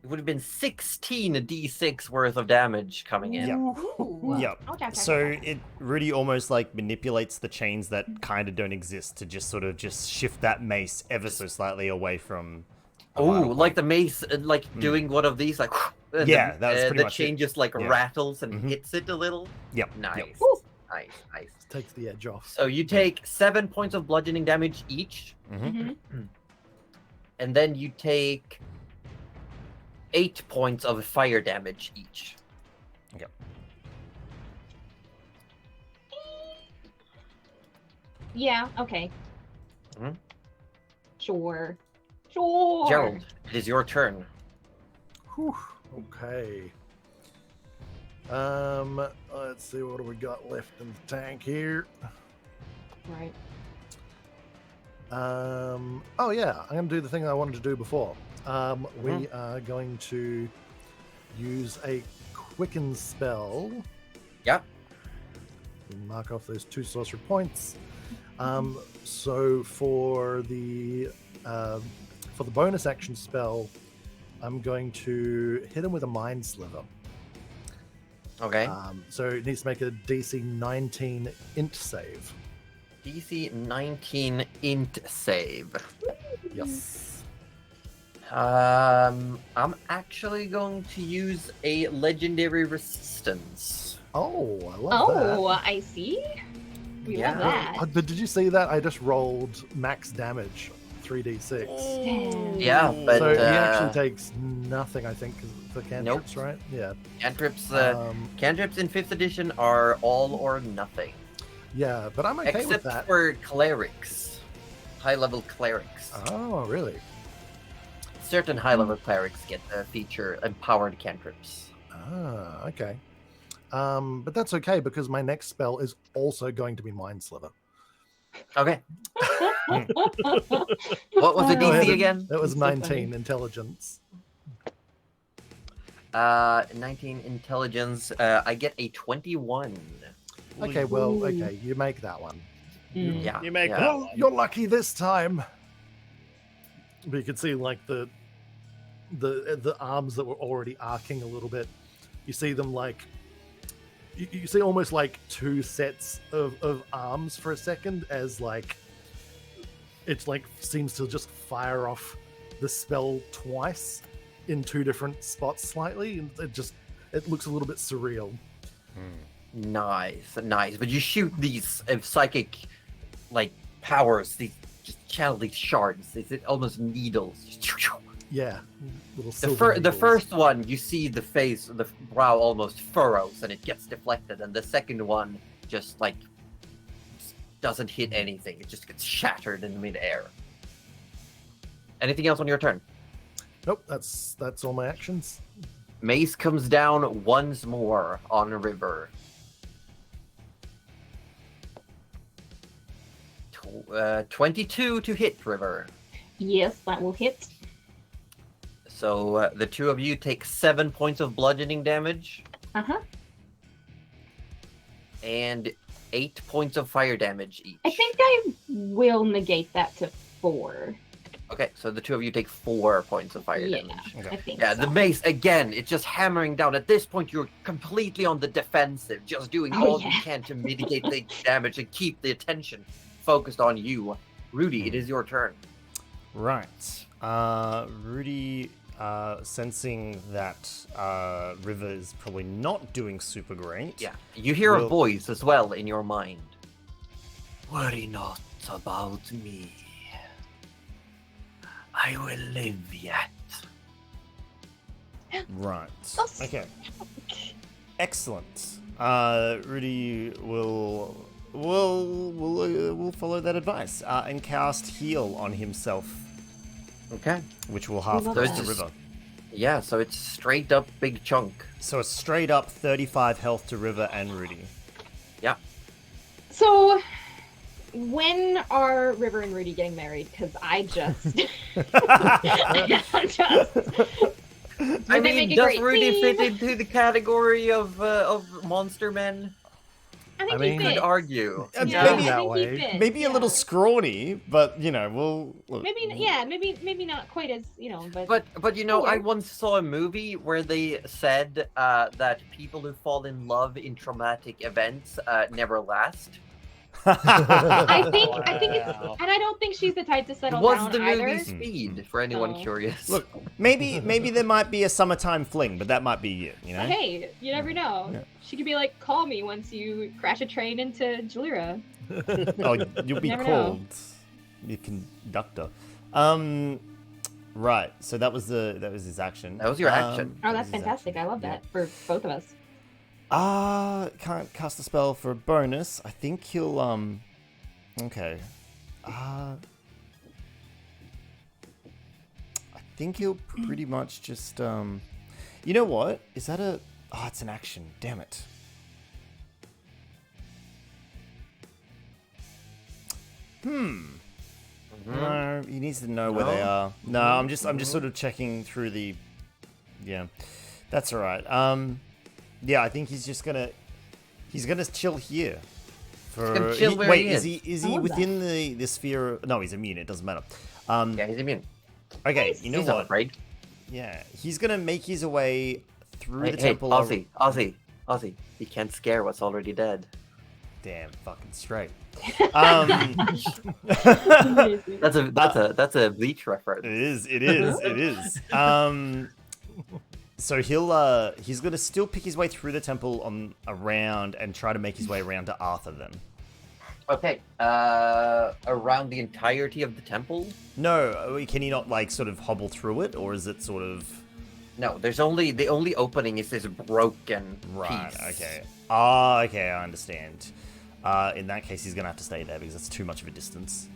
It would have been 16 d6 worth of damage coming in. Yeah. Ooh. Yep. Okay. So it really almost like manipulates the chains that kind of don't exist to just sort of just shift that mace ever so slightly away from. a Oh, vital like point. the mace, like doing one of these, like. And Yeah, that was pretty the much chain it. just like Yeah. rattles and Mhm. hits it a little. Yep. Nice, Yep. Woo. nice, nice. Takes the edge off. So you take 7 points of bludgeoning damage each, Mhm. and then you take 8 points of fire damage each. Yeah. Okay. Mhm. Sure. Gerald, it is your turn. Whew, okay. Let's see what do we got left in the tank here. Right. Oh yeah, I'm gonna do the thing I wanted to do before. We are going to use a quicken spell. Yep. Mark off those 2 sorcery points. So for the bonus action spell, I'm going to hit him with a mind sliver. Okay. So it needs to make a DC 19 int save. DC 19 int save. Yes. I'm actually going to use a legendary resistance. Oh, I love that. Oh, I see. We Yeah. love that. But did you see that? I just rolled max damage, 3d6. Damn. Yeah, but So he actually takes nothing, I think, 'cause for cantrips, Nope. right? Yeah. cantrips, Um, cantrips in 5th edition are all or nothing. yeah, but I'm okay with Except that. for clerics. High-level clerics. Oh, really? Certain high-level clerics get the feature empowered cantrips. Ah, okay. But that's okay because my next spell is also going to be Mind Sliver. Okay. What was the Go ahead. DC again? That was That's so 19 funny. intelligence. 19 intelligence. I get a 21. Okay, well, Ooh. okay, you make that one. Mm. Yeah. You make yeah. that Well, one. you're lucky this time. But you can see like the arms that were already arcing a little bit. You see them like you see almost like 2 sets of arms for a second as like it's like seems to just fire off the spell twice in 2 different spots slightly, and it looks a little bit surreal. Nice, nice. But you shoot these psychic, like, powers, these just channel these shards. It's almost needles. Yeah, little The, silver the needles. first one, you see the face, the brow almost furrows, and it gets deflected. And the second one just, like, doesn't hit anything. It just gets shattered in midair. Anything else on your turn? Nope, that's all my actions. Mace comes down once more on a river. 22 to hit, River. Yes, that will hit. So the 2 of you take 7 points of bludgeoning damage Uh-huh. and 8 points of fire damage each. I think I will negate that to 4. Okay, so the 2 of you take 4 points of fire Yeah, damage. I think Yeah, so. the mace, again, it's just hammering down. At this point, you're completely on the defensive, just doing Oh, all you yeah. can to mitigate the damage and keep the attention focused on you. Rudy, it is your turn. Right. Rudy, sensing that River is probably not doing super great. Yeah, you hear a Will- voice as well in your mind. Worry not about me. I will live yet. Right. That's- Okay. Excellent. Rudy will follow that advice and cast heal on himself, Okay. which will half love the that. river. Yeah, so it's straight up big chunk. So it's straight up 35 health to River and Rudy. Yeah. So, when are River and Rudy getting married? Because I just, I Would they mean, make a does great Rudy team? fit into the category of monster men? I think I mean, he Could fits. argue. Yeah, Yeah, maybe I that think way. he fits. Maybe a little yeah. scrawny, but we'll look. Maybe not quite as but But you know, I Okay. once saw a movie where they said that people who fall in love in traumatic events never last. I think it's, Wow. and I don't think she's the type to settle Was down the movie either. Speed for anyone So- curious? Look, maybe there might be a summertime fling, but that might be it. But hey, you never know. Yeah. She could be like, call me once you crash a train into Jalira. Oh, you'll be Never know. called your conductor. Right. So that was his action. That was your action. Oh, that that's was his fantastic. action. I love Yeah. that for both of us. Can't cast a spell for a bonus. I think he'll okay. I think he'll pretty much just you know what? Is that a oh, it's an action. Damn it. Mhm. No, he needs to know where they No? are. No, I'm just sort of checking through the yeah. That's all right. Yeah, I think he's gonna chill here. gonna chill where wait, he is is. he I love within the sphere? No, he's immune. It doesn't matter. Yeah, he's immune. Okay, you know He's not what? afraid. Yeah, he's gonna make his way through Hey, the hey, temple. Aussie. You can't scare what's already dead. Damn, fucking straight. That's a Bleach reference. It is. So he's gonna still pick his way through the temple around and try to make his way around to Arthur then. Okay. Around the entirety of the temple? No, can he not like sort of hobble through it, or is it sort of No, the only opening is this broken right? piece. Okay. Okay, I understand. In that case, he's gonna have to stay there because that's too much of a distance.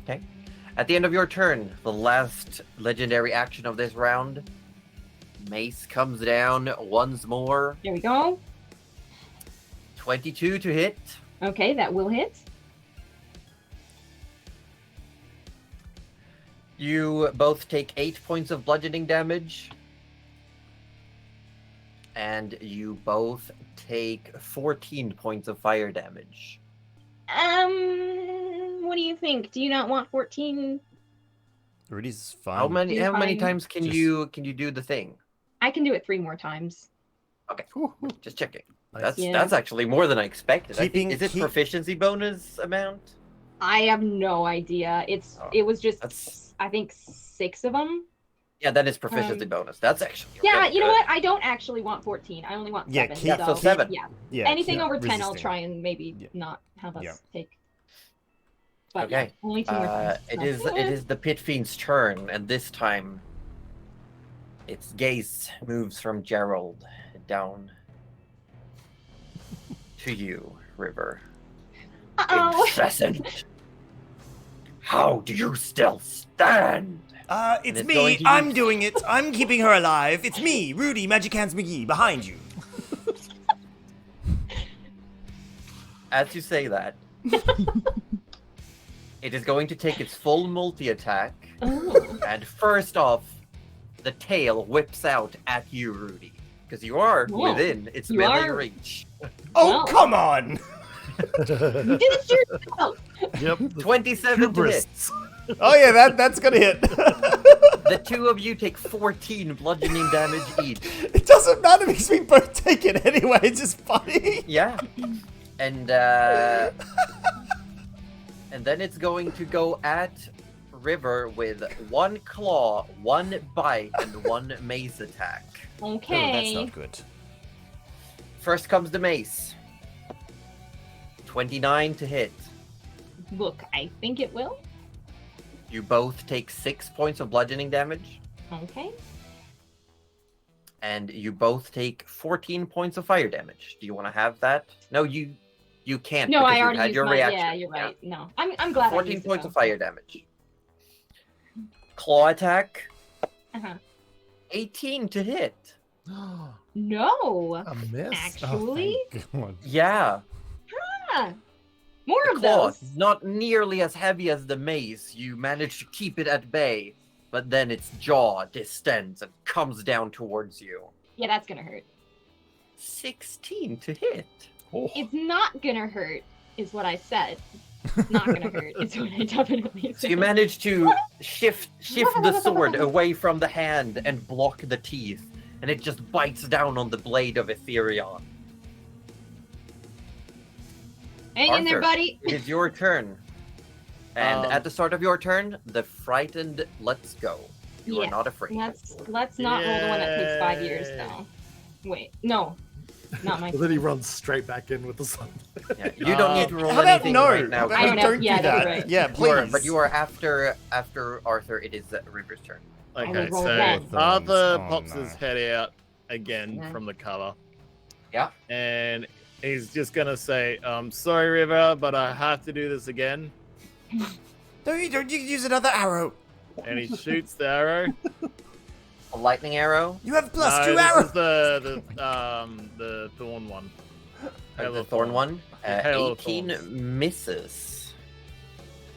Okay. At the end of your turn, the last legendary action of this round, Mace comes down once more. There we go. 22 to hit. Okay, that will hit. You both take 8 points of bludgeoning damage. And you both take 14 points of fire damage. What do you think? Do you not want 14? Rudy's fine. How many You're fine. times can Just- you do the thing? I can do it 3 more times. Okay. Just checking. Nice. Yeah. That's actually more than I expected. Is it Keep- proficiency bonus amount? I have no idea. Oh, It was just that's- I think 6 of them. Yeah, that is proficiency bonus. That's actually Yeah, really you know good. what? I don't actually want 14. I only want Yeah, 7. keep- so 7. Yeah. Yeah. Anything keep over 10 I'll resisting. try and maybe Yeah. not have us Yeah. take. But Okay. yeah, only 2 more times. It so. is the Pit Fiend's turn, and this time its gaze moves from Gerald down to you, River. Uh-oh. Incessant. How do you still stand? It's it's going me. to I'm use- doing it. I'm keeping her alive. It's me, Rudy Magic Hands McGee, behind you. As you say that, it is going to take its full multi-attack, Oh. and first off, the tail whips out at you, Rudy. Because you are Whoa. within its You melee are- reach. Oh, Well. come on. You did it yourself. Yep. 27 to Hubris. hit. Oh yeah, that's gonna hit. The two of you take 14 bludgeoning damage each. It doesn't matter because we both take it anyway. It's just funny. Yeah. And then it's going to go at River with 1 claw, 1 bite, and 1 mace attack. Oh, that's Okay. not good. First comes the mace. 29 to hit. Look, I think it will. You both take 6 points of bludgeoning damage, Okay. and you both take 14 points of fire damage. Do you want to have that? No, you can't. No, because I you've already had used your my. reaction. Yeah, you're right. No, I'm glad. 14 I used points it, of fire damage. Claw attack. Uh-huh. 18 to hit. No, A miss. actually, Thank God. Yeah. ah, more The of claw, those. not nearly as heavy as the mace. You manage to keep it at bay, but then its jaw distends and comes down towards you. Yeah, that's gonna hurt. 16 to hit. Oh. It's not gonna hurt, is what I said. It's not gonna hurt. It's what I definitely said. So you manage to shift the sword away from the hand and block the teeth, and it just bites down on the blade of Ethereon. Hang in there, Arthur. buddy. It is your turn. And at the start of your turn, the frightened let's go. You are Yes, not afraid. Let's not roll the one that takes 5 years Yay. though. Wait, no, not my. Well, then he runs straight back in with the sun. Yeah, you don't need to roll How about anything no? right now. How about I don't know. don't Yeah, do that's that. right. Yeah, You are- please. but you are after Arthur. It is River's turn. I Okay, will roll so that. Arthur Oh, pops no. his head out again Yeah. from the cover. Yeah. And he's just gonna say, sorry, River, but I have to do this again. Don't you use another arrow? And he shoots the arrow. A lightning arrow. You have plus No, 2 this arrows. is the thorn one. Hail The of thorn one. Hail of 18 thorns. misses.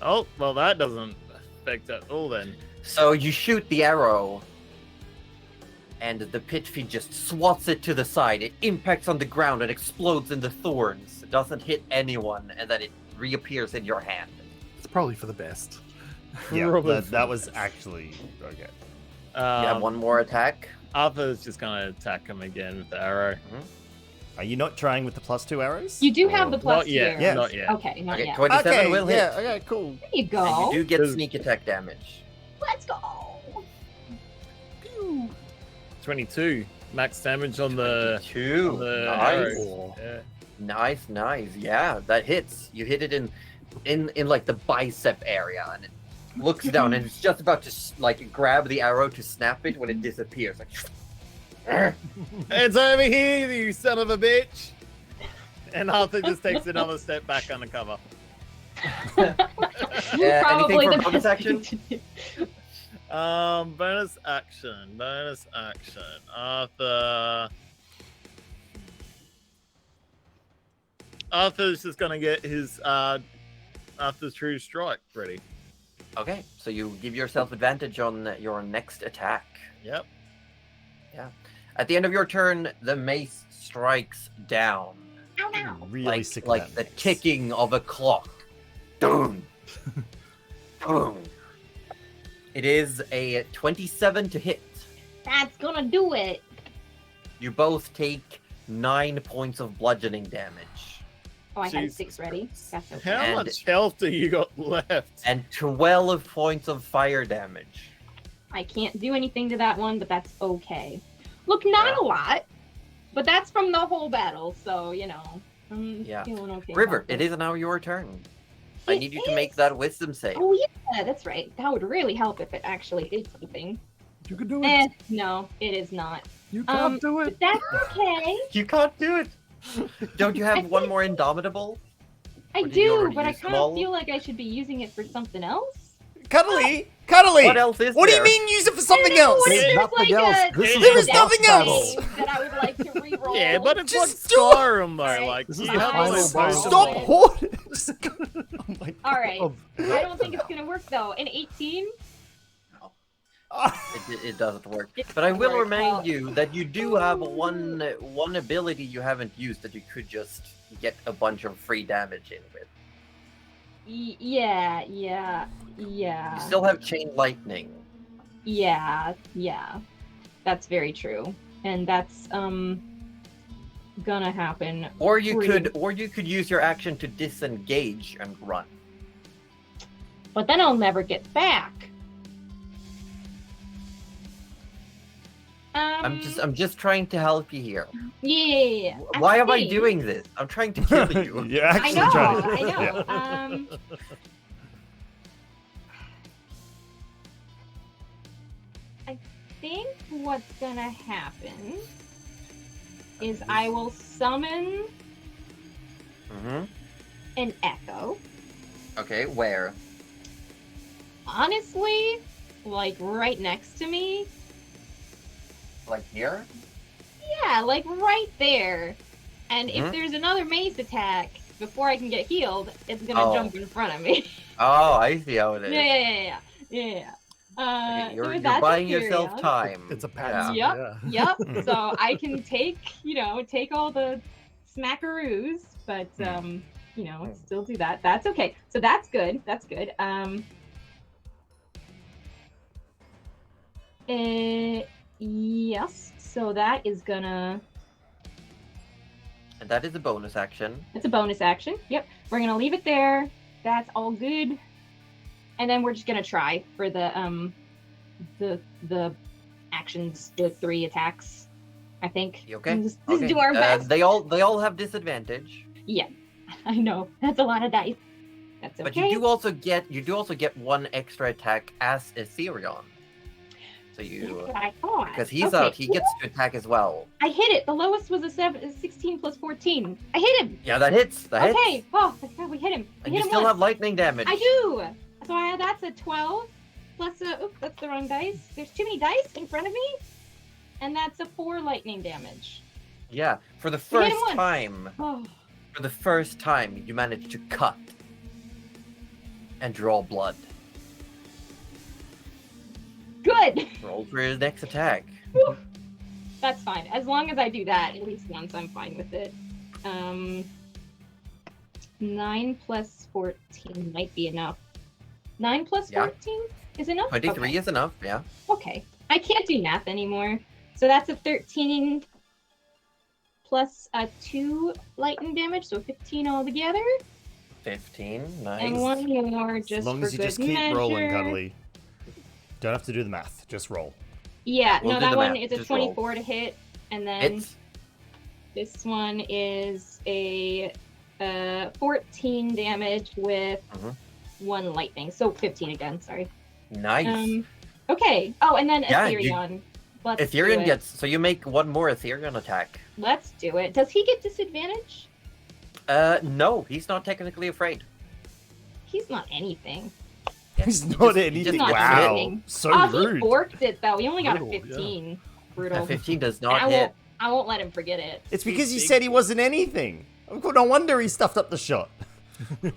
Oh, well, that doesn't affect at all then. So you shoot the arrow, and the pit feed just swats it to the side. It impacts on the ground and explodes in the thorns. It doesn't hit anyone, and then it reappears in your hand. It's probably for the best. Yeah, Probably that was actually okay. You have one more attack. Arthur's just gonna attack him again with the arrow. Are you not trying with the plus 2 arrows? You do have the Or- plus Not yet. 2. Yes. Not yet. Okay, not Okay, yet. 27 Okay, will hit. yeah, okay, cool. There you And go. you do get Does- sneak attack damage. Let's go. 22 max damage on the 2. the Nice. arrow. Yeah. Nice. Yeah, that hits. You hit it in like the bicep area, and it looks down, and it's just about to like grab the arrow to snap it when it disappears. Like, It's over here, you son of a bitch! And Arthur just takes another step back undercover. Probably anything the for bonus best action? thing to do. Bonus action. Arthur's just gonna get his Arthur's True Strike ready. okay, so you give yourself advantage on your next attack. Yep. At the end of your turn, the mace strikes down, Ow, ow. Really sick of like that the mix. ticking of a clock. Boom, boom. It is a 27 to hit. That's gonna do it. You both take 9 points of bludgeoning damage Oh, I had Jesus 6 ready. Christ. That's okay. How And- much health do you got left? and 12 points of fire damage. I can't do anything to that one, but that's okay. Look, not a lot, but that's from the whole battle, so you know. I'm Yeah. feeling okay. River, about it is now your turn. I It need you to make is? that wisdom save. Oh yeah, that's right. That would really help if it actually did something. You can do it. No, it is not. You can't do But it. that's okay. You can't do it. Don't you I have one think- more Indomitable? I Or did you do, already but I use kind small? of feel like I should be using it for something else. Cuddly! What else is What do there? you mean use it for something I know, else? what if There's there's nothing like else. a This is There the is nothing death else. save that I would like to reroll? Yeah, but it's Just like do it. Skyrim though. Alright. Like This is you the have final those boss. bows. Stop Stop. hoarding! Oh my All right. Of- I don't think it's gonna work though. An 18. God. It doesn't work. It But I doesn't will work. remind Well- you that you do have one ability you haven't used that you could just get a bunch of free damage in with. Yeah. You still have Chain Lightning. Yeah. That's very true, and that's gonna happen. Or you Pretty- could use your action to disengage and run. but then I'll never get back. I'm just trying to help you here. Yeah. Why am I think- doing this? I'm trying to kill you. You're I actually know, trying to. I know. Yeah. I think what's gonna happen is I will summon Mm-hmm. an echo. Okay, where? Honestly, like right next to me. Like here? Yeah, like right there. And if Mhm. there's another mace attack before I can get healed, it's gonna Oh. jump in front of me. Oh, I see how it is. Yeah. Okay, So you're that's a buying yourself curious. time. It's a Yeah. patsy. Yep. Yeah. Yep. So I can take all the smackaroos, but still do that. That's okay. So that's good. That's good. Yes. So that is gonna. And that is a bonus action. It's a bonus action. Yep. We're gonna leave it there. That's all good. And then we're just gonna try for the actions, the 3 attacks. I think. You okay? Just Okay. do our best. They all have disadvantage. Yeah, I know. That's a lot of dice. That's okay. But you do also get 1 extra attack as Ethereon. So That's you what I thought. because he's Okay. out, he gets to attack as well. I hit it. The lowest was a 16 plus 14. I hit him. Yeah, that hits. That Okay. hits. Oh, my God, we hit him. We And hit you him still once. have lightning damage. I do. So that's a 12 plus a. Oops, that's the wrong dice. There's too many dice in front of me, and that's a 4 lightning damage. Yeah, for the We hit first him once. time. Oh, For the first time, you managed to cut and draw blood. good. Roll for his next attack. That's fine. As long as I do that at least once, I'm fine with it. 9 plus 14 might be enough. 9 plus Yeah. 14 is enough? 23 Okay. is enough, yeah. Okay. I can't do math anymore. So that's a 13 plus a 2 lightning damage, so 15 altogether. 15, nice. And 1 more just As long for as you good just keep measure. rolling, Cuddly. Don't have to do the math. Just roll. Yeah, We'll no, do that the one math, is a just roll. 24 to hit, and then Hits. this one is a 14 damage with Mhm. 1 lightning, so 15 again. Sorry. Nice. Okay. Oh, and then Yeah, Ethereon. Let's do Ethereon it. gets, so you make 1 more Ethereon attack. Let's do it. Does he get disadvantage? No, he's not technically afraid. He's not anything. He's He not just- he anything. just not Wow. anything. So Oh, rude. he borked it though. He only got Brutal, a yeah. 15. A Brutal. 15 does And not hit. I won't let him forget it. It's because you big. said he wasn't anything. No wonder he stuffed up the shot.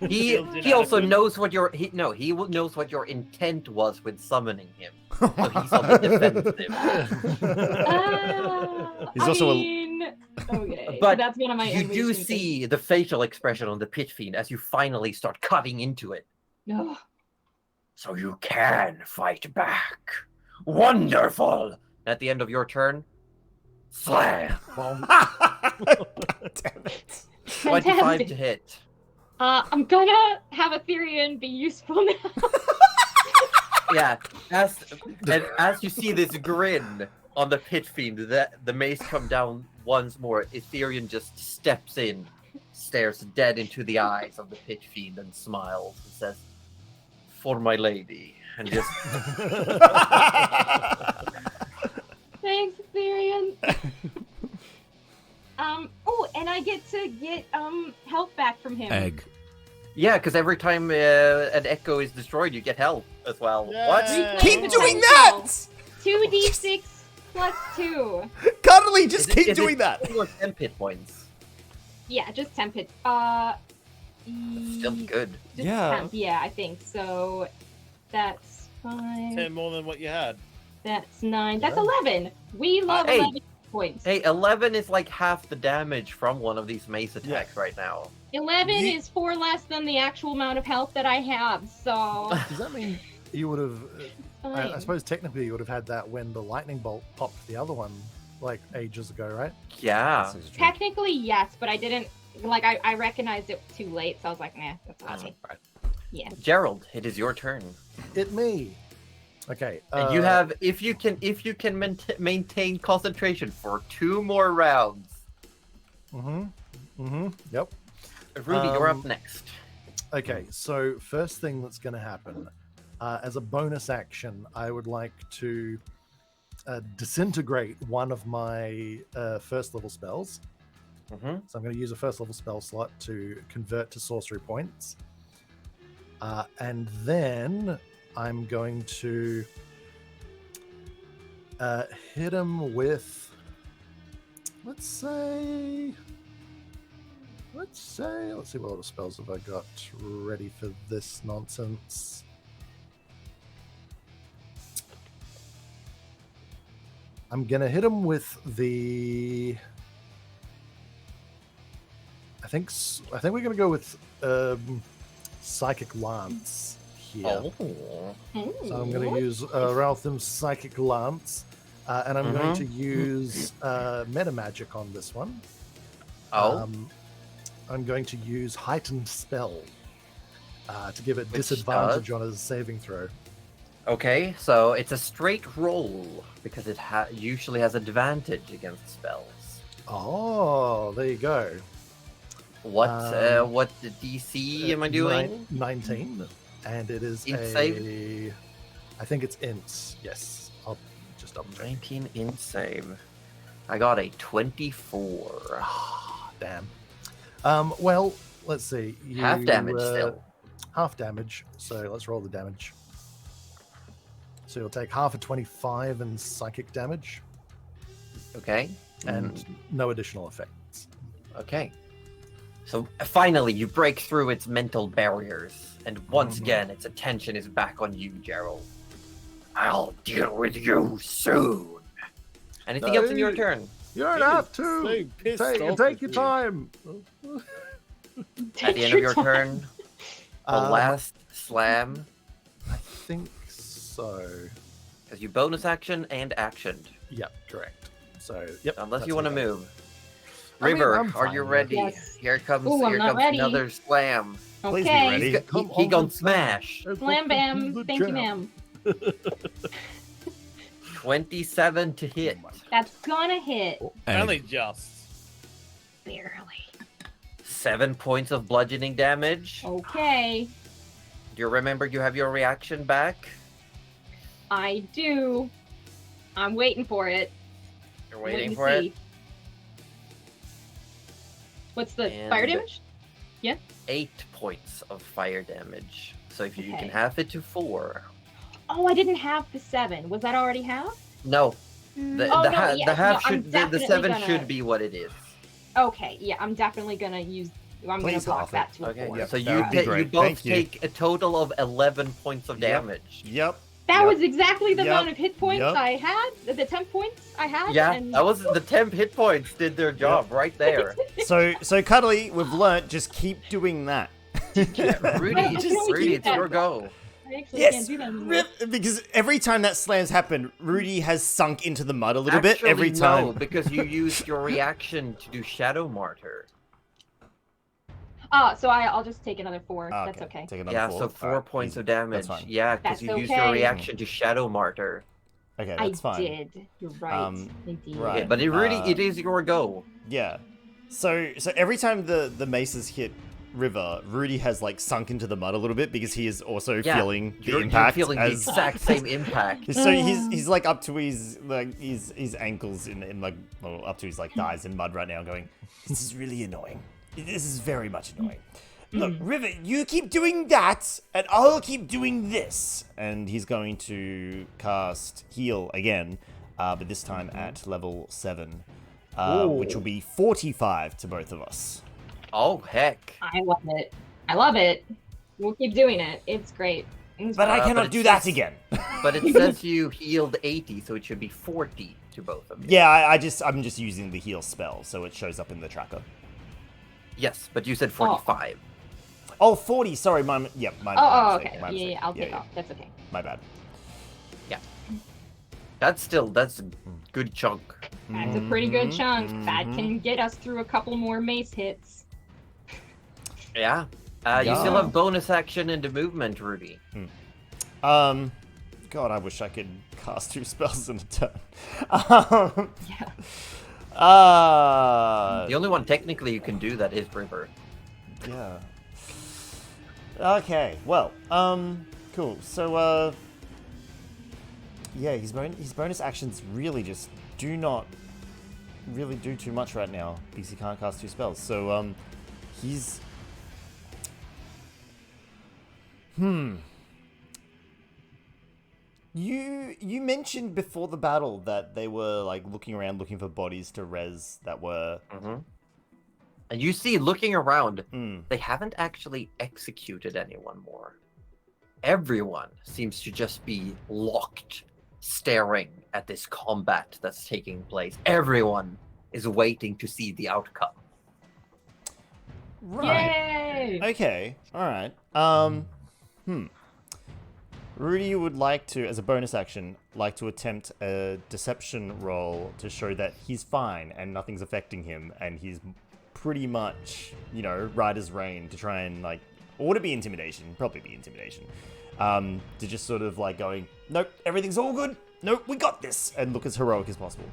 He Still did he also adequate. knows what your knows what your intent was with summoning him. So he's on the defensive. He's also a- Okay. So But that's one of my You do evolution see the facial expression on the pit fiend as you finally start cutting into it. things. Ugh. So you can fight back. Wonderful. At the end of your turn, slam. Damn it. 25 Fantastic. to hit. I'm gonna have Ethereum be useful now. Yeah, as you see this grin on the pit fiend, the mace come down once more. Ethereum just steps in, stares dead into the eyes of the pit fiend, and smiles and says, "For my lady," and just Thanks, Ethereum. Oh, and I get to get health back from him. Egg. yeah, because every time an echo is destroyed, you get health as well. Yeah. What? Keep doing that! 2d6 plus 2. Cuddly, just Is it- keep is it doing that. 2 or 10 hit points. Yeah, just 10 hits. Still good. Just Yeah. 10, yeah, I think. So that's 5. 10 more than what you had. That's 9. That's 11. We love Hey. 11 points. Hey, 11 is like half the damage from one of these mace attacks right now. 11 Ye- is 4 less than the actual amount of health that I have, so Does that mean you would have? I fine. suppose technically you would have had that when the lightning bolt popped the other one like ages ago, right? Yeah. This is true. Technically, yes, but I didn't. Like, I recognized it too late, so I was like, nah, that's not me. Yeah. Gerald, it is your turn. It me. Okay. And you have, if you can maintain concentration for 2 more rounds. Yep. Rudy, you're up next. Okay, so first thing that's going to happen, as a bonus action, I would like to disintegrate one of my first level spells. So I'm going to use a first level spell slot to convert to sorcery points. And then I'm going to hit him with, let's see what other spells have I got ready for this nonsense. I'm gonna hit him with the. I think we're gonna go with Psychic Lance here. Oh. So I'm going to use Raltham's Psychic Lance, and I'm going to use Meta Magic on this one. I'm going to use Heightened Spell to give it disadvantage on a saving throw. Okay, so it's a straight roll because it usually has advantage against spells. Oh, there you go. What the DC am I doing? 19, and it is Int a. save? I think it's int. Yes, I'll just double check. 19 int save. I got a 24. Damn. Well, let's see. Half damage still. Half damage. So let's roll the damage. So you'll take half of 25 in psychic damage. Okay. And no additional effects. Okay. So finally, you break through its mental barriers, and once again, its attention is back on you, Gerald. I'll deal with you soon. Anything else in your turn? You don't have to. Take your time. At the end of your turn, the last slam. I think so. Because you bonus action and actioned. Yep, correct. So, yep. Unless you want to move. I mean, River, I'm are you fine. ready? Yes. Here comes I'm not ready. another slam. Please be Okay. ready. He gonna smash. Slam bam. Thank you, ma'am. 27 to hit. That's gonna hit. Only just. Barely. 7 points of bludgeoning damage. Okay. Do you remember you have your reaction back? I do. I'm waiting for it. You're I'm waiting to for it? see. What's the And- fire damage? 8 points of fire damage. So if you Okay. can half it to 4. Oh, I didn't have the 7. Was that already half? No, the Oh, no, half yeah, should the 7 should be what it is. Okay, yeah, I'm definitely gonna use. I'm gonna Please block half it. that to a Okay, 4. Yep, so that you would be you great. both Thank you. take a total of 11 points of Yep. damage. Yep. That Yep. was exactly the Yep. amount of hit points Yep. I had. The 10 points I had. Yeah, and... that was the 10 hit points did their job right there. So Cuddly, we've learnt, just keep doing that. Rudy, I can only Rudy, do it's that. your go. I actually Yes, can't do that anymore. because every time that slams happen, Rudy has sunk into the mud a little bit every Actually, time. no, because you used your reaction to do Shadow Martyr. So I'll just take another 4. Ah, That's okay. Take another Yeah, 4. so 4 Alright, points easy. of damage. That's fine. Yeah, because That's you used your okay. reaction to Shadow Martyr. Okay, I that's fine. did. You're right. Indeed. right. Yeah, but Rudy, Uh, it is your go. Yeah. So every time the maces hit River, Rudy has like sunk into the mud a little bit because he is also Yeah, feeling the You're impact. feeling the as, exact same impact. So he's like up to his his ankles in like up to his like thighs in mud right now, going, "This is really annoying. This is very much annoying." Look, River, you keep doing that, and I'll keep doing this. And he's going to cast Heal again, but this time at level 7, which will be 45 to both of us. Oh, heck. I love it. I love it. We'll keep doing it. It's great. It's But I but cannot it do that says- again. But it says you healed 80, so it should be 40 to both of you. Yeah, I'm just using the heal spell, so it shows up in the tracker. Yes, but you said 45. Oh, 40. Sorry, my Oh, mistake, okay. my Yeah, mistake. yeah, I'll take off. That's okay. My bad. That's a good chunk. That's a pretty good chunk. That mhm. can get us through a couple more mace hits. Yeah. You still Yeah. have bonus action into movement, Rudy. God, I wish I could cast 2 spells in a turn. Yeah. The only one technically you can do that is River. Yeah. Okay, well, cool. So, yeah, his bonus actions really just do not really do too much right now because he can't cast 2 spells. So, he's... You mentioned before the battle that they were, like, looking around looking for bodies to res that were... And you see, looking around, Hmm. they haven't actually executed anyone more. Everyone seems to just be locked, staring at this combat that's taking place. Everyone is waiting to see the outcome. Right. Yay! Okay, alright. Rudy would like to, as a bonus action, like to attempt a deception roll to show that he's fine and nothing's affecting him and he's pretty much, you know, right as rain to try and, like, or to be intimidation, probably be intimidation, to just sort of, like, going, nope, everything's all good, nope, we got this, and look as heroic as possible.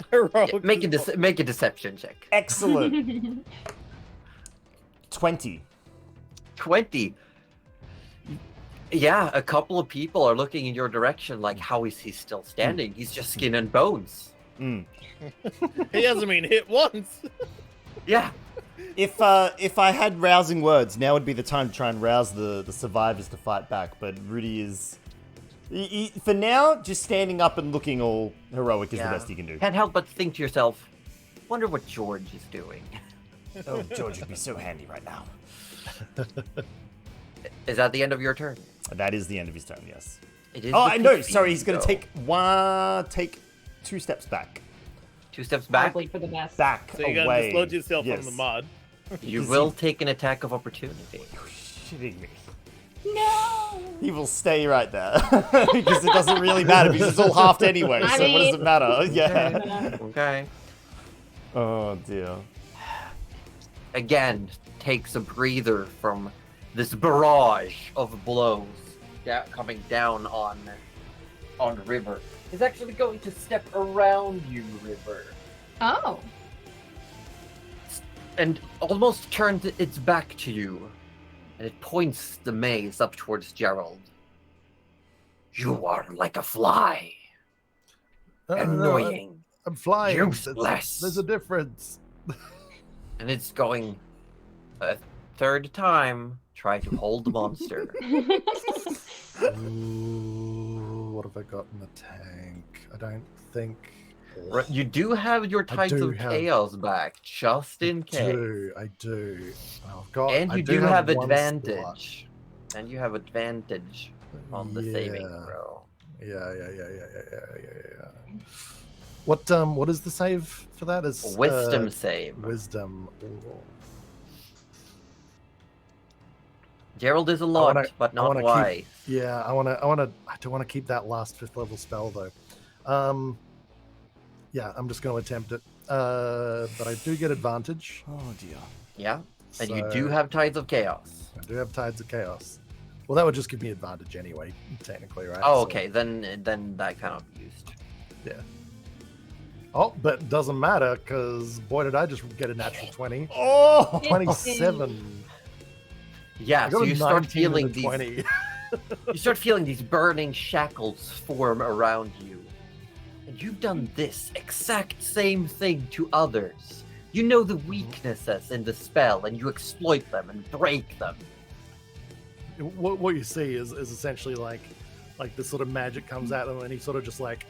Heroic. Make a deception check. Excellent. 20. 20. Yeah, a couple of people are looking in your direction like, how is he still standing? He's just skin and bones. Mm. He hasn't been hit once. Yeah. If I had rousing words, now would be the time to try and rouse the survivors to fight back. But Rudy is, for now, just standing up and looking all heroic is the best he can do. Can't help but think to yourself, wonder what George is doing. Oh, George would be so handy right now. Is that the end of your turn? That is the end of his turn, yes. It is. Oh, the I know. 15, Sorry, he's going to though. take 2 steps back. 2 steps back. Probably for the best. Back So you're away. gonna dislodge yourself Yes. from the mud. You Does will he- take an attack of opportunity. You're shitting me. No! He will stay right there because it doesn't really matter because it's all halved anyway. I So what does mean- it matter? Yeah. Okay. Oh dear. Again, takes a breather from this barrage of blows coming down on River. He's actually going to step around you, River, Oh. and almost turns its back to you, and it points the maze up towards Gerald. You are like a fly. Annoying. I'm flying. Useless. There's a difference. And it's going a third time. Try to hold the monster. Ooh, what have I got in the tank? I don't think. You do have your Tides do of have- Chaos back, just in case. I do. I've got. And I you do have one advantage. And you have advantage slot. on the saving Yeah. throw. Yeah. What is the save for that? Is Wisdom save. Wisdom. Ooh. Gerald is a lot, wanna- but I not wanna keep- wise. Yeah, I do want to keep that last 5th level spell though. Yeah, I'm just going to attempt it. But I do get advantage. Oh dear. Yeah. And you so do have Tides of Chaos. I do have Tides of Chaos. Well, that would just give me advantage anyway, technically, right? Oh, So- okay. Then that cannot be used. Oh, but it doesn't matter because boy, did I just get a natural 20. Oh. 27. Yeah, I so got a you start 19 and a feeling these 20. you start feeling these burning shackles form around you. And you've done this exact same thing to others. You know the weaknesses in the spell and you exploit them and break them. What you see is essentially like this sort of magic comes at him and he sort of just like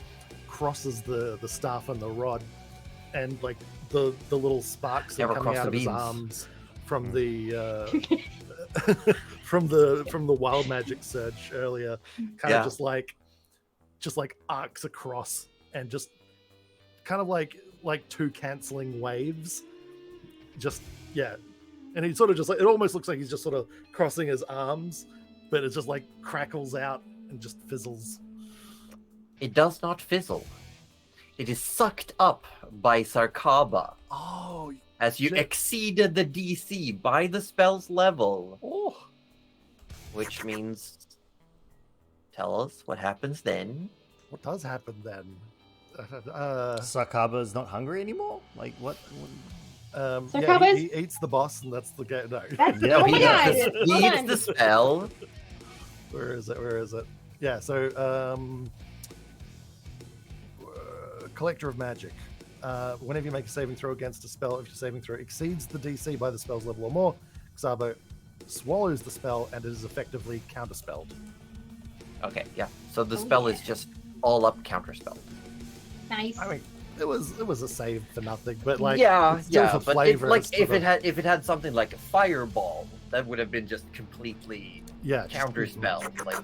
crosses the staff and the rod, and like the little sparks are Never coming cross out the of his beams. arms from the from the wild magic surge earlier, kind Yeah. of just like arcs across and just kind of like 2 canceling waves, just and he sort of just like, it almost looks like he's just sort of crossing his arms, but it just like crackles out and just fizzles. It does not fizzle. It is sucked up by Sarkaba. Oh, as you Shit. exceeded the DC by the spell's level, Oh, which means, tell us what happens then. what does happen then? Sakaba's not hungry anymore? Like, what? Yeah, Sarkaba's- he eats the boss, and that's the game. No. That's Yeah, oh he my god! eats the, he Hold eats on. the spell. Where is it? Where is it? Yeah, so Collector of Magic. Whenever you make a saving throw against a spell, if your saving throw exceeds the DC by the spell's level or more, Xabo swallows the spell and it is effectively counterspelled. Okay, yeah. So the Oh, spell yeah. is just all up counterspell. Nice. I mean, it was a save for nothing, but like yeah, it's still yeah. for But flavor. like instead if it of- had something like a fireball, that would have been just completely yeah, counterspell. Like,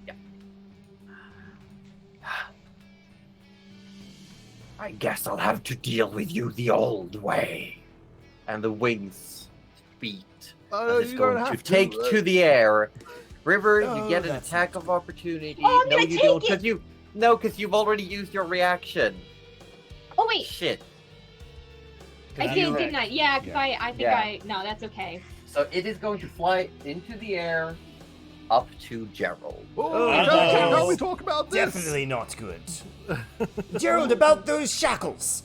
yeah. I guess I'll have to deal with you the old way. And the wings beat. Oh, And it's you don't going to have take to the air. River, Oh, you get an that's attack of opportunity. Oh, I'm no, gonna you take don't, it! because you've already used your reaction. Oh wait, Shit. I did, didn't I? Yeah, because Yeah. I think Yeah. no, that's okay. So it is going to fly into the air up to Gerald. Oh, Oh, can we talk about this? Definitely not good. Gerald, about those shackles.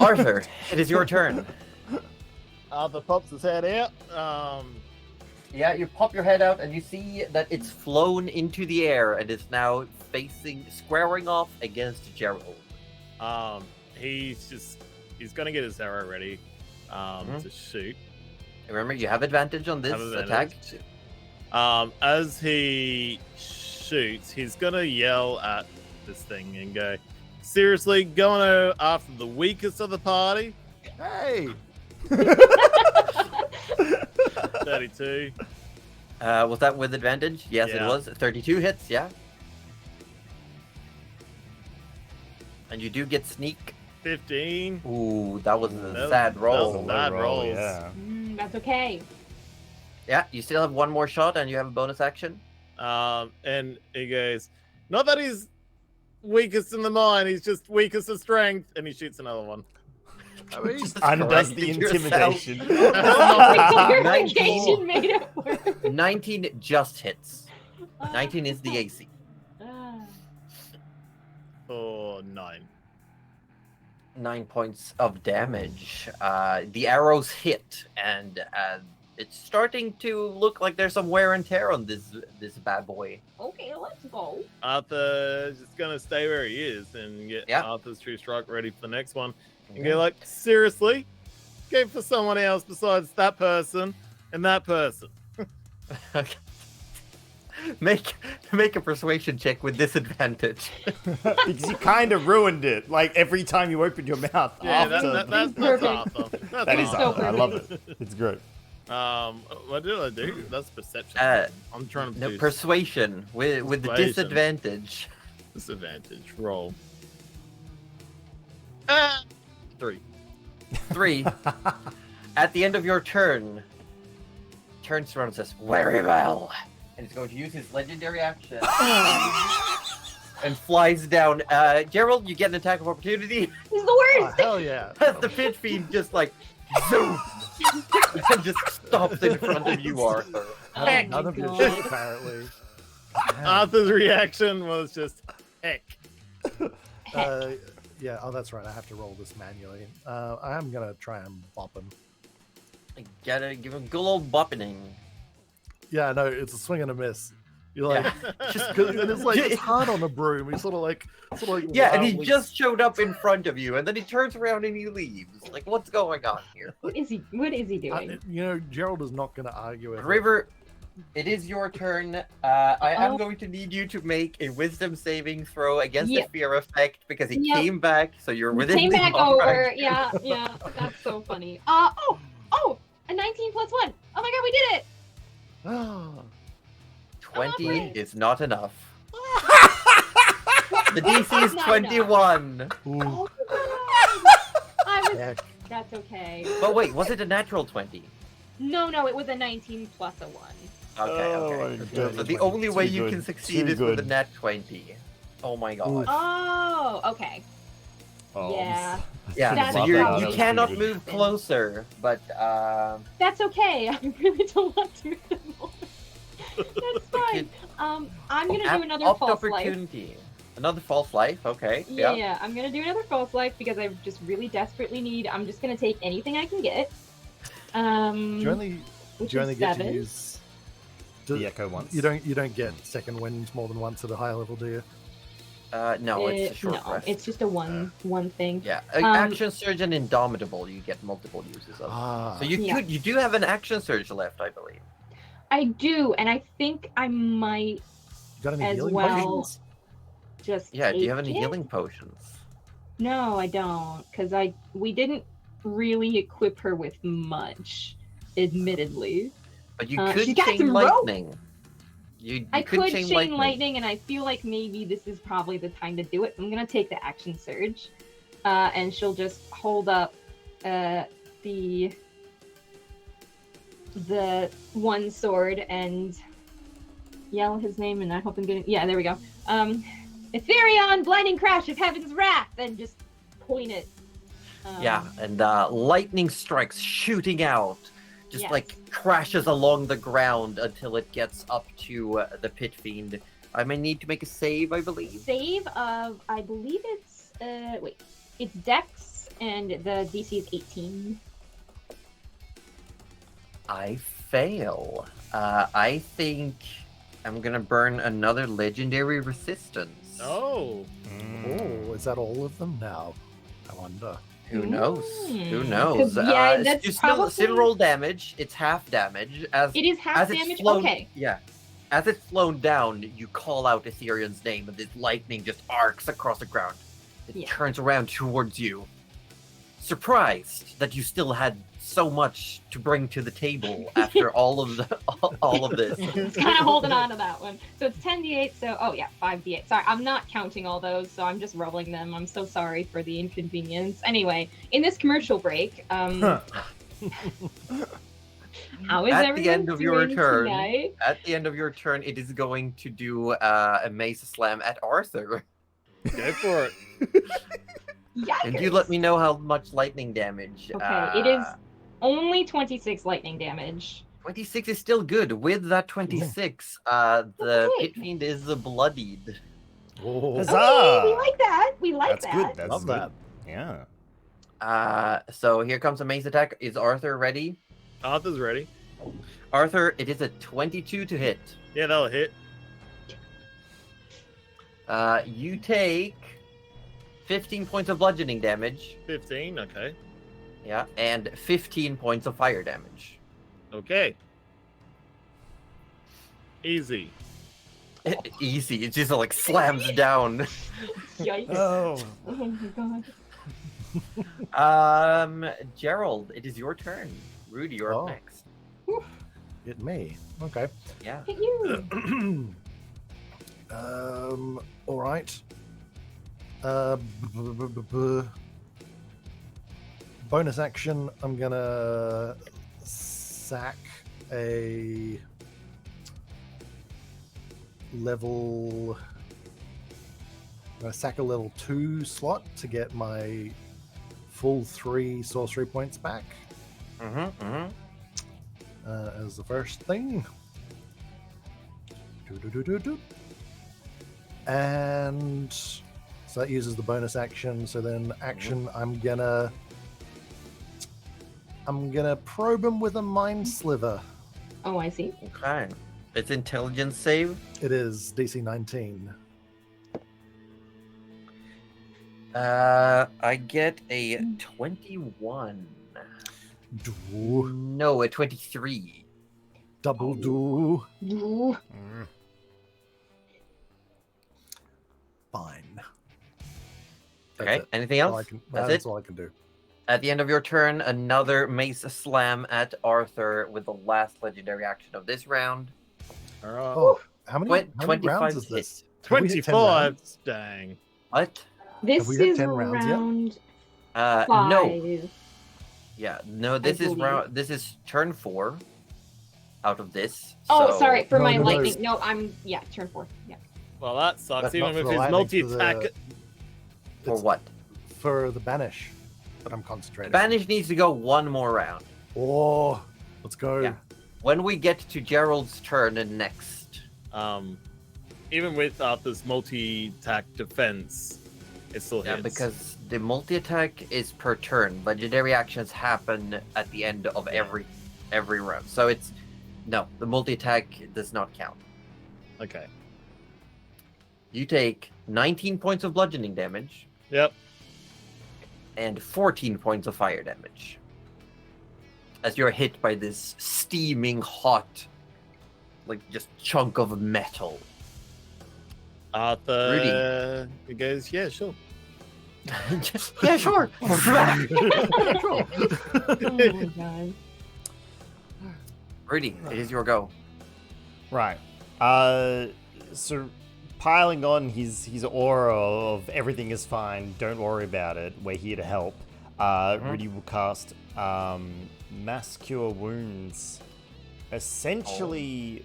Arthur, it is your turn. Arthur pops his head out. Yeah, you pop your head out and you see that it's flown into the air and is now squaring off against Gerald. He's gonna get his arrow ready to shoot. Remember, you have advantage on this Have attack. advantage. As he shoots, he's gonna yell at this thing and go, seriously, going after the weakest of the party? Hey, 32. Was that with advantage? Yes, it Yeah. was. 32 hits, yeah. And you do get sneak. 15. Ooh, that was a That- sad that roll. was a bad roll. Yeah. That's okay. Yeah, you still have one more shot and you have a bonus action. And he goes, not that he's weakest in the mind, he's just weakest of strength, and he shoots another one. I mean, Just undoes the corrected yourself. intimidation. Verification made it work. 19 just hits. 19 is the AC. Ah. For 9. 9 points of damage. The arrows hit, and it's starting to look like there's some wear and tear on this bad boy. Okay, let's go. Arthur's just gonna stay where he is and get Yeah. Arthur's true strike ready for the next one. And go like, seriously? Go for someone else besides that person and that person. Make a persuasion check with disadvantage. Because you kind of ruined it. Like every time you open your mouth Yeah, after. that's Perfect. Arthur. That's That is so Arthur. I perfect. love it. It's great. What did I do? That's perception. I'm trying to No, do persuasion with the Persuasion. disadvantage. disadvantage. Roll. 3. 3. At the end of your turn, turns around and says, "Very well," and he's going to use his legendary action and flies down. Gerald, you get an attack of opportunity. He's the oh, worst. hell yeah. As the pit fiend just like zoom and just stops in front of you, Arthur. Oh None my of your God. shit, apparently. Arthur's reaction was just heck. Yeah, oh, that's right. I have to roll this manually. I am going to try and bop him. Gotta give him a good old bopping. Yeah, no, it's a swing and a miss. You're like, Just and it's like, it's hard on a broom. He's sort of like yeah, and he wildly- just showed up in front of you, and then he turns around and he leaves. Like, what's going on here? What is he doing? You know, Gerald is not going to argue with it. River, it is your turn. I am Oh. going to need you to make a wisdom saving throw against Yep. the fear effect because he Yep. came back, so you're within Came the back bar. over. Yeah, that's so funny. Oh, a 19 plus 1. Oh my god, we did it. Ah, 20 Alright. is not enough. The What's DC is not 21. ooh, Oh my god. heck. That's okay. But wait, was it a natural 20? No, it was a 19 plus a 1. Okay, Oh okay. my So God. So the only way Too you good. can succeed Too is with a good. nat 20. Oh my god. Ooh. Oh, okay. Oh, Yeah. Yeah, That's so a you problem. cannot move closer, but That's okay. I really don't want to move them more. That's fine. I'm gonna do another opt false life. opportunity. Another false life. Okay. Yeah, I'm gonna do another false life because I just really desperately need. I'm just gonna take anything I can get. Do you only Which get is to 7. use The echo once. You don't get second wind more than once at a high level, do you? No, it's a short no, rest. it's just a one thing. Yeah, action surge and indomitable. You get multiple uses of. So you do have an action surge left, I believe. I do, and I think I might You got any as healing well potions? just. Yeah. Do you have any take it? healing potions? No, I don't, because we didn't really equip her with much, admittedly. But you she's could got chain some rope. lightning. You I could chain lightning, and I feel like maybe this is probably the time to do it. I'm gonna take the action surge, and she'll just hold up the one sword and yell his name, and I hope I'm getting. Yeah, there we go. Ethereon, blinding crash of heaven's wrath, and just point it. Yeah, and lightning strikes shooting out, just Yes. like crashes along the ground until it gets up to the pit fiend. I may need to make a save, I believe. Save of, I believe it's it's Dex, and the DC is 18. I fail. I think I'm gonna burn another legendary resistance. Oh. Oh, is that all of them now? I wonder. Who knows? Who Hmm. knows? 'Cause, yeah, that's you still probably- roll damage. It's half damage. As It is half as it's damage. flown, Okay. Yeah. As it's flown down, you call out Ethereum's name, and this lightning just arcs across the ground. It Yeah. turns around towards you, surprised that you still had so much to bring to the table after all of this. It's kind of holding on to that one. So it's 10d8. So 5d8. Sorry, I'm not counting all those. So I'm just rolling them. I'm so sorry for the inconvenience. Anyway, in this commercial break, how is At everyone the end of your doing turn, tonight? it is going to do a mace slam at Arthur. Go for it. And you let me know how much lightning damage. Okay, it is only 26 lightning damage. 26 is still good. With that 26, the Okay. pit fiend is bloodied. Oh, Huzzah! Okay, we like that. We like That's that. good. That's love good. that. Yeah. So here comes a mace attack. Is Arthur ready? Arthur's ready. Arthur, it is a 22 to hit. Yeah, that'll hit. You take 15 points of bludgeoning damage. 15, okay. Yeah, and 15 points of fire damage. Okay. Easy. Easy. It just like slams down. Yikes. Oh. Oh my god. Gerald, it is your turn. Rudy, you're Oh. up next. It me. Okay. Yeah. Hit you. All right. Bonus action. I'm gonna sack a level. I'm gonna sack a level 2 slot to get my full 3 sorcery points back. As the first thing. Do. And so that uses the bonus action. So then action, I'm gonna probe him with a mind sliver. Oh, I see. Okay. It's intelligence save. It is DC 19. I get a 21. Do No, a 23. double do. Ooh. Fine. Okay. That's Anything all I else? can, That's that's it. all I can do. At the end of your turn, another mace slam at Arthur with the last legendary action of this round. All right. Oh, how many 25 rounds is hit. this? Have we hit 10 25. rounds? Dang. What? This Have we got is 10 rounds yet? round No. 5. Yeah, no. This is believe. round. This is turn 4. Out of this. Oh, so- sorry for No, my no, lightning. No, turn 4. Yeah. Well, that sucks. That's Even not with for the his lightning, multi-attack. For It's what? for the banish. but I'm concentrating. Banish needs to go one more round. Oh, let's go. Yeah. When we get to Gerald's turn next. Even with Arthur's multi-attack defense, it still hits. Yeah, because the multi-attack is per turn. Legendary actions happen at the end of every round. So it's... No, the multi-attack does not count. Okay. You take 19 points of bludgeoning damage. Yep. And 14 points of fire damage. As you're hit by this steaming hot, like, just chunk of metal. Arthur goes, yeah, sure. Yeah, sure. Oh my god. Rudy, it is your go. Right. So piling on his aura of everything is fine, don't worry about it, we're here to help. Rudy will cast Mass Cure Wounds. Essentially,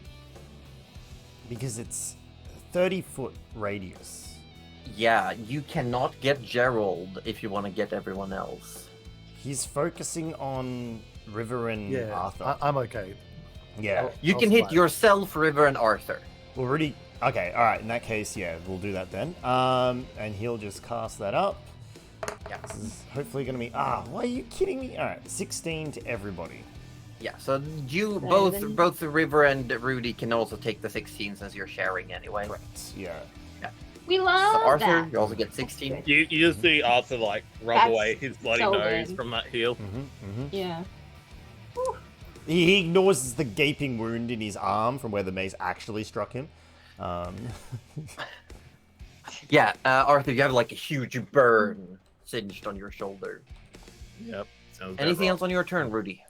because it's 30-foot radius. Yeah, you cannot get Gerald if you want to get everyone else. He's focusing on River and Arthur. I'm okay. Yeah. You I'll can hit survive. yourself, River, and Arthur. Well, Rudy... Okay, alright, in that case, yeah, we'll do that then. And he'll just cast that up. Yeah. This is hopefully going to be... why are you kidding me? Alright, 16 to everybody. Yeah, so you Seven. both the River and Rudy can also take the 16 since you're sharing anyway. Correct, yeah. We love So Arthur, that. you also get 16. You just see Arthur like rub That's away his bloody so nose good. from that heal. Yeah. He ignores the gaping wound in his arm from where the mace actually struck him. Yeah, Arthur, you have like a huge burn singed on your shoulder. Yep. Sounds about Anything right. else on your turn, Rudy?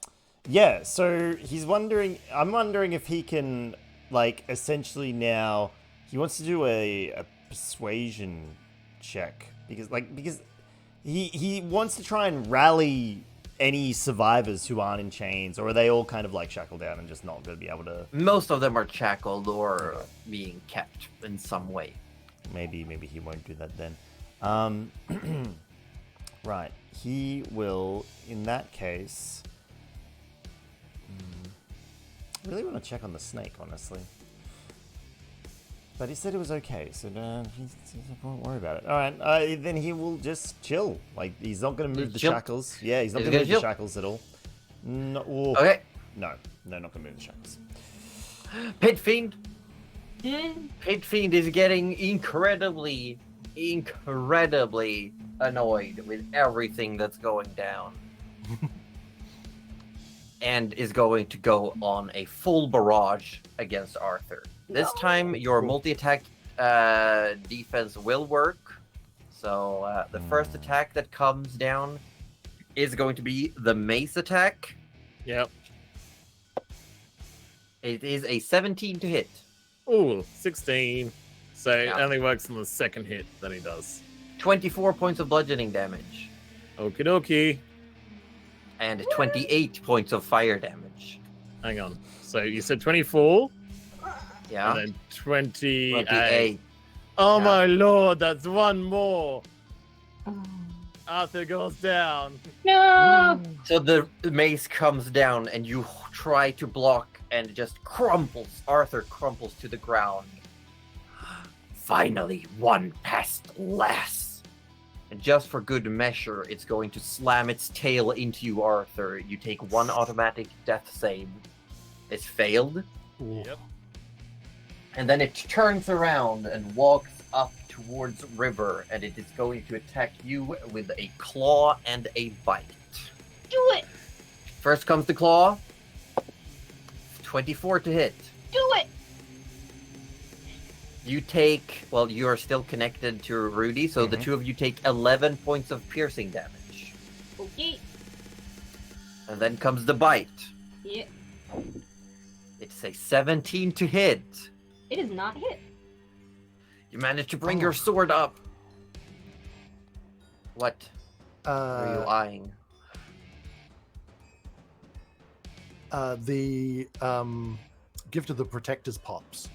Yeah, so he's wondering... I'm wondering if he can, like, essentially now... He wants to do a persuasion check. Because he wants to try and rally any survivors who aren't in chains, or are they all kind of, like, shackled down and just not going to be able to... Most of them are shackled or being kept in some way. Maybe he won't do that then. Right. He will, in that case... I really want to check on the snake, honestly. But he said it was okay, so I won't worry about it. Alright, then he will just chill. Like, he's not going to move the Chill? shackles. Yeah, he's not He's going to gonna move the chill? shackles at all. No, Okay, no, not going to move the shackles. Pit Fiend. Mm. Pit Fiend is getting incredibly annoyed with everything that's going down. And is going to go on a full barrage against Arthur. This time, your multi-attack defense will work. So the first attack that comes down is going to be the mace attack. Yep. It is a 17 to hit. Ooh, 16. So Yeah. it only works on the second hit that he does. 24 points of bludgeoning damage. Okie dokie. And 28 points of fire damage. Hang on. So you said 24? Yeah. And then 28. 28. Oh Yeah. my lord, that's one more. Oh. Arthur goes down. No. So the mace comes down and you try to block and it just crumples. Arthur crumples to the ground. Finally, one passed less. And just for good measure, it's going to slam its tail into you, Arthur. You take one automatic death save. It's failed. Yep. And then it turns around and walks up towards River, and it is going to attack you with a claw and a bite. Do it. First comes the claw. 24 to hit. Do it. You take, well, you are still connected to Rudy, so the two of you take 11 points of piercing damage. Okay. And then comes the bite. Yeah. It's a 17 to hit. It is not hit. You manage to bring your sword up. What are you Uh, eyeing? the Gift of the Protector's pops.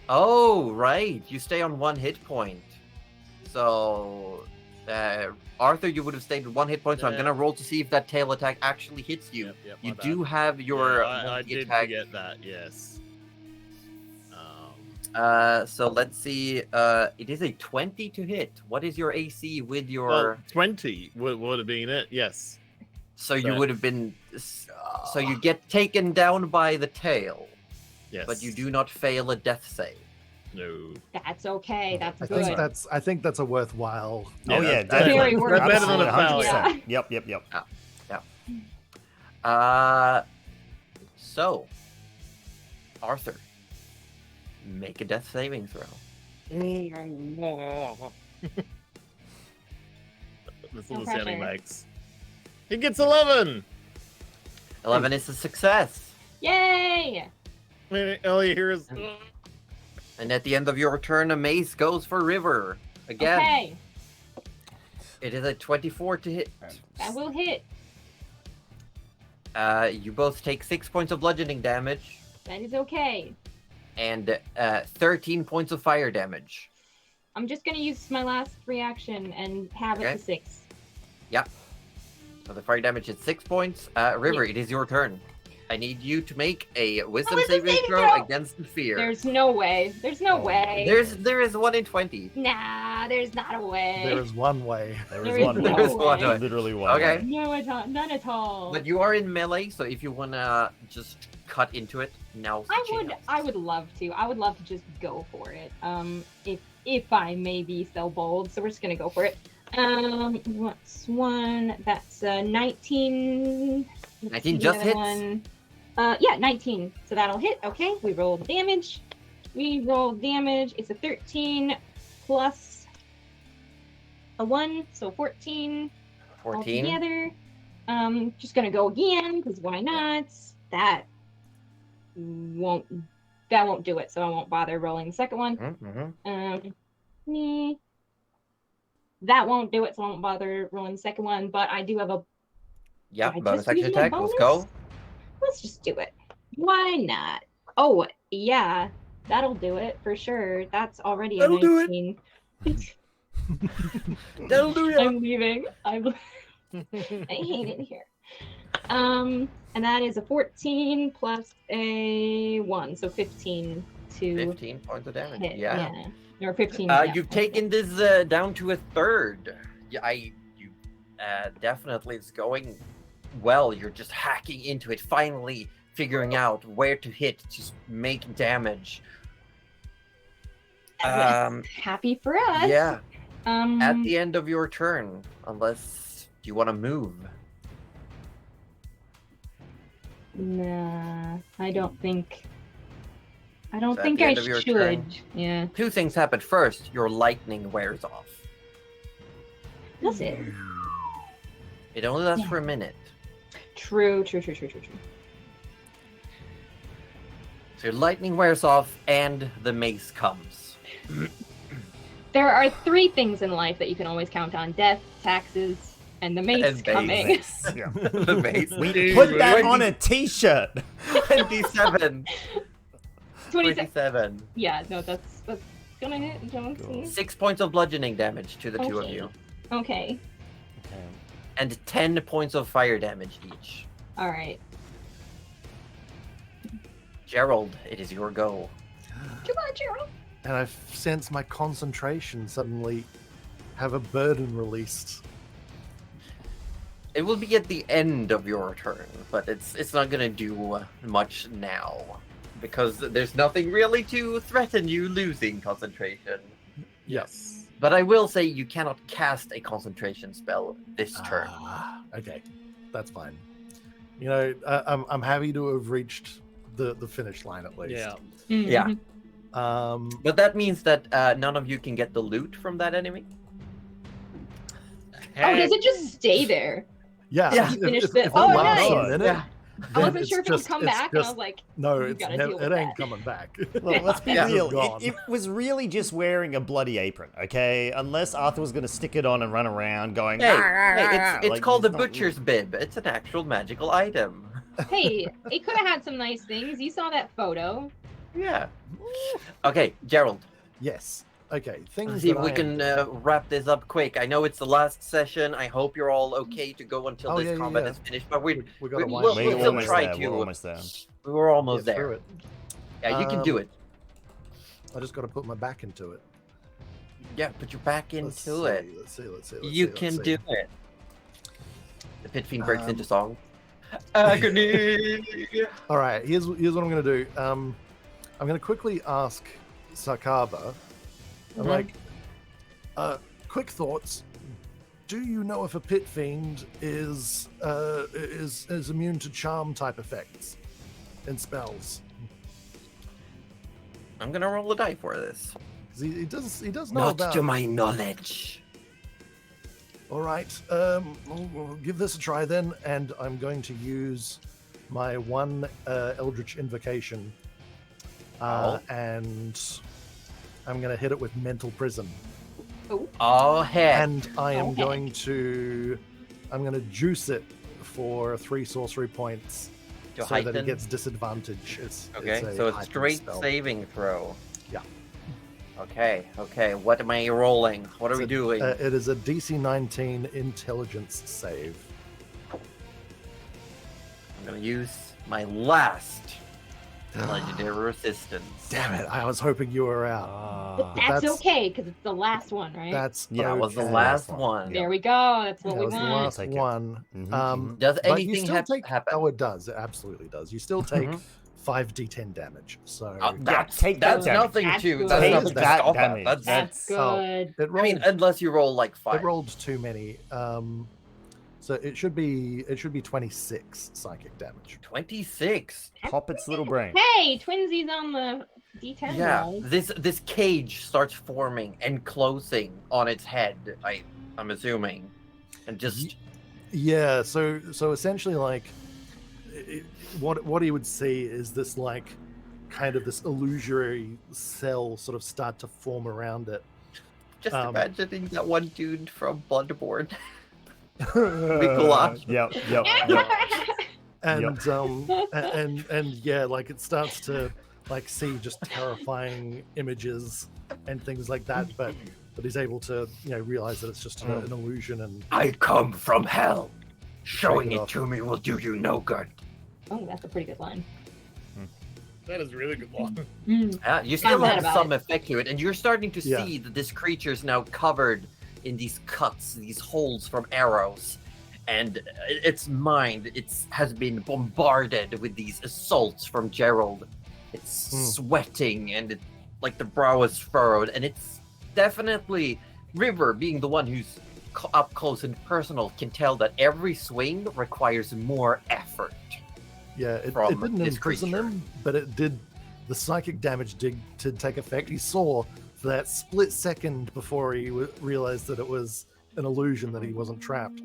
Oh, right. You stay on one hit point. So Arthur, you would have stayed with 1 hit point, so I'm Yeah. gonna roll to see if that tail attack actually hits you. Yep, my You bad. do have your Yeah, I did attack. forget that. Yes. So let's see. It is a 20 to hit. What is your AC with your? Well, 20 would have been it. Yes. So you so- would have been. So you get taken down by the tail, Yes. but you do not fail a death save. No. That's okay. That's I good. think that's a worthwhile. Oh yeah, that's definitely. very worth it. Better than a Absolutely, failure. 100%. Yep. So Arthur, make a death saving throw. That's all No the sound he pressure. makes. He gets 11. 11 is a success. Yay! All you hear is. And at the end of your turn, a mace goes for River. Again, Okay, it is a 24 to hit. that will hit. You both take 6 points of bludgeoning damage That is okay. and 13 points of fire damage. I'm just gonna use my last reaction and have it Okay. to 6. So the fire damage is 6 points. River, it is your turn. I need you to make a wisdom wisdom saving saving throw throw! against the fear. There's no way. There's no way. There is 1 in 20. Nah, there's not a way. There is one way. There There is is one. no There is way. one way. Literally one. Okay. way. No, none at all. But you are in melee, so if you wanna just cut into it, now's the chance. I would love to. I would love to just go for it. If I may be so bold, so we're just gonna go for it. What's one? That's 19. Let's 19 see the just other hits. one. Yeah, 19. So that'll hit. Okay, we roll the damage. It's a 13 plus a 1, so 14. 14. Altogether. Just gonna go again because why not? That won't do it, so I won't bother rolling the second one. Mm-hmm. Meh. That won't do it, so I won't bother rolling the second one. But I do have a. Yeah, I bonus just action use my attack. Let's go. bonus? Let's just do it. Why not? Oh yeah, that'll do it for sure. That's already a That'll do it. 19. That'll do I'm leaving. I hate it here. And that is a 14 plus a 1, so 15 to 15 points of damage. hit. Yeah. Or 15. yeah, You've okay. taken this down to a third. Yeah, definitely it's going well. You're just hacking into it, finally figuring out where to hit to make damage. Happy for us. Yeah. At Um, the end of your turn, unless you want to move. nah, I don't think. I don't So at think the I end of your should. turn- Yeah, Two things happen. First, your lightning wears off. that's it. It only lasts Yeah. for a minute. True. So your lightning wears off and the mace comes. There are 3 things in life that you can always count on: death, taxes, and the mace And mace. coming. Yeah. The mace. We put that on a t-shirt. 27. 27. 27. Yeah, no, that's gonna hit. Don't see. 6 points of bludgeoning damage to the two of Okay. you. Okay. And 10 points of fire damage each. All right. Gerald, it is your go. Come on, Gerald. And I sense my concentration suddenly have a burden released. It will be at the end of your turn, but it's not gonna do much now. Because there's nothing really to threaten you losing concentration. Yes. But I will say you cannot cast a concentration spell this turn. Okay, that's fine. You know, I'm happy to have reached the finish line at least. Yeah. Yeah. Mhm. But that means that none of you can get the loot from that enemy. Oh, does it just stay there? Yeah. Yeah. if- Finish if the- it oh, lasts a nice. minute, Yeah. I then wasn't it's sure if it would just- come it's back, and I just- was like, No, you it's gotta deal with it ain't that. coming back. Look, let's be Yeah. real. Gone. It was really just wearing a bloody apron, okay? Unless Arthur was going to stick it on and run around going. Hey, "Ah, ah, hey, ah," it's like, called a he's not- butcher's bib. It's an actual magical item. hey, it could have had some nice things. You saw that photo. Yeah. Okay, Gerald. Yes. Okay, things Let's see if that we I can wrap this up quick. I know it's the last session. I hope you're all okay to go until Oh, this yeah, combat yeah. is finished. But we got to we'll wind We're down. still almost try there. to. We're almost there. We were almost Get there. through it. Yeah, you can do it. I just got to put my back into it. Yeah, put your back into Let's it. see. You can do it. The pit fiend breaks into Um, song. Agony. All right, here's what I'm going to do. I'm going to quickly ask Sakaba, I'm like, quick thoughts. Do you know if a pit fiend is immune to charm type effects and spells? I'm gonna roll a die for this. 'Cause he does know Not about. to my knowledge. All right, we'll give this a try then, and I'm going to use my one Eldritch Invocation, and I'm going to hit it with Mental Prison, Oh heck. and I am Okay. going to juice it for 3 sorcery points, To so that it heighten? gets disadvantage. Okay, a so it's heightened straight spell. saving throw. Yeah. Okay. What am I rolling? What are we It's doing? It is a DC 19 Intelligence save. I'm gonna use my last legendary resistance. Damn it! I was hoping you were out. Ah. That's That's- okay, because it's the last one, right? That's Yeah, That was the okay. last one. There we go. That's what That we was the want. last Take it. one. Mhm. Does but you anything still take, happen? Oh, it does. It absolutely does. You still take Mhm. 5d10 damage. So That's take that damage. nothing That's to good. that's Take nothing to that scoff at. damage. That's That's Oh. good. it I rolled. mean, unless you roll like 5. It rolled too many. So it should be 26 psychic damage. 26. Pop its little brain. Hey, twinsies on the D10 Yeah, roll. this cage starts forming and closing on its head. I'm assuming, and just Yeah. So essentially, like, what he would see is this, like, kind of this illusory cell sort of start to form around it. imagining that one dude from Bloodborne. Nikolaj. Yep. And yeah, like, it starts to, like, see just terrifying images and things like that, but he's able to, realize that it's just an illusion, and I come from hell. Showing Shake it it off. to me will do you no good. Oh, that's a pretty good line. That is a really good one. You still mad have about some effect to it, and you're starting to Yeah. see that this creature is now covered in these cuts, these holes from arrows, and its mind has been bombarded with these assaults from Gerald. It's sweating, and like the brow is furrowed, and it's definitely River, being the one who's up close and personal, can tell that every swing requires more effort. yeah, it From didn't this imprison creature. him, but it did. The psychic damage did take effect. He saw for that split second before he realized that it was an illusion, that he wasn't trapped.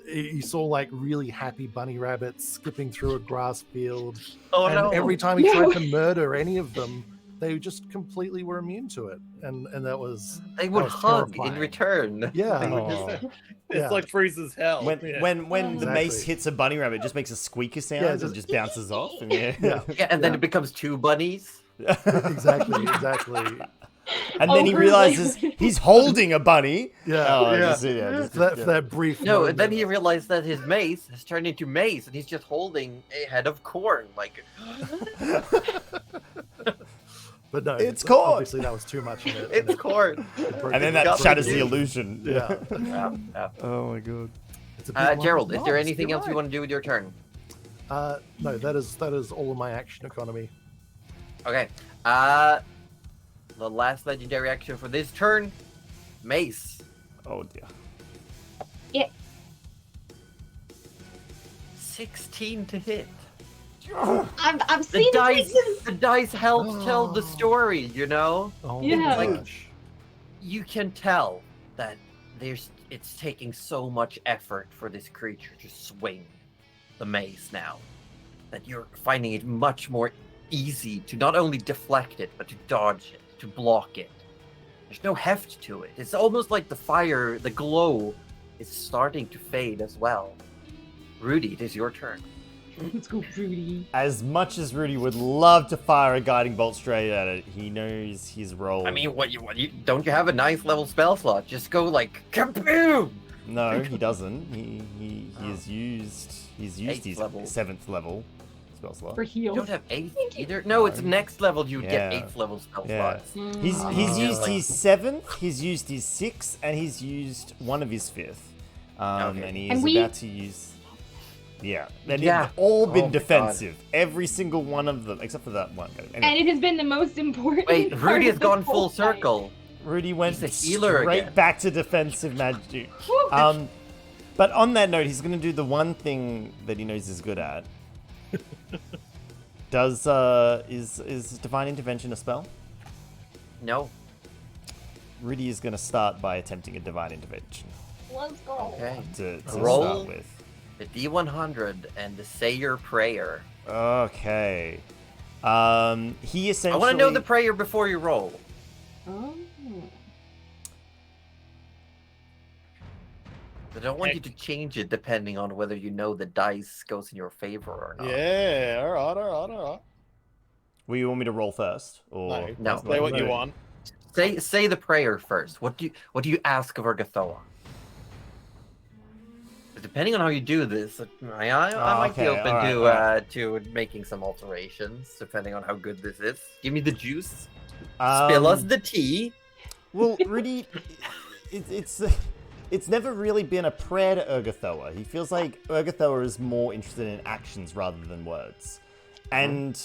He saw, like, really happy bunny rabbits skipping through a grass field, Oh and no! every time he No. tried to murder any of them, they just completely were immune to it, and that was They would was hug in terrifying. return. Yeah. They would Aw. just- It's Yeah. like freezes hell. When Yeah. when the mace Exactly. hits a bunny rabbit, it just makes a squeaky sound Yeah, and just- just bounces off. And yeah. Yeah. Yeah, and then Yeah. it becomes 2 bunnies. exactly. And then he Overly- realizes he's holding a bunny. Yeah, Oh, Yeah. just For that brief. No, moment. and then he realized that his mace has turned into mace, and he's just holding a head of corn. Like, But no, It's corn. Obviously, that was too much. And it's corn. And then that Got shatters me. the illusion. Yeah. Yeah. Oh my god. It's a big line Gerald, of is there knobs, anything you're else you right. want to do with your turn? No, that is all of my action economy. Okay. The last legendary action for this turn, mace. Oh dear. 16 to hit. I'm The seeing dice, faces. the dice help tell the Oh. story. You know, Oh Yeah. my Like- gosh. you can tell that it's taking so much effort for this creature to swing the mace now, that you're finding it much more easy to not only deflect it, but to dodge it, to block it. There's no heft to it. It's almost like the fire, the glow, is starting to fade as well. Rudy, it is your turn. Let's go, Rudy. As much as Rudy would love to fire a guiding bolt straight at it, he knows his role. I mean, what you don't you have a nice level spell slot? Just go like kaboom! No, he doesn't. He's used his 7th level spell slot. For heal. You don't have 8th either? No, it's next level you get 8th level spell slots. He's used his 7th, he's used his 6th, and he's used one of his 5th. And he is about to use... Yeah, and they've all been defensive. Every single one of them, except for that one. Anyway. And it has been the most important. Wait, Rudy has gone full circle. Rudy went He's a healer straight again. back to defensive magic. But on that note, he's going to do the one thing that he knows he's good at. Is Divine Intervention a spell? No. Rudy is going to start by attempting a Divine Intervention. Let's go. Okay. To Roll start with. the D100 and say your prayer. Okay. He essentially... I want to know the prayer before you roll. Oh. I don't want you to change it depending on whether you know the dice goes in your favor or not. Yeah, all right. Will you want me to roll first? Or... No. Say what you want. Say the prayer first. What do you ask of Urgathoa? Depending on how you do this, I might be open to making some alterations depending on how good this is. Give me the juice. Spill us the tea. Well, Rudy, it's never really been a prayer to Urgathoa. He feels like Urgathoa is more interested in actions rather than words. And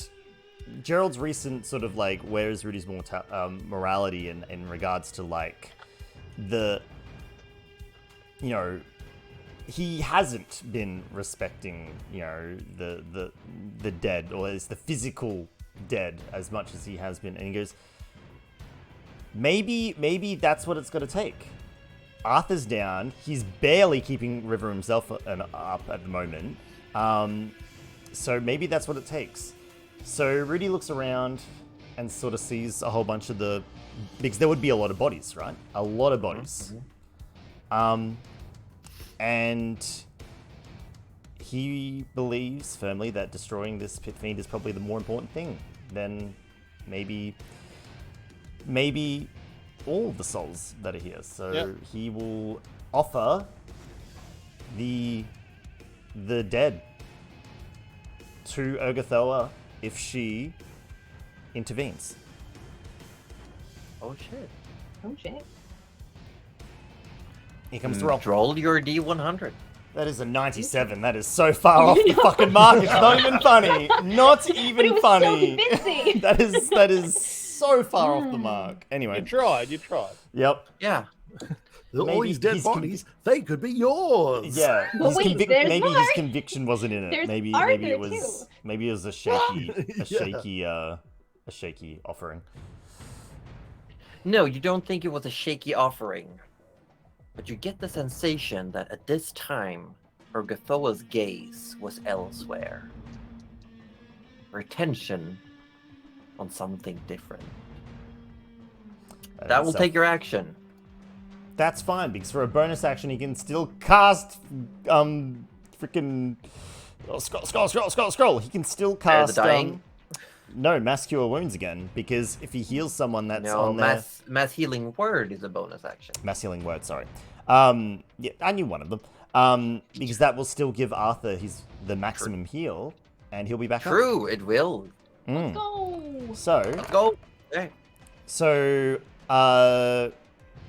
Gerald's recent sort of like, where is Rudy's morality in regards to like the, you know, he hasn't been respecting, you know, the dead, or at least the physical dead, as much as he has been. And he goes, maybe that's what it's got to take. Arthur's down. He's barely keeping River himself up at the moment. So maybe that's what it takes. So Rudy looks around and sort of sees a whole bunch of because there would be a lot of bodies, right? A lot of bodies. And he believes firmly that destroying this pit fiend is probably the more important thing than maybe all of the souls that are here. So he will offer the dead to Urgathoa if she intervenes. Oh shit. Oh shit. Here comes the roll. Roll your D100. That is a 97. That is so far off the fucking mark. It's not even funny. Not even But it was funny. so convincing. that is so far off the mark. Anyway. You tried. Yep. Yeah. All these dead bodies, they could be yours. Yeah. But wait, there's maybe more. his conviction wasn't in it. There's Maybe Arthur, it was too. maybe it was a shaky offering. No, you don't think it was a shaky offering. But you get the sensation that at this time, Urgathoa's gaze was elsewhere. Her attention on something different. That will take your action. That's fine, because for a bonus action, he can still cast freaking scroll. He can still cast the dying? Mass cure wounds again, because if he heals someone that's on there... mass healing word is a bonus action. Mass healing word, sorry. Yeah, I knew one of them. Because that will still give Arthur the maximum heal, and he'll be back up. True, it will. Let's go. So, Let's go. Okay. So,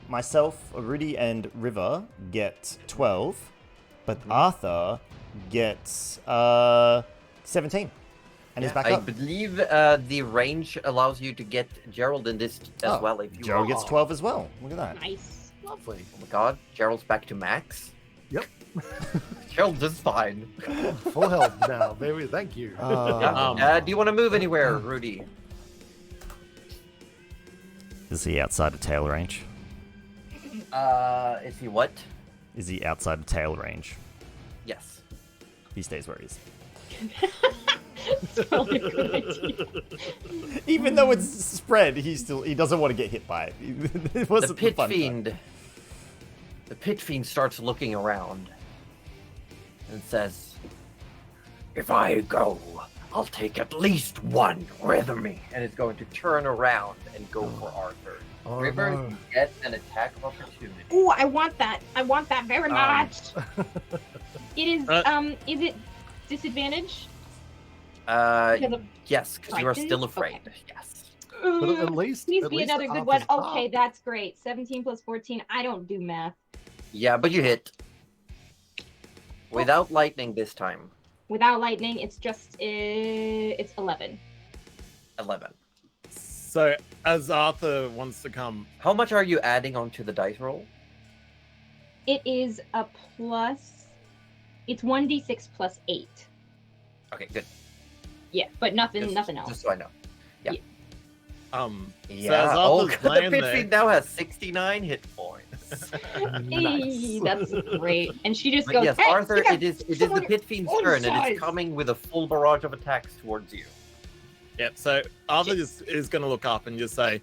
myself, Rudy, and River get 12, but Arthur gets 17, and is back I up. believe the range allows you to get Gerald in this as well. If you Gerald want. gets 12 as well. Look at that. Nice. Lovely. Oh my god, Gerald's back to max. Yep. Gerald is fine. Full health now, baby. Thank you. Do you want to move anywhere, Rudy? Is he outside of tail range? Is he what? Is he outside of tail range? Yes. He stays where he is. It's probably a good idea. Even though it's spread, he doesn't want to get hit by it. It wasn't The pit fun fiend. part. The pit fiend starts looking around and says, If I go, I'll take at least one with me. And it's going to turn around and go for Arthur. Oh, River, no. you get an attack of opportunity. Ooh, I want that. I want that very much. It is is it disadvantage? Because of Yes, because you are frightened? still afraid. Okay. Yes. But at least, Please at be least another good Arthur's one. Okay, up. that's great. 17 plus 14. I don't do math. Yeah, but you hit. Without lightning this time. Without lightning, it's just it's 11. 11. So as Arthur wants to come, How much are you adding onto the dice roll? It is a plus. It's 1d6 plus 8. Okay, good. Yeah, but nothing Just, nothing else. Just so I know. so Yeah. as Oh, Arthur's the laying pit there, fiend now has 69 hit points. Hey, that's great. And she just But goes, yes, hey, Arthur, you got it is the someone pit fiend's own turn, and size. it's coming with a full barrage of attacks towards you. Yep. So Arthur is going to look up and just say,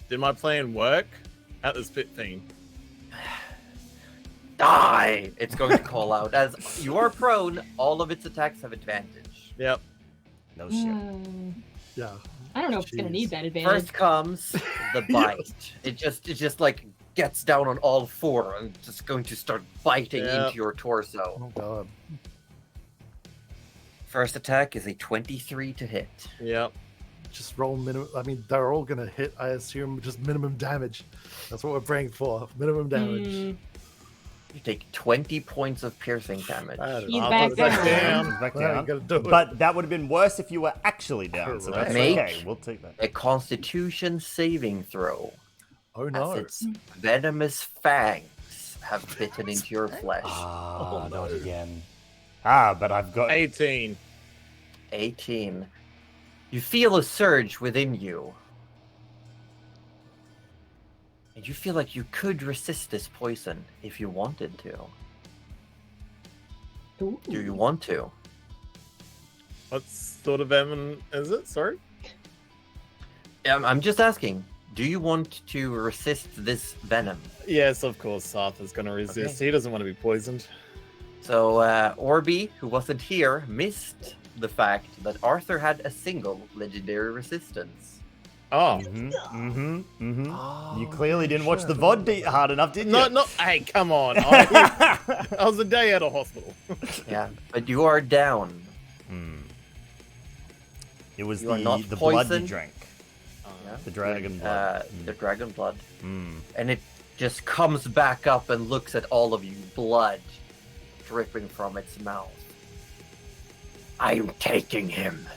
"Did my plan work at this pit fiend?" Die! It's going to call out. As you are prone, all of its attacks have advantage. Yep. No shit. Yeah. I don't know if it's gonna Jeez. need that advantage. First comes the bite. It just like gets down on all four and just going to start biting Yeah. into your torso. Oh god. First attack is a 23 to hit. Yep. Just roll minimum. I mean, they're all gonna hit. I assume just minimum damage. That's what we're praying for. Minimum damage. Mm, You take 20 points of piercing damage. He's Arthur's back down. He's back Well, you down. gotta do it. But that would have been worse if you were actually down, so that's Make- okay. We'll take that. A Constitution saving throw. Oh As no. its venomous fangs have bitten into your flesh. Ah, Oh, not no. again. Ah, but I've got 18. 18. You feel a surge within you. And you feel like you could resist this poison if you wanted to. ooh. Do you want to? What sort of venom is it? Sorry. I'm just asking. Do you want to resist this venom? Yes, of course. Arthur's going to resist. He doesn't want to be poisoned. So, Orby, who wasn't here, missed the fact that Arthur had a single legendary resistance. Oh. Oh, You clearly yeah, didn't watch sure, the I VOD forgot hard enough, did you? No. Hey, come on. I was a day out of hospital. Yeah, but you are down. It was You are not the blood you poisoned. drank. Yeah. The dragon blood. The dragon blood. Mm. And it just comes back up and looks at all of you, blood dripping from its mouth. I'm taking him.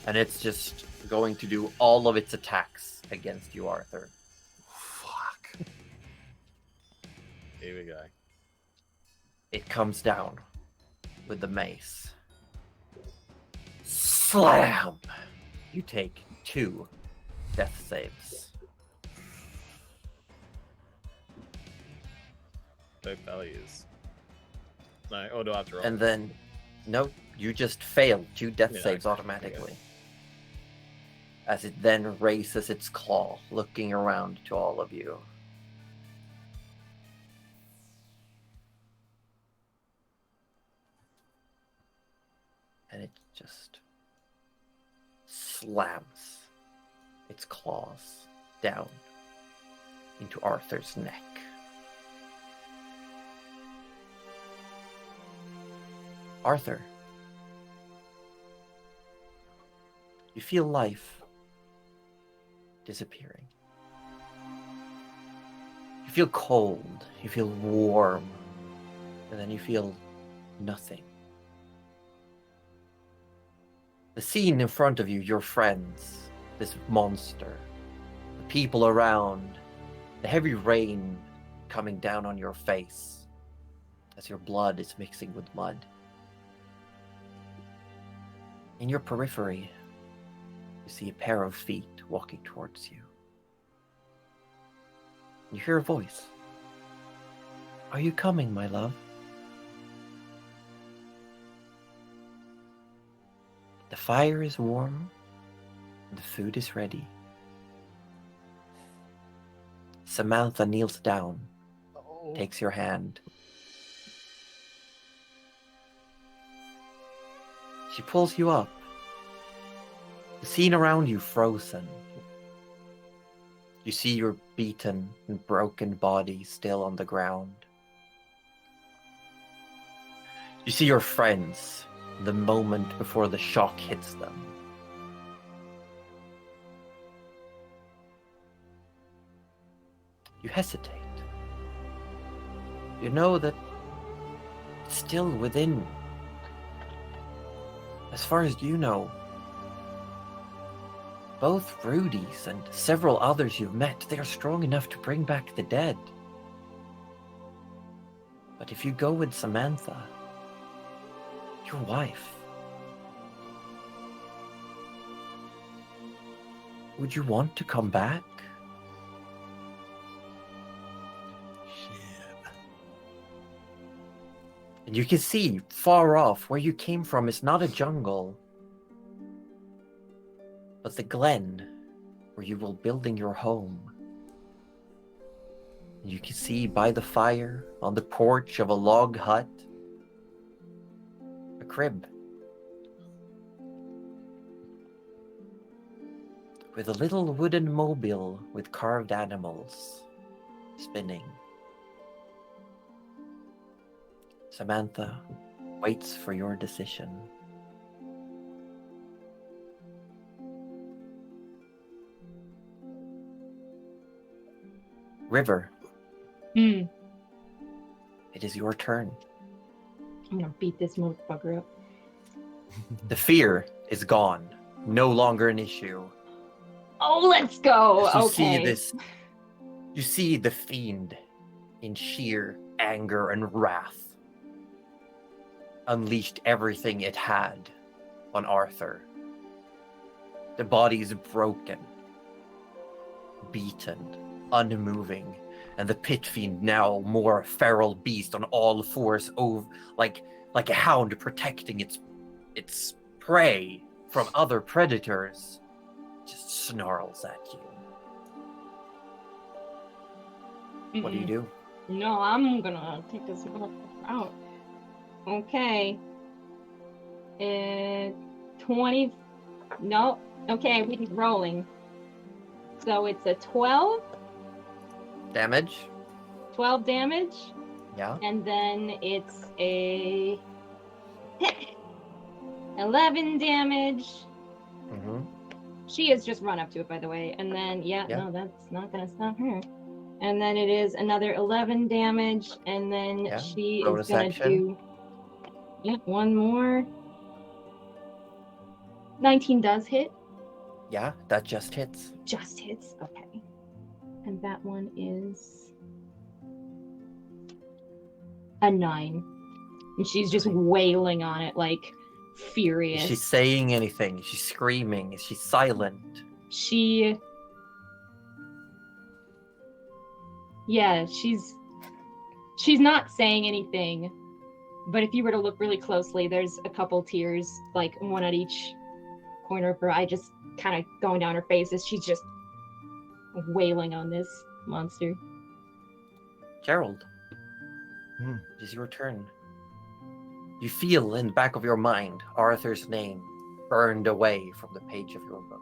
And it's just going to do all of its attacks against you, Arthur. Fuck. Here we go. It comes down with the mace. Slam! You take 2 death saves. Both values. No, or do I have to roll? And then, no, you just fail 2 death Yeah, saves okay, automatically. As it then raises its claw, looking around to all of you. And it just slams its claws down into Arthur's neck. Arthur, you feel life disappearing. You feel cold, you feel warm, and then you feel nothing. The scene in front of you, your friends, this monster, the people around, the heavy rain coming down on your face as your blood is mixing with mud. In your periphery, you see a pair of feet walking towards you. You hear a voice. Are you coming, my love? The fire is warm, and the food is ready. Samantha kneels down, Oh. takes your hand. She pulls you up. The scene around you frozen. You see your beaten and broken body still on the ground. You see your friends the moment before the shock hits them. You hesitate. You know that it's still within. As far as you know, both Rudy's and several others you've met, they are strong enough to bring back the dead. But if you go with Samantha, your wife, would you want to come back? Shit. And you can see far off where you came from is not a jungle, but the glen where you were building your home. And you can see by the fire on the porch of a log hut a crib with a little wooden mobile with carved animals spinning. Samantha waits for your decision. River, Hmm. it is your turn. I'm gonna beat this motherfucker up. The fear is gone. No longer an issue. Oh, let's go. As you Okay. see this, you see the fiend in sheer anger and wrath unleashed everything it had on Arthur. The body is broken, beaten, unmoving, and the pit fiend now more a feral beast on all fours, like a hound protecting its prey from other predators, just snarls at you. What do you do? No, I'm gonna take this motherfucker out. Okay. 20. No. Okay, we're rolling. So it's a 12. Damage? 12 damage. Yeah. And then it's a 11 damage. Mm-hmm. She has just run up to it, by the way. And then, no, that's not gonna stop her. And then it is another 11 damage. And then she is gonna do one more. 19 does hit. Yeah, that just hits. Just hits. Okay. And that one is a 9. And she's just wailing on it like furious. Is she saying anything? Is she screaming? Is she silent? She's not saying anything, but if you were to look really closely, there's a couple tears, like one at each corner of her eye, just kind of going down her face as she's just wailing on this monster. Gerald, it is your turn. You feel in the back of your mind Arthur's name burned away from the page of your book.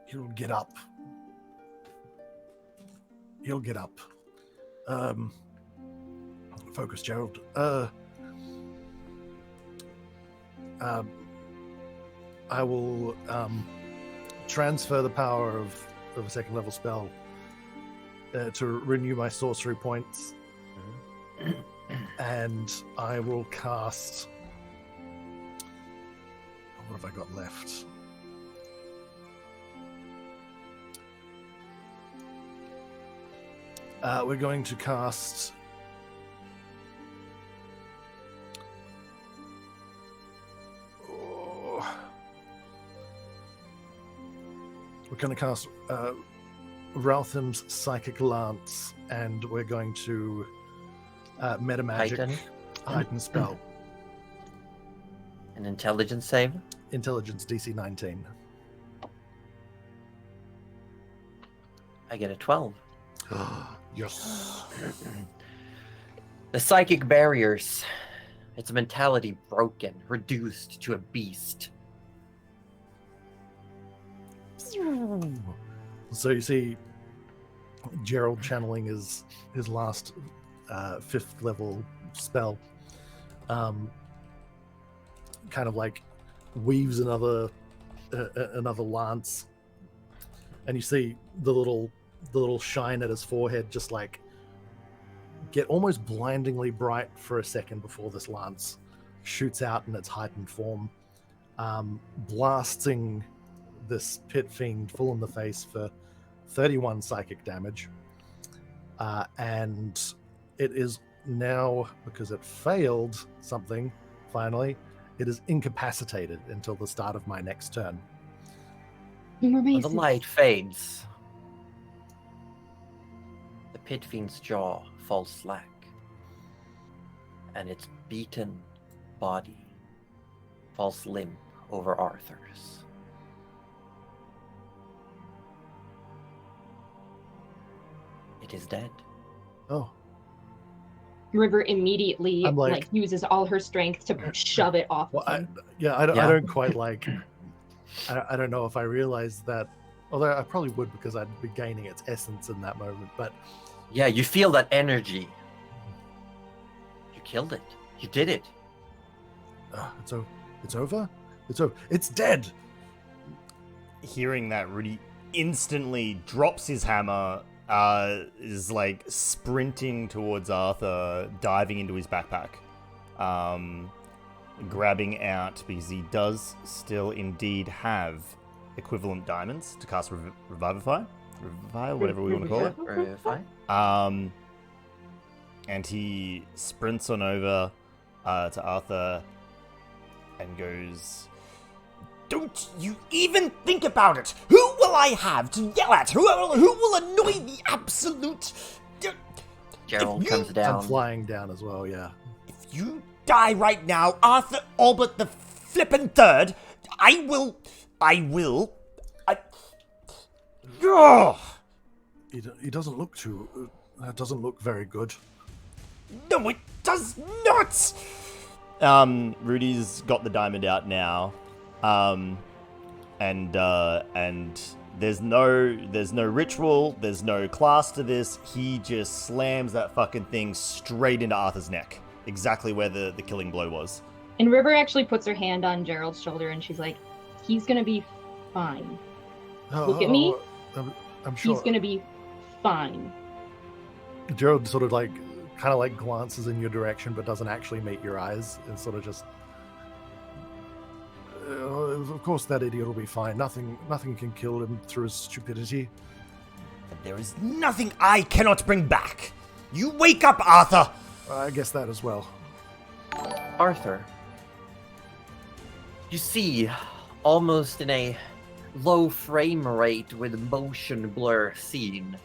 He'll get up. He'll get up. Focus, Gerald. I will transfer the power of a second level spell to renew my sorcery points. And I will cast. What have I got left? We're going to cast. We're going to cast Raltham's Psychic Lance, and we're going to meta magic heighten spell. An intelligence save? Intelligence DC 19. I get a 12. Yes. The psychic barriers, its mentality broken, reduced to a beast. So you see Gerald channeling his last 5th level spell, kind of like weaves another lance, and you see the little shine at his forehead just like get almost blindingly bright for a second before this lance shoots out in its heightened form, blasting this pit fiend full in the face for 31 psychic damage. And it is now, because it failed something, finally, it is incapacitated until the start of my next turn. When the light fades, the pit fiend's jaw falls slack, and its beaten body falls limp over Arthur's. It is dead. Oh, River immediately I'm like- like uses all her strength to shove it off well, of him. I don't quite like. I don't know if I realized that. Although I probably would, because I'd be gaining its essence in that moment. But Yeah, you feel that energy. You killed it. You did it. it's over. It's over. It's over. It's dead. Hearing that, Rudy instantly drops his hammer, is like sprinting towards Arthur, diving into his backpack, grabbing out, because he does still indeed have equivalent diamonds to cast Revivify, whatever we want to call it. Very fine. And he sprints on over to Arthur and goes, "Don't you even think about it! Who will I have to yell at? Who will annoy the absolute... Gerald If you- comes I'm down. flying down as well. Yeah. If you die right now, Arthur Albert the flippin' third, Ugh! He doesn't look too. That doesn't look very good. No, it does not! Rudy's got the diamond out now. And there's no ritual, there's no class to this. He just slams that fucking thing straight into Arthur's neck. Exactly where the killing blow was. And River actually puts her hand on Gerald's shoulder and she's like, he's gonna be fine. Look at me. I'm sure. He's gonna be fine. Gerald sort of like, kind of like glances in your direction, but doesn't actually meet your eyes, and sort of just. Of course, that idiot will be fine. Nothing can kill him through his stupidity. And there is nothing I cannot bring back. You wake up, Arthur! I guess that as well. Arthur, you see, almost in a low frame rate with motion blur scene,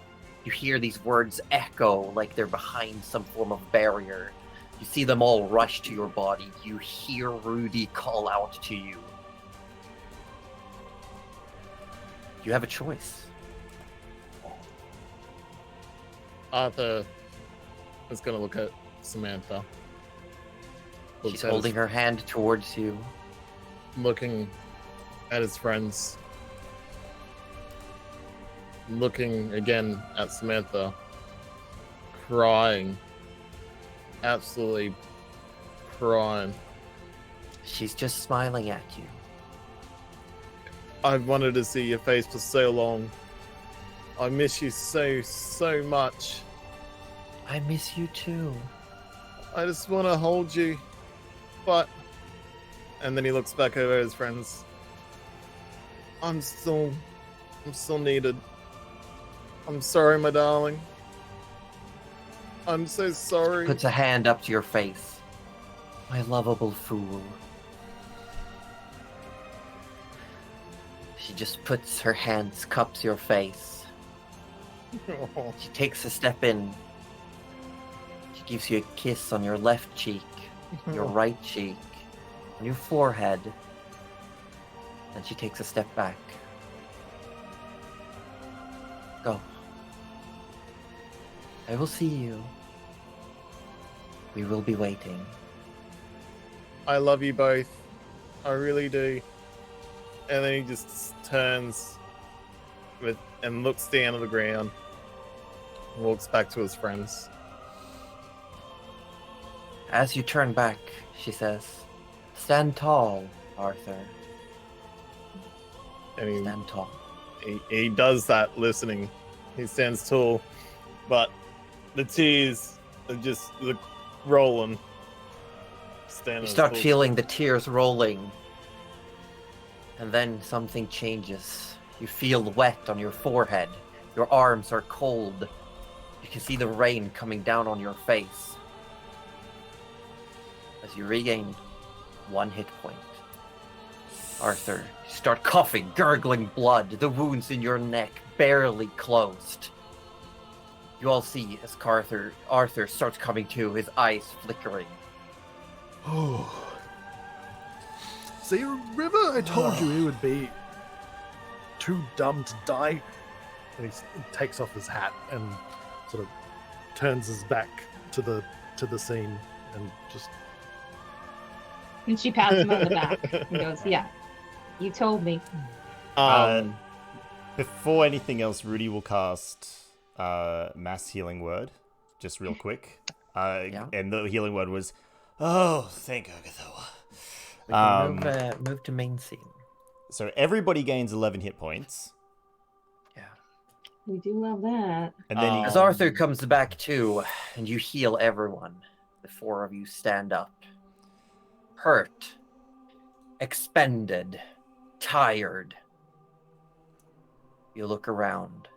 you hear these words echo like they're behind some form of barrier. You see them all rush to your body. You hear Rudy call out to you. You have a choice. Arthur is going to look at Samantha. She's holding her hand towards you. Looking at his friends. Looking again at Samantha. Crying. Absolutely crying. She's just smiling at you. I've wanted to see your face for so long. I miss you so much. I miss you too. I just want to hold you. But... And then he looks back over at his friends. I'm still needed. I'm sorry, my darling. I'm so sorry. Puts a hand up to your face. My lovable fool. She just puts her hands, cups your face. She takes a step in. She gives you a kiss on your left cheek, your right cheek, on your forehead. Then she takes a step back. Go. I will see you. We will be waiting. I love you both. I really do. And then he just turns and looks down at the ground. Walks back to his friends. As you turn back, she says, "Stand tall, Arthur. And Stand tall." he does that listening. He stands tall, but the tears are just rolling. You start feeling the tears rolling. And then something changes. You feel wet on your forehead. Your arms are cold. You can see the rain coming down on your face. As you regain 1 hit point. Arthur, you start coughing, gurgling blood, the wounds in your neck barely closed. You all see as Arthur starts coming to, his eyes flickering. Oh. See, River, I told you he would be too dumb to die. And he takes off his hat and sort of turns his back to the scene and just. And she pats him on the back and goes, "Yeah, you told me." Before anything else, Rudy will cast Mass Healing Word, just real quick. Yeah. And the healing word was, "Oh, thank Ogathoa." We can move to main scene. So everybody gains 11 hit points. Yeah. We do love that. And then As Arthur comes back too, and you heal everyone, the 4 of you stand up. Hurt, expended, tired. You look around.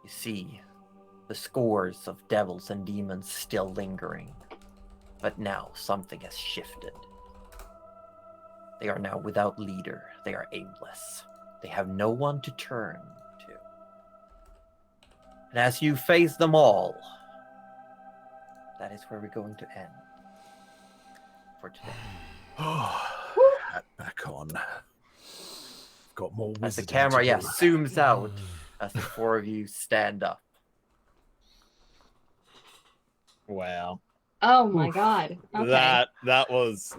You see the scores of devils and demons still lingering. But now something has shifted. They are now without leader. They are aimless. They have no one to turn to. And as you face them all, that is where we're going to end for today. Hat back on. Got more As the wizarding camera, to do. zooms out as the 4 of you stand up. Wow. Oh my god. Okay. That was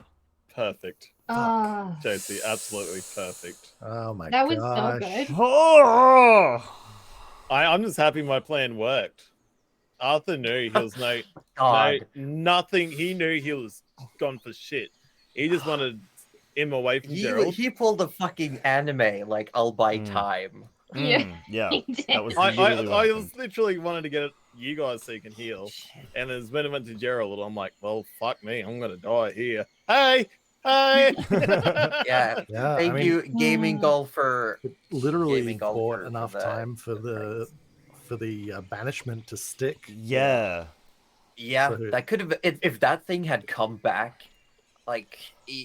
perfect. Uh, Josie, absolutely perfect. Oh my that gosh. was so good. Oh! I'm just happy my plan worked. Arthur knew he was God. nothing. He knew he was gone for shit. He just wanted him away from Gerald. He pulled a fucking anime, like, I'll buy time. Yeah. Yeah, He did. that was I literally what was happened. literally wanted to get you guys so you can heal. And as when it went to Gerald, I'm like, well, fuck me, I'm gonna die here. Hey! Yeah. Yeah, Thank you, Gaming Golfer. It literally Gaming golfer bought for enough the- time for the the banishment to stick. Yeah. Yeah, So- that could have. If that thing had come back, like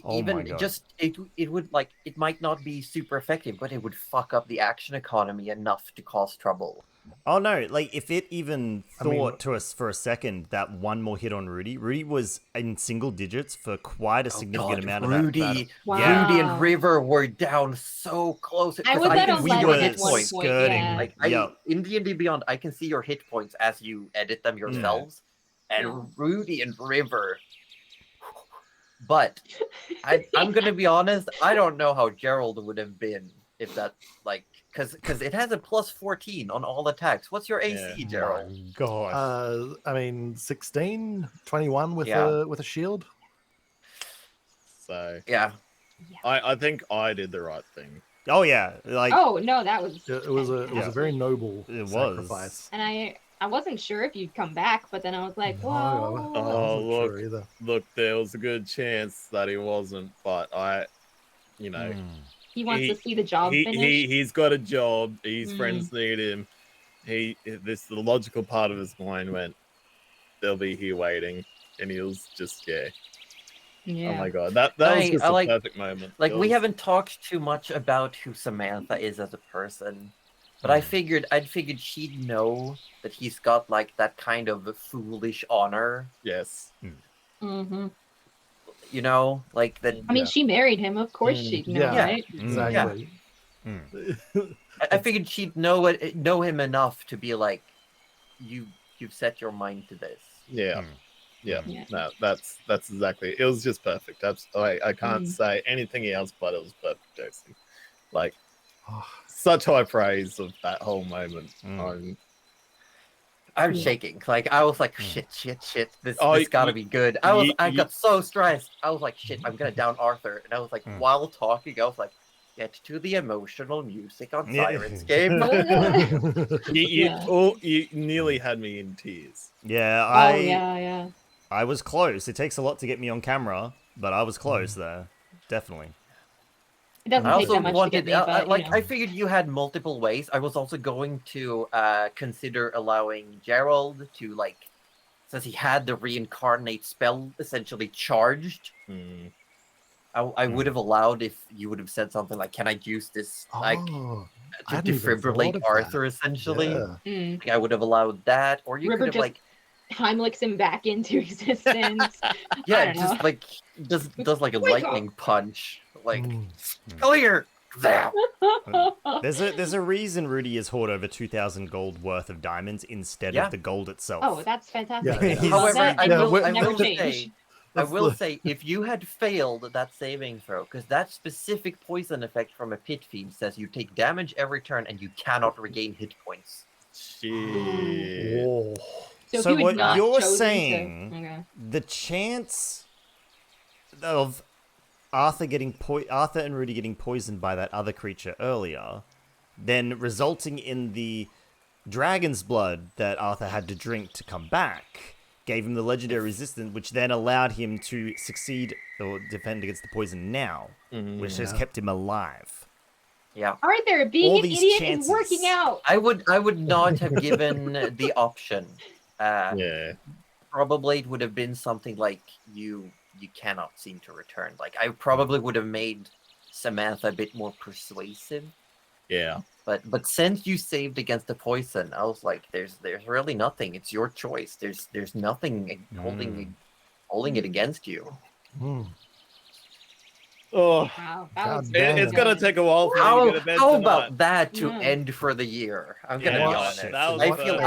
Oh my even God. just it would, like, it might not be super effective, but it would fuck up the action economy enough to cause trouble. Oh no, like if it even I mean- thought to us for a second that one more hit on Rudy was in single digits for quite a significant amount of that battle. Rudy, Wow. Rudy and River were down so close. I was because at can see 11 your at hit one points. point, skirting. yeah. Like Yep. in D&D Beyond, I can see your hit points as you edit them yourselves, and Rudy and River. But I'm gonna be honest. I don't know how Gerald would have been if that, like, because it has a plus 14 on all attacks. What's your AC, Yeah. Gerald? My gosh. I mean, 16, 21 with Yeah. a shield. So Yeah. I think I did the right thing. Oh yeah, like Oh no, that was. It was a very noble It was. sacrifice. And I wasn't sure if you'd come back, but then I was like, No, well, I wasn't look. sure either. Look, there was a good chance that he wasn't, but he wants to see the job finished. he's got a job. His Mm. friends need him. The logical part of his mind went, they'll be here waiting, and he was just yeah. Oh my god, that was just I a like- perfect moment. Like, It we was- haven't talked too much about who Samantha is as a person, but I'd figured she'd know that he's got, like, that kind of foolish honor, Yes. hmm you know, like that. I mean, she married him. Of course she'd know, Yeah. right? Exactly. I figured she'd know him enough to be like, you've set your mind to this. Yeah. Yeah. Yeah. No, that's exactly. It was just perfect. I can't say anything else, but it was perfect, Josie. Like, such high praise of that whole moment. I'm shaking. Like I was like, shit. This gotta be good. I got so stressed. I was like, shit, I'm gonna down Arthur. And I was like, while talking, I was like, get to the emotional music on Siren's game. You nearly had me in tears. Yeah, I was close. It takes a lot to get me on camera, but I was close there. Definitely. It doesn't take that much to get me, but, I figured you had multiple ways. I was also going to consider allowing Gerald to, like, since he had the reincarnate spell essentially charged, I would have allowed if you would have said something like, can I use this, like, to defibrillate Arthur, essentially? Yeah. Like, I would have allowed that, or you River could have, like... Heimlichs him back into existence. Yeah, just, like, does like a lightning punch. Like, clear! There's a reason Rudy has hoarded over 2,000 gold worth of diamonds instead of the gold itself. Oh, that's fantastic. Yeah. However, I will Let's say, if you had failed that saving throw, because that specific poison effect from a pit fiend says you take damage every turn and you cannot regain hit points. Shit. Whoa. So what you're saying, the chance of Arthur and Rudy getting poisoned by that other creature earlier, then resulting in the dragon's blood that Arthur had to drink to come back, gave him the legendary resistance, which then allowed him to succeed or defend against the poison now, which has kept him alive. Yeah. Arthur, being an idiot is working out. I would not have given the option. Probably it would have been something like you cannot seem to return. Like I probably would have made Samantha a bit more persuasive. Yeah. But since you saved against the poison, I was like, there's really nothing. It's your choice. There's nothing holding it against you. Oh, wow. It's gonna take a while for me to get to bed how tonight. about that to end for the year? I'm gonna be honest. I feel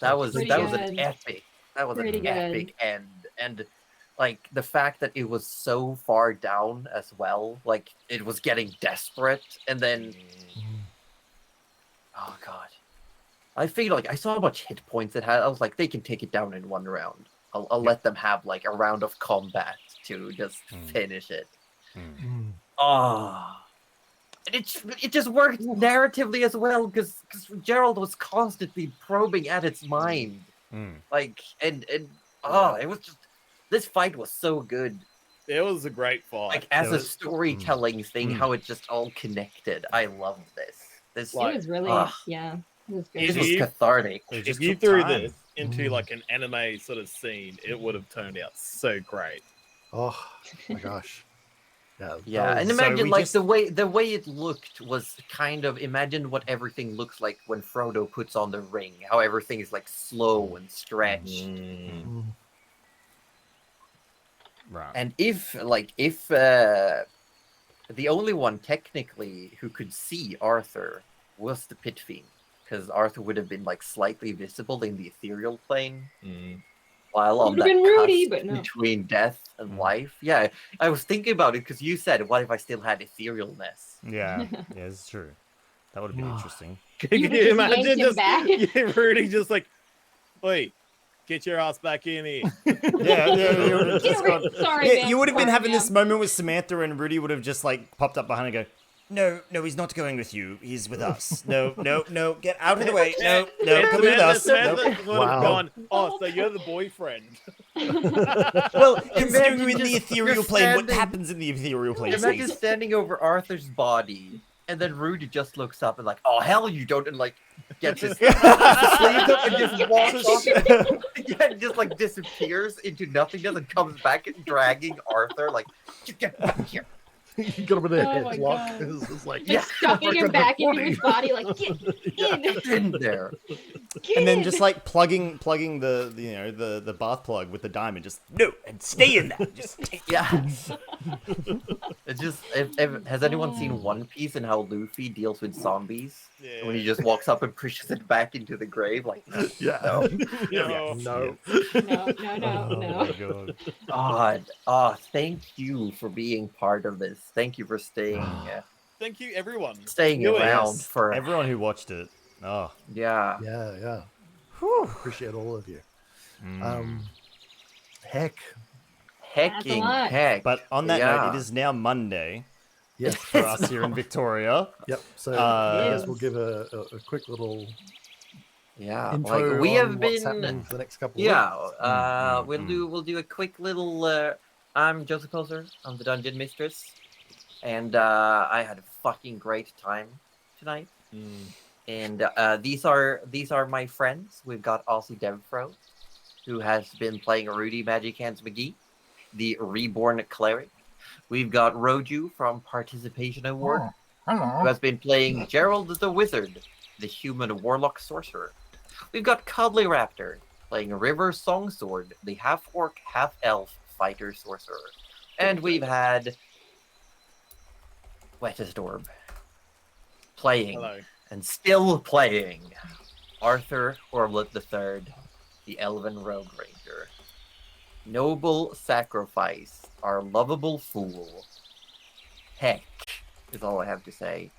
that was an epic. That was an epic end. And like the fact that it was so far down as well, like it was getting desperate, and then oh god, I feel like I saw how much hit points it had. I was like, they can take it down in one round. I'll let them have like a round of combat to just finish it. Oh. And it just worked narratively as well because Gerald was constantly probing at its mind, like and it was just, this fight was so good. It was a great fight. Like as a storytelling thing, how it just all connected. I love this. It was really it was great. This was cathartic. If you threw this into like an anime sort of scene, it would have turned out so great. Oh my gosh. Yeah, and imagine like the way it looked was kind of, imagine what everything looks like when Frodo puts on the ring. How everything is like slow and stretched. Right. And if the only one technically who could see Arthur was the pit fiend, because Arthur would have been like slightly visible in the ethereal plane. While on that Rudy, but no. Between death and life. Yeah, I was thinking about it because you said, what if I still had etherealness? Yeah, it's true. That would have been interesting. Can you imagine just Rudy just like, wait, get your ass back in here. You would have been having this moment with Samantha, and Rudy would have just like popped up behind and go, no, he's not going with you. He's with us. No, get out of the way. No, come with us. Gone, oh, so you're the boyfriend. Well, considering you're in the ethereal plane, what happens in the ethereal plane? Imagine standing over Arthur's body, and then Rudy just looks up and like, oh, hell you don't, and like, gets his sleeve up and just walks off. Yeah, just like disappears into nothingness and comes back and dragging Arthur, like, get back here. You got him in a Oh my headlock. God. It's just like, Like stuffing him back into his body, like get in, in there. get And then in. just like plugging the you know the bath plug with the diamond. Just no, and stay in that. Just take Yeah. It just has anyone seen One Piece and how Luffy deals with zombies? Yeah. When he just walks up and pushes it back into the grave, like yeah. no. No. No. No, no, no, Oh no. my god. God, thank you for being part of this. Thank you for Thank you, everyone. staying Do it. around Yes, for everyone who watched it. Oh. yeah. Yeah. Whew. Appreciate all of you. Mm. Heck. That's a Hecking lot. heck. But on that note, it yeah. is now Monday Yes. for us here in Victoria. Yep. So Uh, I guess we'll give a quick little Yeah. info Like we on have what's been happening for the next couple of yeah. weeks. We'll do a quick little I'm Joseph Poser, I'm the Dungeon Mistress. And I had a fucking great time tonight. And these are my friends. We've got AussieDevFro, who has been playing Rudy Magic Hands McGee, the Reborn Cleric. We've got Roju from Participation Award, who has been playing Gerald the Wizard, the Human Warlock Sorcerer. We've got Cuddly Raptor playing River Songsword, the half-orc, half-elf fighter sorcerer. And we've had Wettest Orb playing Hello. and still playing Arthur Horlet III, the Elven Rogue Ranger. Noble sacrifice, our lovable fool. Heck, is all I have to say.